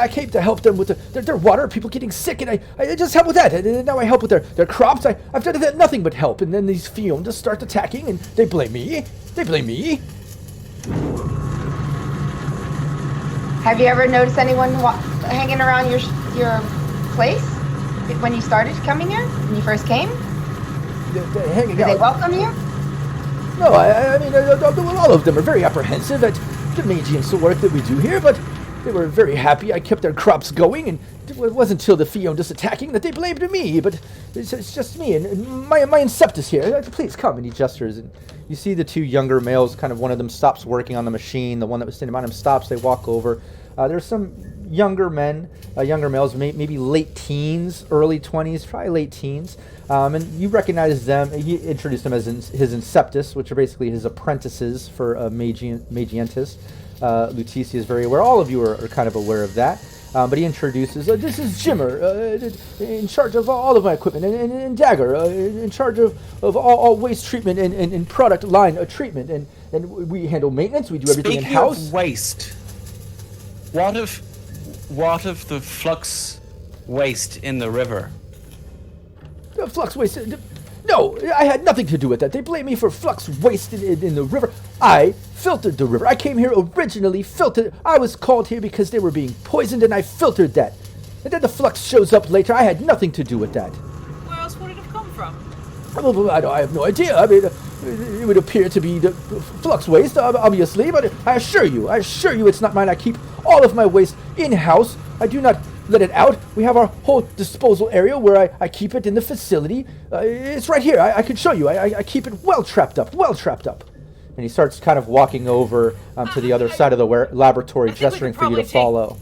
came to help them with their water, people getting sick, and I just help with that. And now I help with their crops. I've done nothing but help. And then these Fiondas start attacking, and they blame me. Have you ever noticed anyone hanging around your place when you started coming here? When you first came? They're hanging Did out. they welcome you? No, I mean, all of them are very apprehensive at the magians, the work that we do here, but They were very happy I kept their crops going, and it wasn't until the Fiondas attacking that they blamed me, but it's just me and my Inceptus here. Please come. And he gestures, and you see the two younger males, kind of one of them stops working on the machine, the one that was standing behind him stops, they walk over. There's some younger men, younger males, maybe late teens, early 20s, probably late teens. And you recognize them. He introduced them as his Inceptus, which are basically his apprentices for Magientis. Lutetia is very aware. All of you are kind of aware of that. But he introduces, this is Jimmer, in charge of all of my equipment, and Dagger, in charge of all waste treatment and product line treatment. And we handle maintenance, we do everything in-house. Speaking of waste, what of the flux waste in the river? Flux waste. No, I had nothing to do with that. They blame me for flux waste in the river. I filtered the river. I came here originally filtered. I was called here because they were being poisoned, and I filtered that. And then the flux shows up later. I had nothing to do with that. Where else would it have come from? I have no idea. I mean, it would appear to be the flux waste, obviously, but I assure you, it's not mine. I keep all of my waste in-house. I do not let it out. We have our whole disposal area where I keep it in the facility. It's right here. I could show you. I keep it well trapped up. And he starts kind of walking over to the other side of the laboratory, gesturing for you to follow.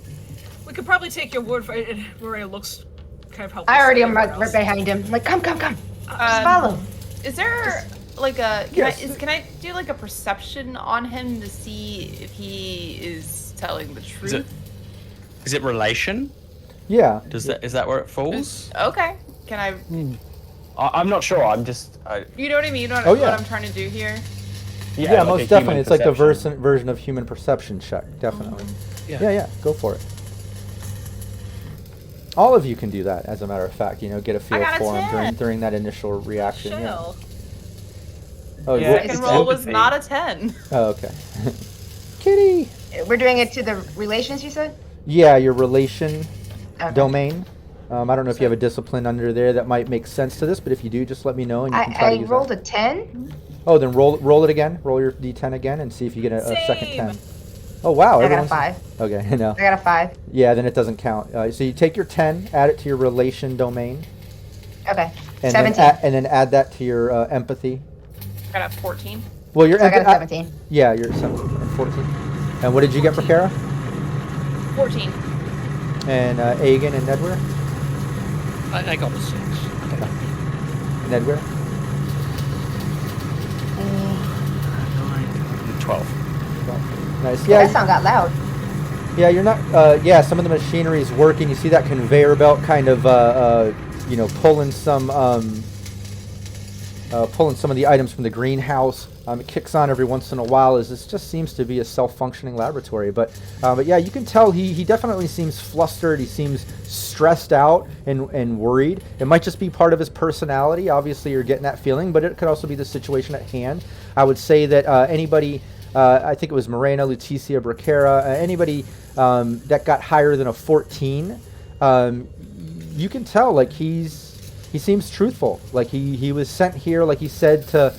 We could probably take your word for it. Maria looks kind of helpless. I already am right behind him. Like, come. Just follow. Is there like a Yes. can I do like a perception on him to see if he is telling the truth? Is it relation? Yeah. Is that where it falls? Okay. Can I? I'm not sure. I'm just. You know what I mean? You know Oh, what yeah. I'm trying to do here? Yeah, like most a definitely. human It's like the perception. version of human perception check. Definitely. Yeah. Go for it. All of you can do that, as a matter of fact. Get a feel got a for him 10. during that initial reaction. Yeah. Shell. Oh, Yeah. what- Second it's roll was empathy. not a 10. oh, okay. Kitty. We're doing it to the relations, you said? Yeah, your relation Okay. domain. I don't know if you have a discipline under there that might make sense to this, but if you do, just let me know and you can try to I use rolled that. a 10. Oh, then roll it again. Roll your d10 again and see if you get a second Same. 10. Oh wow, I got a everyone's 5. okay. No, I got a 5. yeah, then it doesn't count. So you take your 10, add it to your relation domain, Okay. and 17. then add that to your empathy. I got a 14. Well, your So I got a empa- 17. Yeah, you're 17 and 14. And what did you get for Kara? 14. And Agan and Nedwer? I got a 6. Nedwer? 12. Nice. Yeah, Yeah, that sound got loud. yeah, you're not. Yeah, some of the machinery is working. You see that conveyor belt kind of, pulling some of the items from the greenhouse. It kicks on every once in a while, as this just seems to be a self-functioning laboratory. But yeah, you can tell he definitely seems flustered. He seems stressed out and worried. It might just be part of his personality. Obviously, you're getting that feeling, but it could also be the situation at hand. I would say that anybody, I think it was Morena, Lutetia, Bracara, anybody that got higher than a 14, you can tell like he seems truthful. Like he was sent here, like he said, to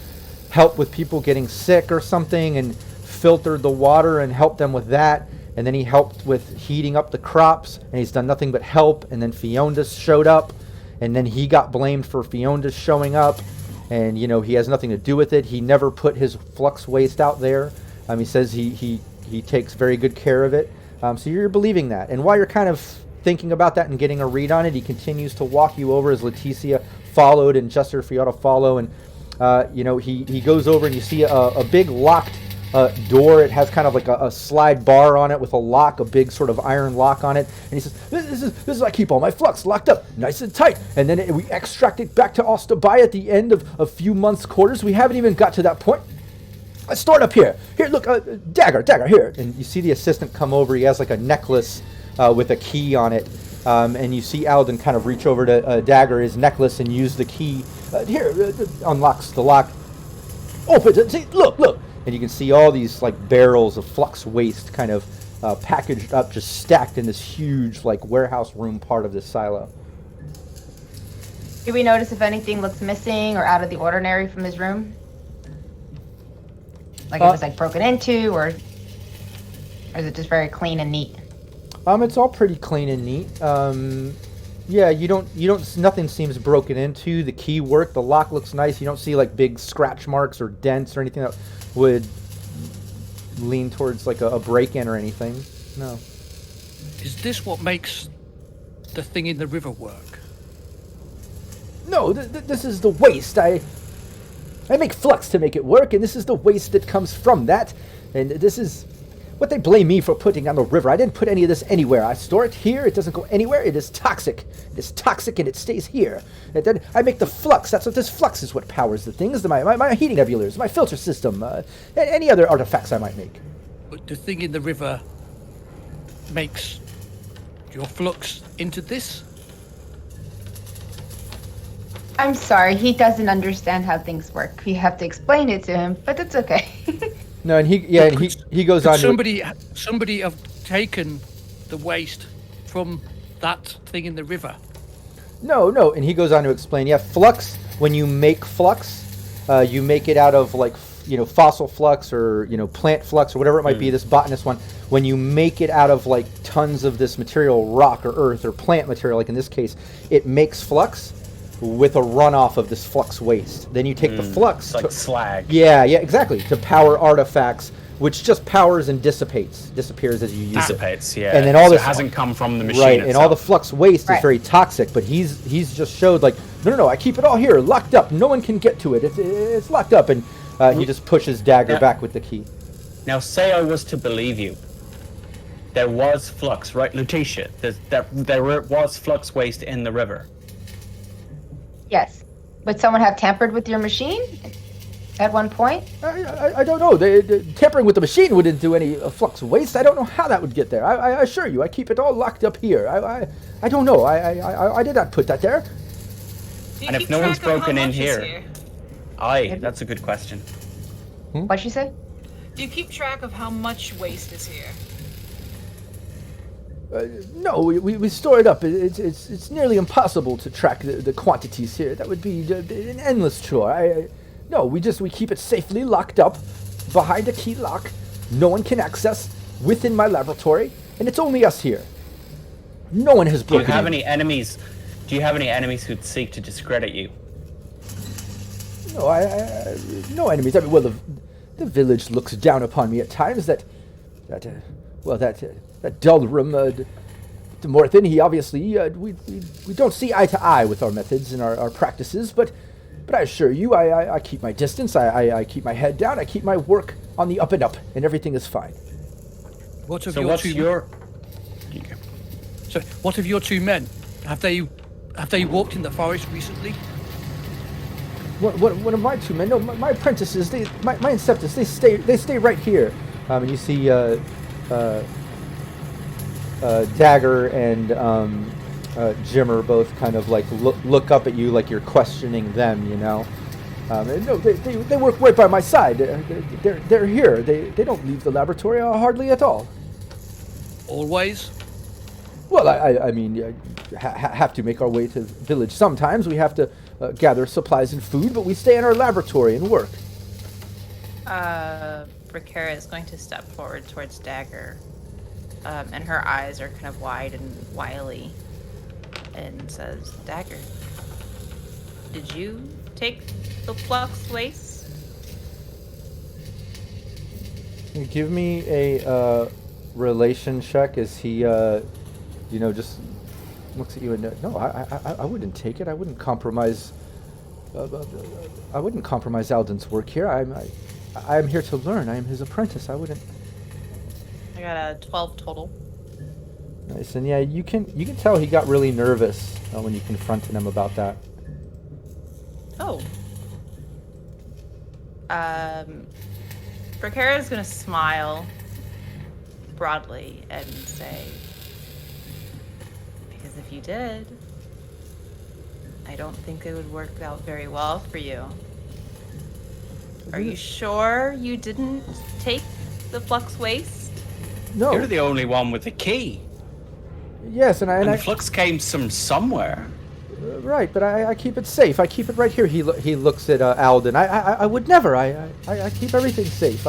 help with people getting sick or something, and filtered the water and helped them with that. And then he helped with heating up the crops, and he's done nothing but help. And then Fiondas showed up, and then he got blamed for Fiondas showing up. And he has nothing to do with it. He never put his flux waste out there. He says he takes very good care of it. So you're believing that. And while you're kind of thinking about that and getting a read on it, he continues to walk you over as Lutetia followed and gestured for you to follow. And he goes over, and you see a big locked door. It has kind of like a slide bar on it with a lock, a big sort of iron lock on it. And he says, this is I keep all my flux locked up nice and tight. And then we extract it back to Ostabai at the end of a few months' quarters. We haven't even got to that point. Let's start up here. Here, look, Dagger, here. And you see the assistant come over. He has like a necklace with a key on it. And you see Alden kind of reach over to Dagger, his necklace, and use the key. Here, unlocks the lock. Open it. See, look. And you can see all these like barrels of flux waste kind of packaged up, just stacked in this huge like warehouse room part of this silo. Do we notice if anything looks missing or out of the ordinary from his room? Like if it's like broken into, or is it just very clean and neat? It's all pretty clean and neat. Yeah, nothing seems broken into. The key work, the lock looks nice. You don't see like big scratch marks or dents or anything that would lean towards like a break-in or anything. No. Is this what makes the thing in the river work? No, this is the waste. I make flux to make it work, and this is the waste that comes from that. And this is what they blame me for putting on the river. I didn't put any of this anywhere. I store it here. It doesn't go anywhere. It is toxic. It is toxic, and it stays here. And then I make the flux. That's what this flux is. What powers the things. My heating nebulars, my filter system, any other artifacts I might make. But the thing in the river makes your flux into this? I'm sorry, he doesn't understand how things work. We have to explain it to him, but it's okay. No, and he goes on. Somebody have taken the waste from that thing in the river. No, and he goes on to explain. Yeah, flux. When you make flux, you make it out of like fossil flux or plant flux or whatever it might be. This botanist one. When you make it out of like tons of this material, rock or earth or plant material, like in this case, it makes flux with a runoff of this flux waste. Then you take the flux, like slag. Yeah, exactly, to power artifacts, which just powers and disappears as you use Dissipates, it. yeah. And then all this hasn't come from the machine right, itself. and all the flux waste Right. is very toxic. But he's just showed like no, I keep it all here, locked up. No one can get to it. It's locked up, and he just pushes Dagger back with the key. Now, say I was to believe you. There was flux, right, Lutetia? There was flux waste in the river. Yes. Would someone have tampered with your machine at one point? I don't know. Tampering with the machine wouldn't do any flux waste. I don't know how that would get there. I assure you, I keep it all locked up here. I don't know. I did not put that there. Do you And if keep no one's track of how broken in much is here- Aye, that's a good question. What'd you say? Do you keep track of how much waste is here? No, we store it up. It's nearly impossible to track the quantities here. That would be an endless chore. No, we keep it safely locked up behind a key lock. No one can access within my laboratory, and it's only us here. No one has Do you broken have in. any enemies? Do you have any enemies who'd seek to discredit you? No, no enemies. I mean, well, the village looks down upon me at times. That Dulrum, Morthin, he obviously, we don't see eye to eye with our methods and our practices, but I assure you, I keep my distance, I keep my head down, I keep my work on the up and up, and everything is fine. What of So your what's two? your... So, what of your two men? Have they walked in the forest recently? One of my two men, no, my apprentices, my Inceptus, they stay right here. And you see Dagger and Jimmer both kind of like look up at you like you're questioning them, And no, they work right by my side. They're here. They don't leave the laboratory hardly at all. Always? Well, I mean, have to make our way to the village. Sometimes we have to gather supplies and food, but we stay in our laboratory and work. Rakara is going to step forward towards Dagger, and her eyes are kind of wide and wily, and says, Dagger, did you take the flux waste? Give me a relation check as he, just looks at you and no, I wouldn't take it. I wouldn't compromise. I wouldn't compromise Alden's work here. I'm here to learn. I am his apprentice. I wouldn't. I got a 12 total. Nice, and yeah, you can tell he got really nervous when you confronted him about that. Oh. Rakara is going to smile broadly and say, because if you did, I don't think it would work out very well for you. Are you sure you didn't take the flux waste? No. You're the only one with the key. Yes, and And the flux came from somewhere. Right, but I keep it safe. I keep it right here. He looks at Alden. I would never. I keep everything safe.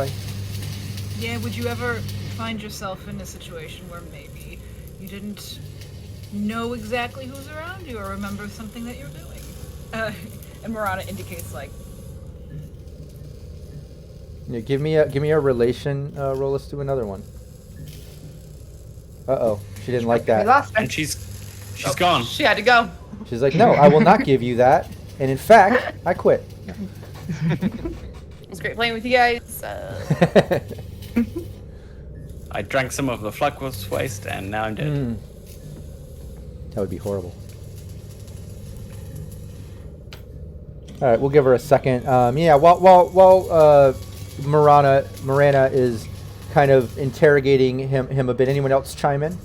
Yeah, would you ever find yourself in a situation where maybe You didn't know exactly who's around you or remember something that you're doing. And Marana indicates like, Yeah, give me a relation roll. Let's do another one. Uh-oh, she didn't like We that. lost her. And she's gone. She had to go. She's like, no, I will not give you that. And in fact, I quit. It was great playing with you guys. I drank some of the flux waste, and now I'm dead. That would be horrible. All right, we'll give her a second. Yeah, while Marana is kind of interrogating him a bit. Anyone else chime in?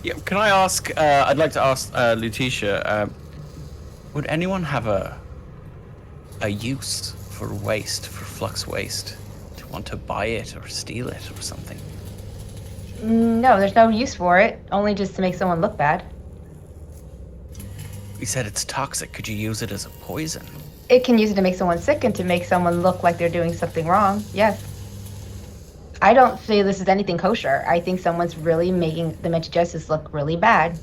Yeah, can I ask? I'd like to ask Lutetia. Would anyone have a use for waste, for flux waste? To want to buy it or steal it or something? No, there's no use for it. Only just to make someone look bad. You said it's toxic. Could you use it as a poison? It can use it to make someone sick and to make someone look like they're doing something wrong. Yes. I don't feel this is anything kosher. I think someone's really making the Mental Justice look really bad.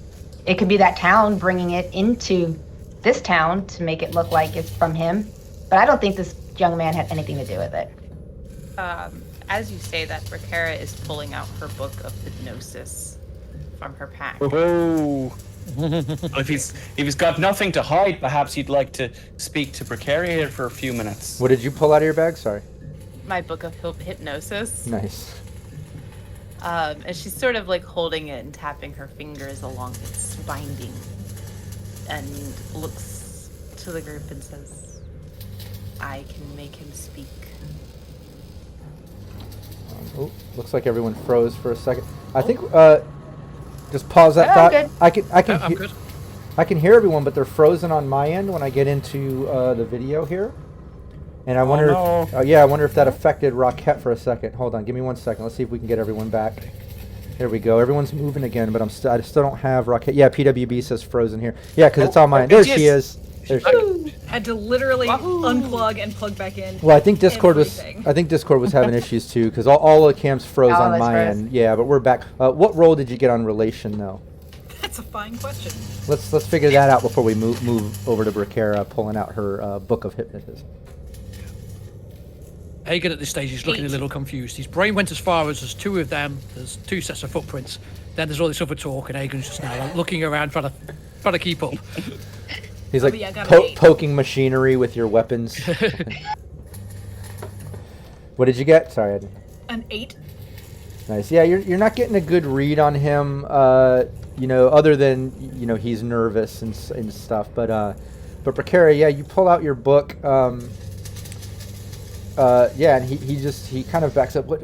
It could be that town bringing it into this town to make it look like it's from him. But I don't think this young man had anything to do with it. As you say that, Rakara is pulling out her book of hypnosis from her pack. Oh. If he's got nothing to hide, perhaps you'd like to speak to Precaria for a few minutes. What did you pull out of your bag? Sorry. My book of hypnosis. Nice. And she's sort of like holding it and tapping her fingers along its binding, and looks to the group and says, "I can make him speak." Oh, looks like everyone froze for a second. I think just pause that Oh, thought. good. I'm good. I can hear everyone, but they're frozen on my end when I get into the video here. And I wonder if I wonder if that affected Rockette for a second. Hold on, give me 1 second. Let's see if we can get everyone back. There we go. Everyone's moving again, but I still don't have Rockette. Yeah, PWB says frozen here. Yeah, because it's on my end. There she is. There she had to literally unplug and plug back in. Well, I think Discord everything. was having issues too, because all the cams froze All on is my froze. end. Yeah, but we're back. What role did you get on relation though? That's a fine question. Let's figure that out before we move over to Bricara pulling out her book of hypnotism. Hagen at this stage is looking a little confused. His brain went as far as there's two of them, there's two sets of footprints. Then there's all this other talk, and Hagen's just now like, looking around trying to keep up. He's like yeah, I got an 8. poking machinery with your weapons. What did you get? Sorry, I didn't. An 8. Nice. Yeah, you're not getting a good read on him. Other than he's nervous and stuff. But Precaria, yeah, you pull out your book. Yeah, and he kind of backs up. What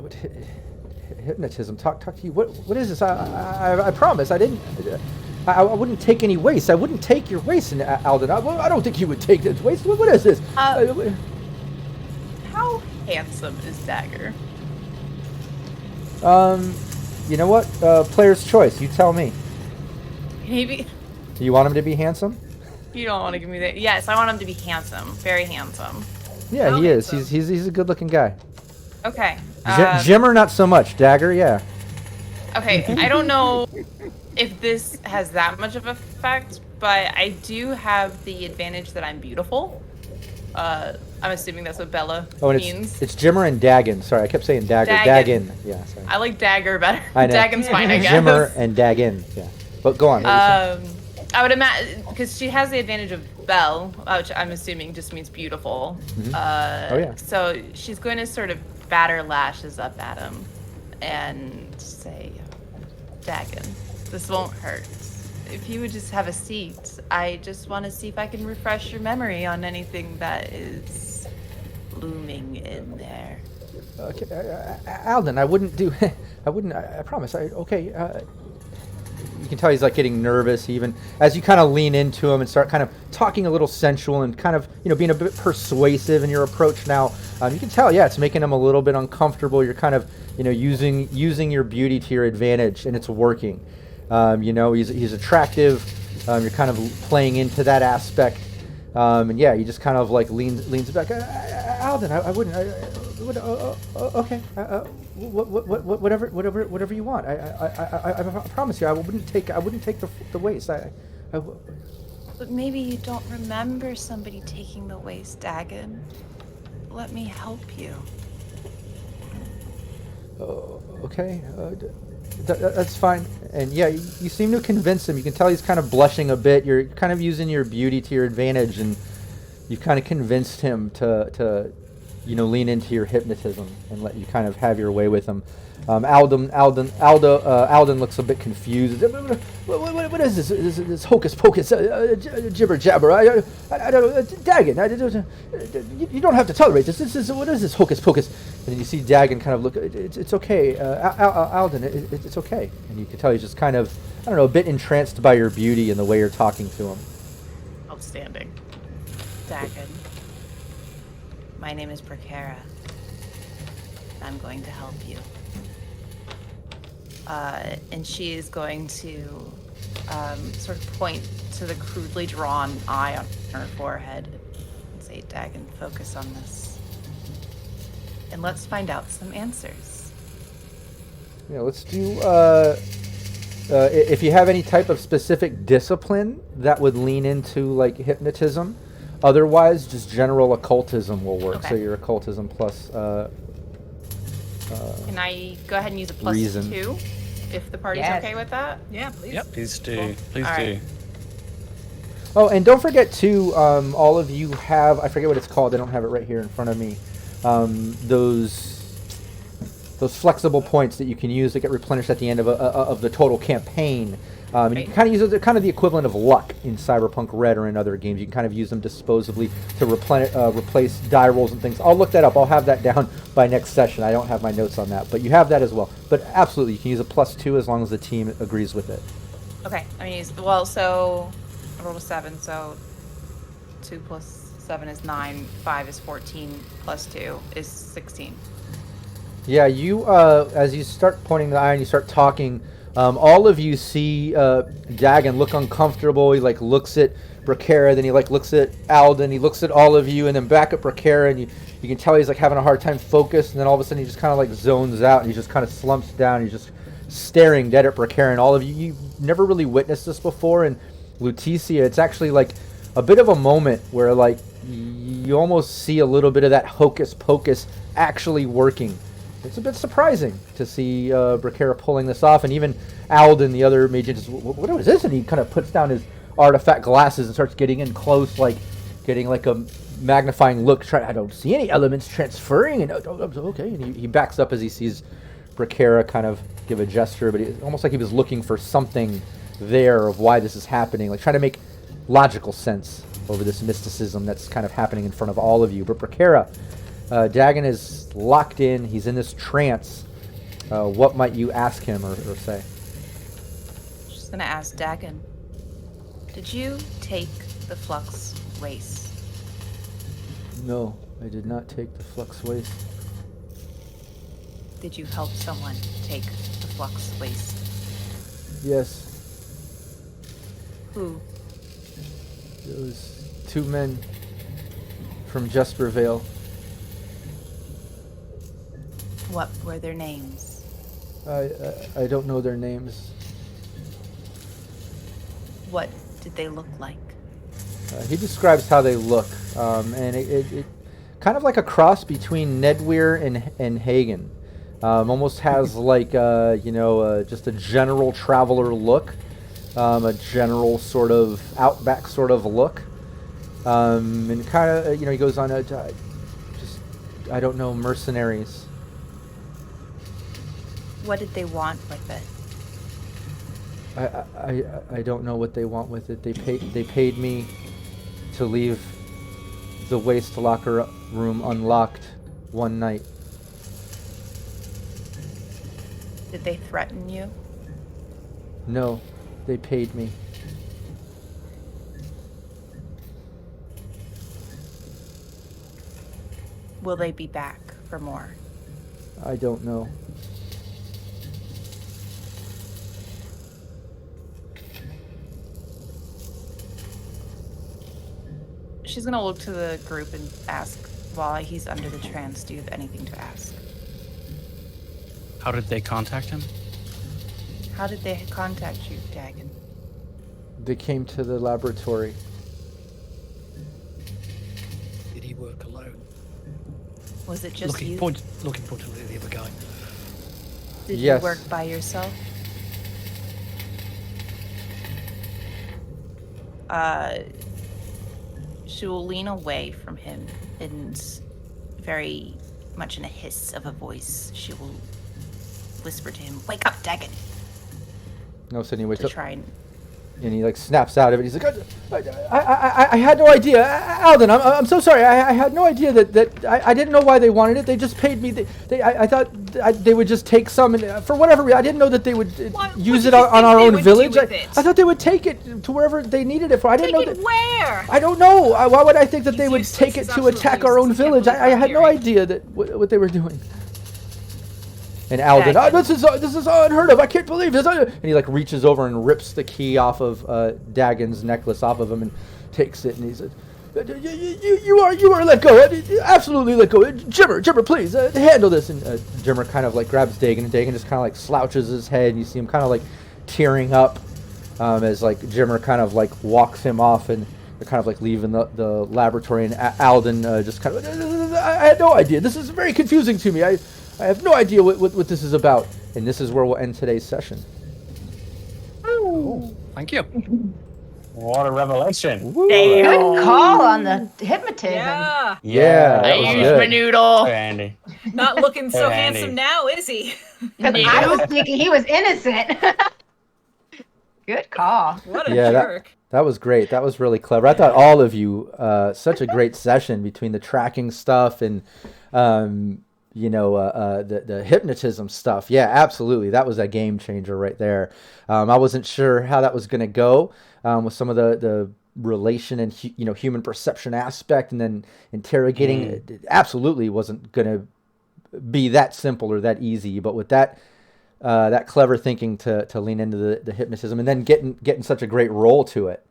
hypnotism? Talk to you. What is this? I promise I didn't. I wouldn't take any waste. I wouldn't take your waste, Alden. I don't think you would take this waste. What is this? How handsome is Dagger? You know what? Player's choice. You tell me. Maybe Do you want him to be handsome? you don't want to give me that. Yes, I want him to be handsome, very handsome. Yeah, Oh, he is. handsome. He's a good-looking guy. Okay. Jimmer, not so much. Dagger, yeah. Okay, I don't know if this has that much of effect, but I do have the advantage that I'm beautiful. I'm assuming that's what Bella Oh, and means. it's Jimmer and Dagon. Sorry, I kept saying Dagger. Dagon. Dagon. Yeah, sorry. I like Dagger better. I know. Dagon's fine, I guess. Jimmer and Dagon. Yeah. But go on. what were you saying? I would imagine, because she has the advantage of Belle, which I'm assuming just means beautiful. Oh, yeah. So she's going to sort of bat her lashes up at him and say, Dagon, this won't hurt. If you would just have a seat, I just want to see if I can refresh your memory on anything that is looming in there. Okay, Alden, I wouldn't do. I promise. Okay. You can tell he's like getting nervous even as you kind of lean into him and start kind of talking a little sensual and kind of being a bit persuasive in your approach. Now you can tell, yeah, it's making him a little bit uncomfortable. You're kind of using your beauty to your advantage, and it's working. He's attractive. You're kind of playing into that aspect, and yeah, he just kind of like leans back. Alden, I wouldn't. Okay. Whatever you want. I promise you, I wouldn't take the waste. But maybe you don't remember somebody taking the waste, Dagon. Let me help you. Okay. That's fine. And yeah, you seem to convince him. You can tell he's kind of blushing a bit. You're kind of using your beauty to your advantage, and you've kind of convinced him to lean into your hypnotism and let you kind of have your way with him. Alden looks a bit confused. What is this? This hocus pocus, jibber jabber? I don't know. Dagon, you don't have to tolerate this. What is this hocus pocus? And then you see Dagon kind of look. It's okay, Alden. It's okay. And you can tell he's just kind of, I don't know, a bit entranced by your beauty and the way you're talking to him. Outstanding. Dagon. My name is Prakara. I'm going to help you. And she is going to sort of point to the crudely drawn eye on her forehead and say, Dagon, focus on this. And let's find out some answers. Yeah, let's do, if you have any type of specific discipline that would lean into, like, hypnotism. Otherwise, just general occultism will work. Okay. So your occultism plus... Can I go ahead and use a plus reason. 2? If the party's okay with that? Yeah, please. Yep. Please do. Cool. Please All do. right. Oh, and don't forget too, all of you have, I forget what it's called, I don't have it right here in front of me, those flexible points that you can use that get replenished at the end of the total campaign. And you can kind of use it, kind of the equivalent of luck in Cyberpunk Red or in other games. You can kind of use them disposably to replace die rolls and things. I'll look that up. I'll have that down by next session. I don't have my notes on that, but you have that as well. But absolutely, you can use a +2 as long as the team agrees with it. Okay, I'm gonna use, well, so I rolled a 7, so 2 plus 7 is 9, 5 is 14, plus 2 is 16. Yeah, you, as you start pointing the eye and you start talking, all of you see Dagon look uncomfortable. He like looks at Prakara, then he like looks at Alden, he looks at all of you, and then back at Prakara, and you can tell he's like having a hard time focused, and then all of a sudden he just kind of like zones out, and he just kind of slumps down, he's just staring dead at Prakara, and all of you, you've never really witnessed this before, and Lutetia, it's actually like a bit of a moment where like you almost see a little bit of that hocus pocus actually working. It's a bit surprising to see Prakara pulling this off, and even Alden, the other mage, just, what is this? And he kind of puts down his artifact glasses and starts getting in close, like getting like a magnifying look. I don't see any elements transferring, and okay. And he backs up as he sees Prakara kind of give a gesture, but it's almost like he was looking for something there of why this is happening, like trying to make logical sense over this mysticism that's kind of happening in front of all of you. But Prakara, Dagon is locked in. He's in this trance. What might you ask him or say? Just gonna ask Dagon, did you take the flux waste? No, I did not take the flux waste. Did you help someone take the flux waste? Yes. Who? It was 2 men from Jespervale. What were their names? I don't know their names. What did they look like? He describes how they look, and it kind of like a cross between Nedweir and Hagen. Almost has like just a general traveler look, a general sort of outback sort of look, and kind of he goes on I don't know, mercenaries. What did they want with it? I don't know what they want with it. They paid me to leave the waste locker room unlocked one night. Did they threaten you? No, they paid me. Will they be back for more? I don't know. She's gonna look to the group and ask, while he's under the trance, do you have anything to ask? How did they contact him? How did they contact you, Dagon? They came to the laboratory. Did he work alone? Was it just you? Looking pointedly at the other guy. Did Yes. you work by yourself? She will lean away from him and very much in a hiss of a voice, she will whisper to him, "Wake up, Dagon!" No, so he wakes To up try and... and he like snaps out of it. He's like, I had no idea, Alden. I'm so sorry. I had no idea that I didn't know why they wanted it. They just paid me. I thought they would just take some, and for whatever reason, I didn't know that they would use did it you on think our they own would village. do with it? I thought they would take it to wherever they needed it for. I didn't know Take that. it where? I don't know. Why would I think that He's they would useless. take it He's to attack absolutely our own useless. I can't village? I believe had no that idea that what they were doing. And Alden, Dagon. this is unheard of. I can't believe this. And he like reaches over and rips the key off of Dagon's necklace off of him and takes it. And he says, "You are let go. Absolutely let go. Jimmer, please handle this." And Jimmer kind of like grabs Dagon, and Dagon just kind of like slouches his head. And you see him kind of like tearing up as like Jimmer kind of like walks him off, and they're kind of like leaving the laboratory. And Alden just kind of, I had no idea. This is very confusing to me. I have no idea what this is about. And this is where we'll end today's session. Oh, thank you. What a revelation. Good call on the hypnotism. Yeah. Yeah, that was good. noodle. Hey, Andy. Not looking so Hey, Andy. handsome now, is he? Because I was thinking he was innocent. Good call. What a Yeah, jerk. That was great. That was really clever. I thought all of you, such a great session between the tracking stuff and, the hypnotism stuff. Yeah, absolutely. That was a game changer right there. I wasn't sure how that was going to go with some of the relation and human perception aspect, and then interrogating. It absolutely wasn't going to be that simple or that easy. But with that clever thinking to lean into the hypnotism, and then getting such a great role to it.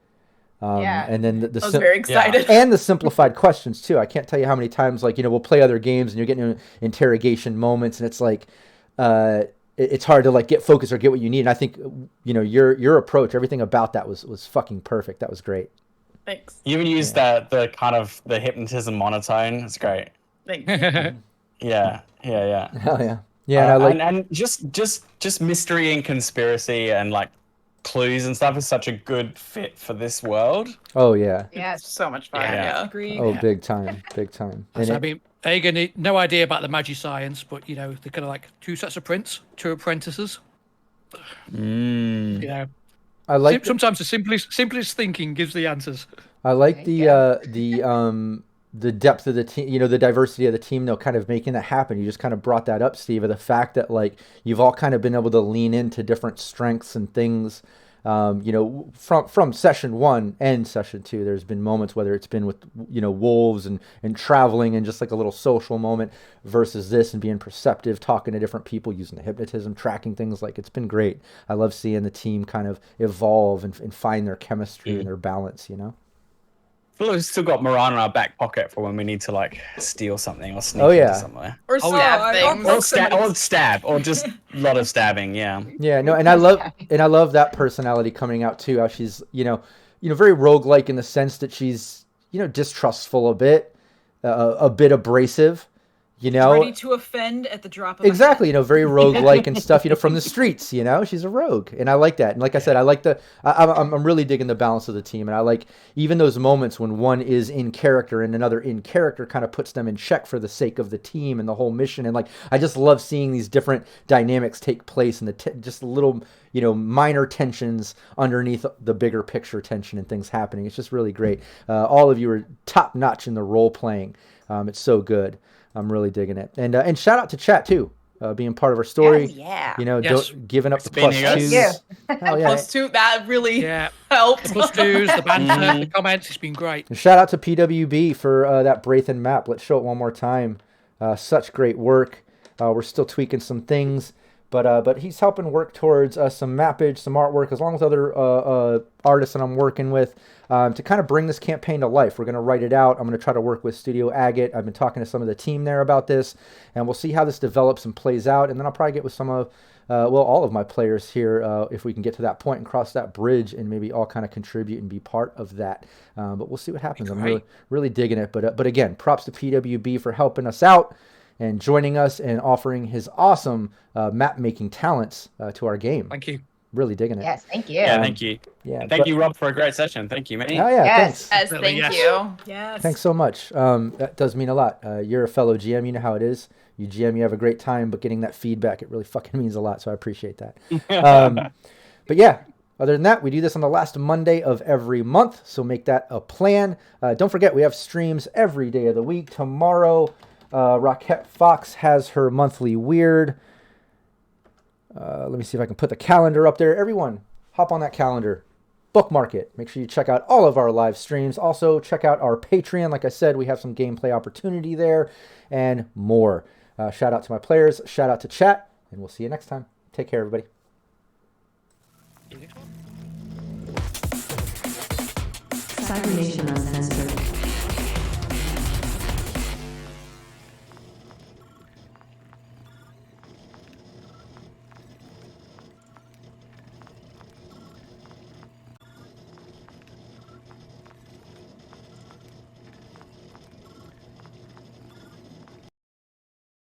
Yeah. And then the I was very excited. and the simplified questions too. I can't tell you how many times, like, we'll play other games and you're getting interrogation moments, and it's like, it's hard to like get focused or get what you need. And I think, your approach, everything about that was fucking perfect. That was great. Thanks. You even used the kind of the hypnotism monotone. It's great. Thanks. Yeah. Hell yeah. Yeah. And I like, and just mystery and conspiracy and like clues and stuff is such a good fit for this world. oh yeah. Yes. So much fun. Yeah. Yeah. Agreed. Oh, big time. And So, I mean, Agan, no idea about the magi science, but they're kind of like two sets of prints, two apprentices. I like Sometimes the simplest thinking gives the answers. I like There the depth of the team, the diversity of the team, though, kind of making that happen. You just kind of brought that up, Steve, of the fact that like you've all kind of been able to lean into different strengths and things. From session 1 and session 2, there's been moments, whether it's been with wolves and traveling and just like a little social moment, versus this and being perceptive, talking to different people, using the hypnotism, tracking things. Like, it's been great. I love seeing the team kind of evolve and find their chemistry and their balance. I feel like we've still got Moran in our back pocket for when we need to like steal something or sneak Oh, yeah. into somewhere. Or stab things. Or stab, or just a lot of stabbing. Yeah. Yeah, no, and I love that personality coming out too. How she's very roguelike in the sense that she's distrustful a bit abrasive. Ready to offend at the drop of Exactly, very roguelike and stuff, from the streets, she's a rogue. And I like that. And like I said, I like I'm really digging the balance of the team. And I like even those moments when one is in character and another in character kind of puts them in check for the sake of the team and the whole mission. And like, I just love seeing these different dynamics take place and just little, minor tensions underneath the bigger picture tension and things happening. It's just really great. All of you are top notch in the role playing. It's so good. I'm really digging it. And shout out to chat too, being part of our story. Yeah. Yes. Giving up the being plus here, twos. guys. Hell yeah. +2, that really Yeah. helped. The plus twos, the banter, the comments, it's been great. And shout out to PWB for that Braithen map. Let's show it one more time. Such great work. We're still tweaking some things, But he's helping work towards some mappage, some artwork, as long as other artists that I'm working with, to kind of bring this campaign to life. We're going to write it out. I'm going to try to work with Studio Agate. I've been talking to some of the team there about this, and we'll see how this develops and plays out. And then I'll probably get with some of, all of my players here, if we can get to that point and cross that bridge and maybe all kind of contribute and be part of that. But we'll see what happens. I'm really, really digging it. But again, props to PWB for helping us out and joining us and offering his awesome map making talents to our game. Thank you. Really digging it. Yes, thank you. Yeah, thank you. Yeah, And thank you, Rob, for a great session. Thank you, mate. Oh yeah, Yes. thanks. Yes, thank Yes. you. Yes. Thanks so much. That does mean a lot. You're a fellow GM. You know how it is. You GM, you have a great time, but getting that feedback, it really fucking means a lot. So I appreciate that. But yeah, other than that, we do this on the last Monday of every month. So make that a plan. Don't forget, we have streams every day of the week. Tomorrow, Rockette Fox has her monthly weird. Let me see if I can put the calendar up there. Everyone, hop on that calendar. Bookmark it. Make sure you check out all of our live streams. Also, check out our Patreon. Like I said, we have some gameplay opportunity there and more. Shout out to my players. Shout out to chat. And we'll see you next time. Take care, everybody. Cybernation Uncensored.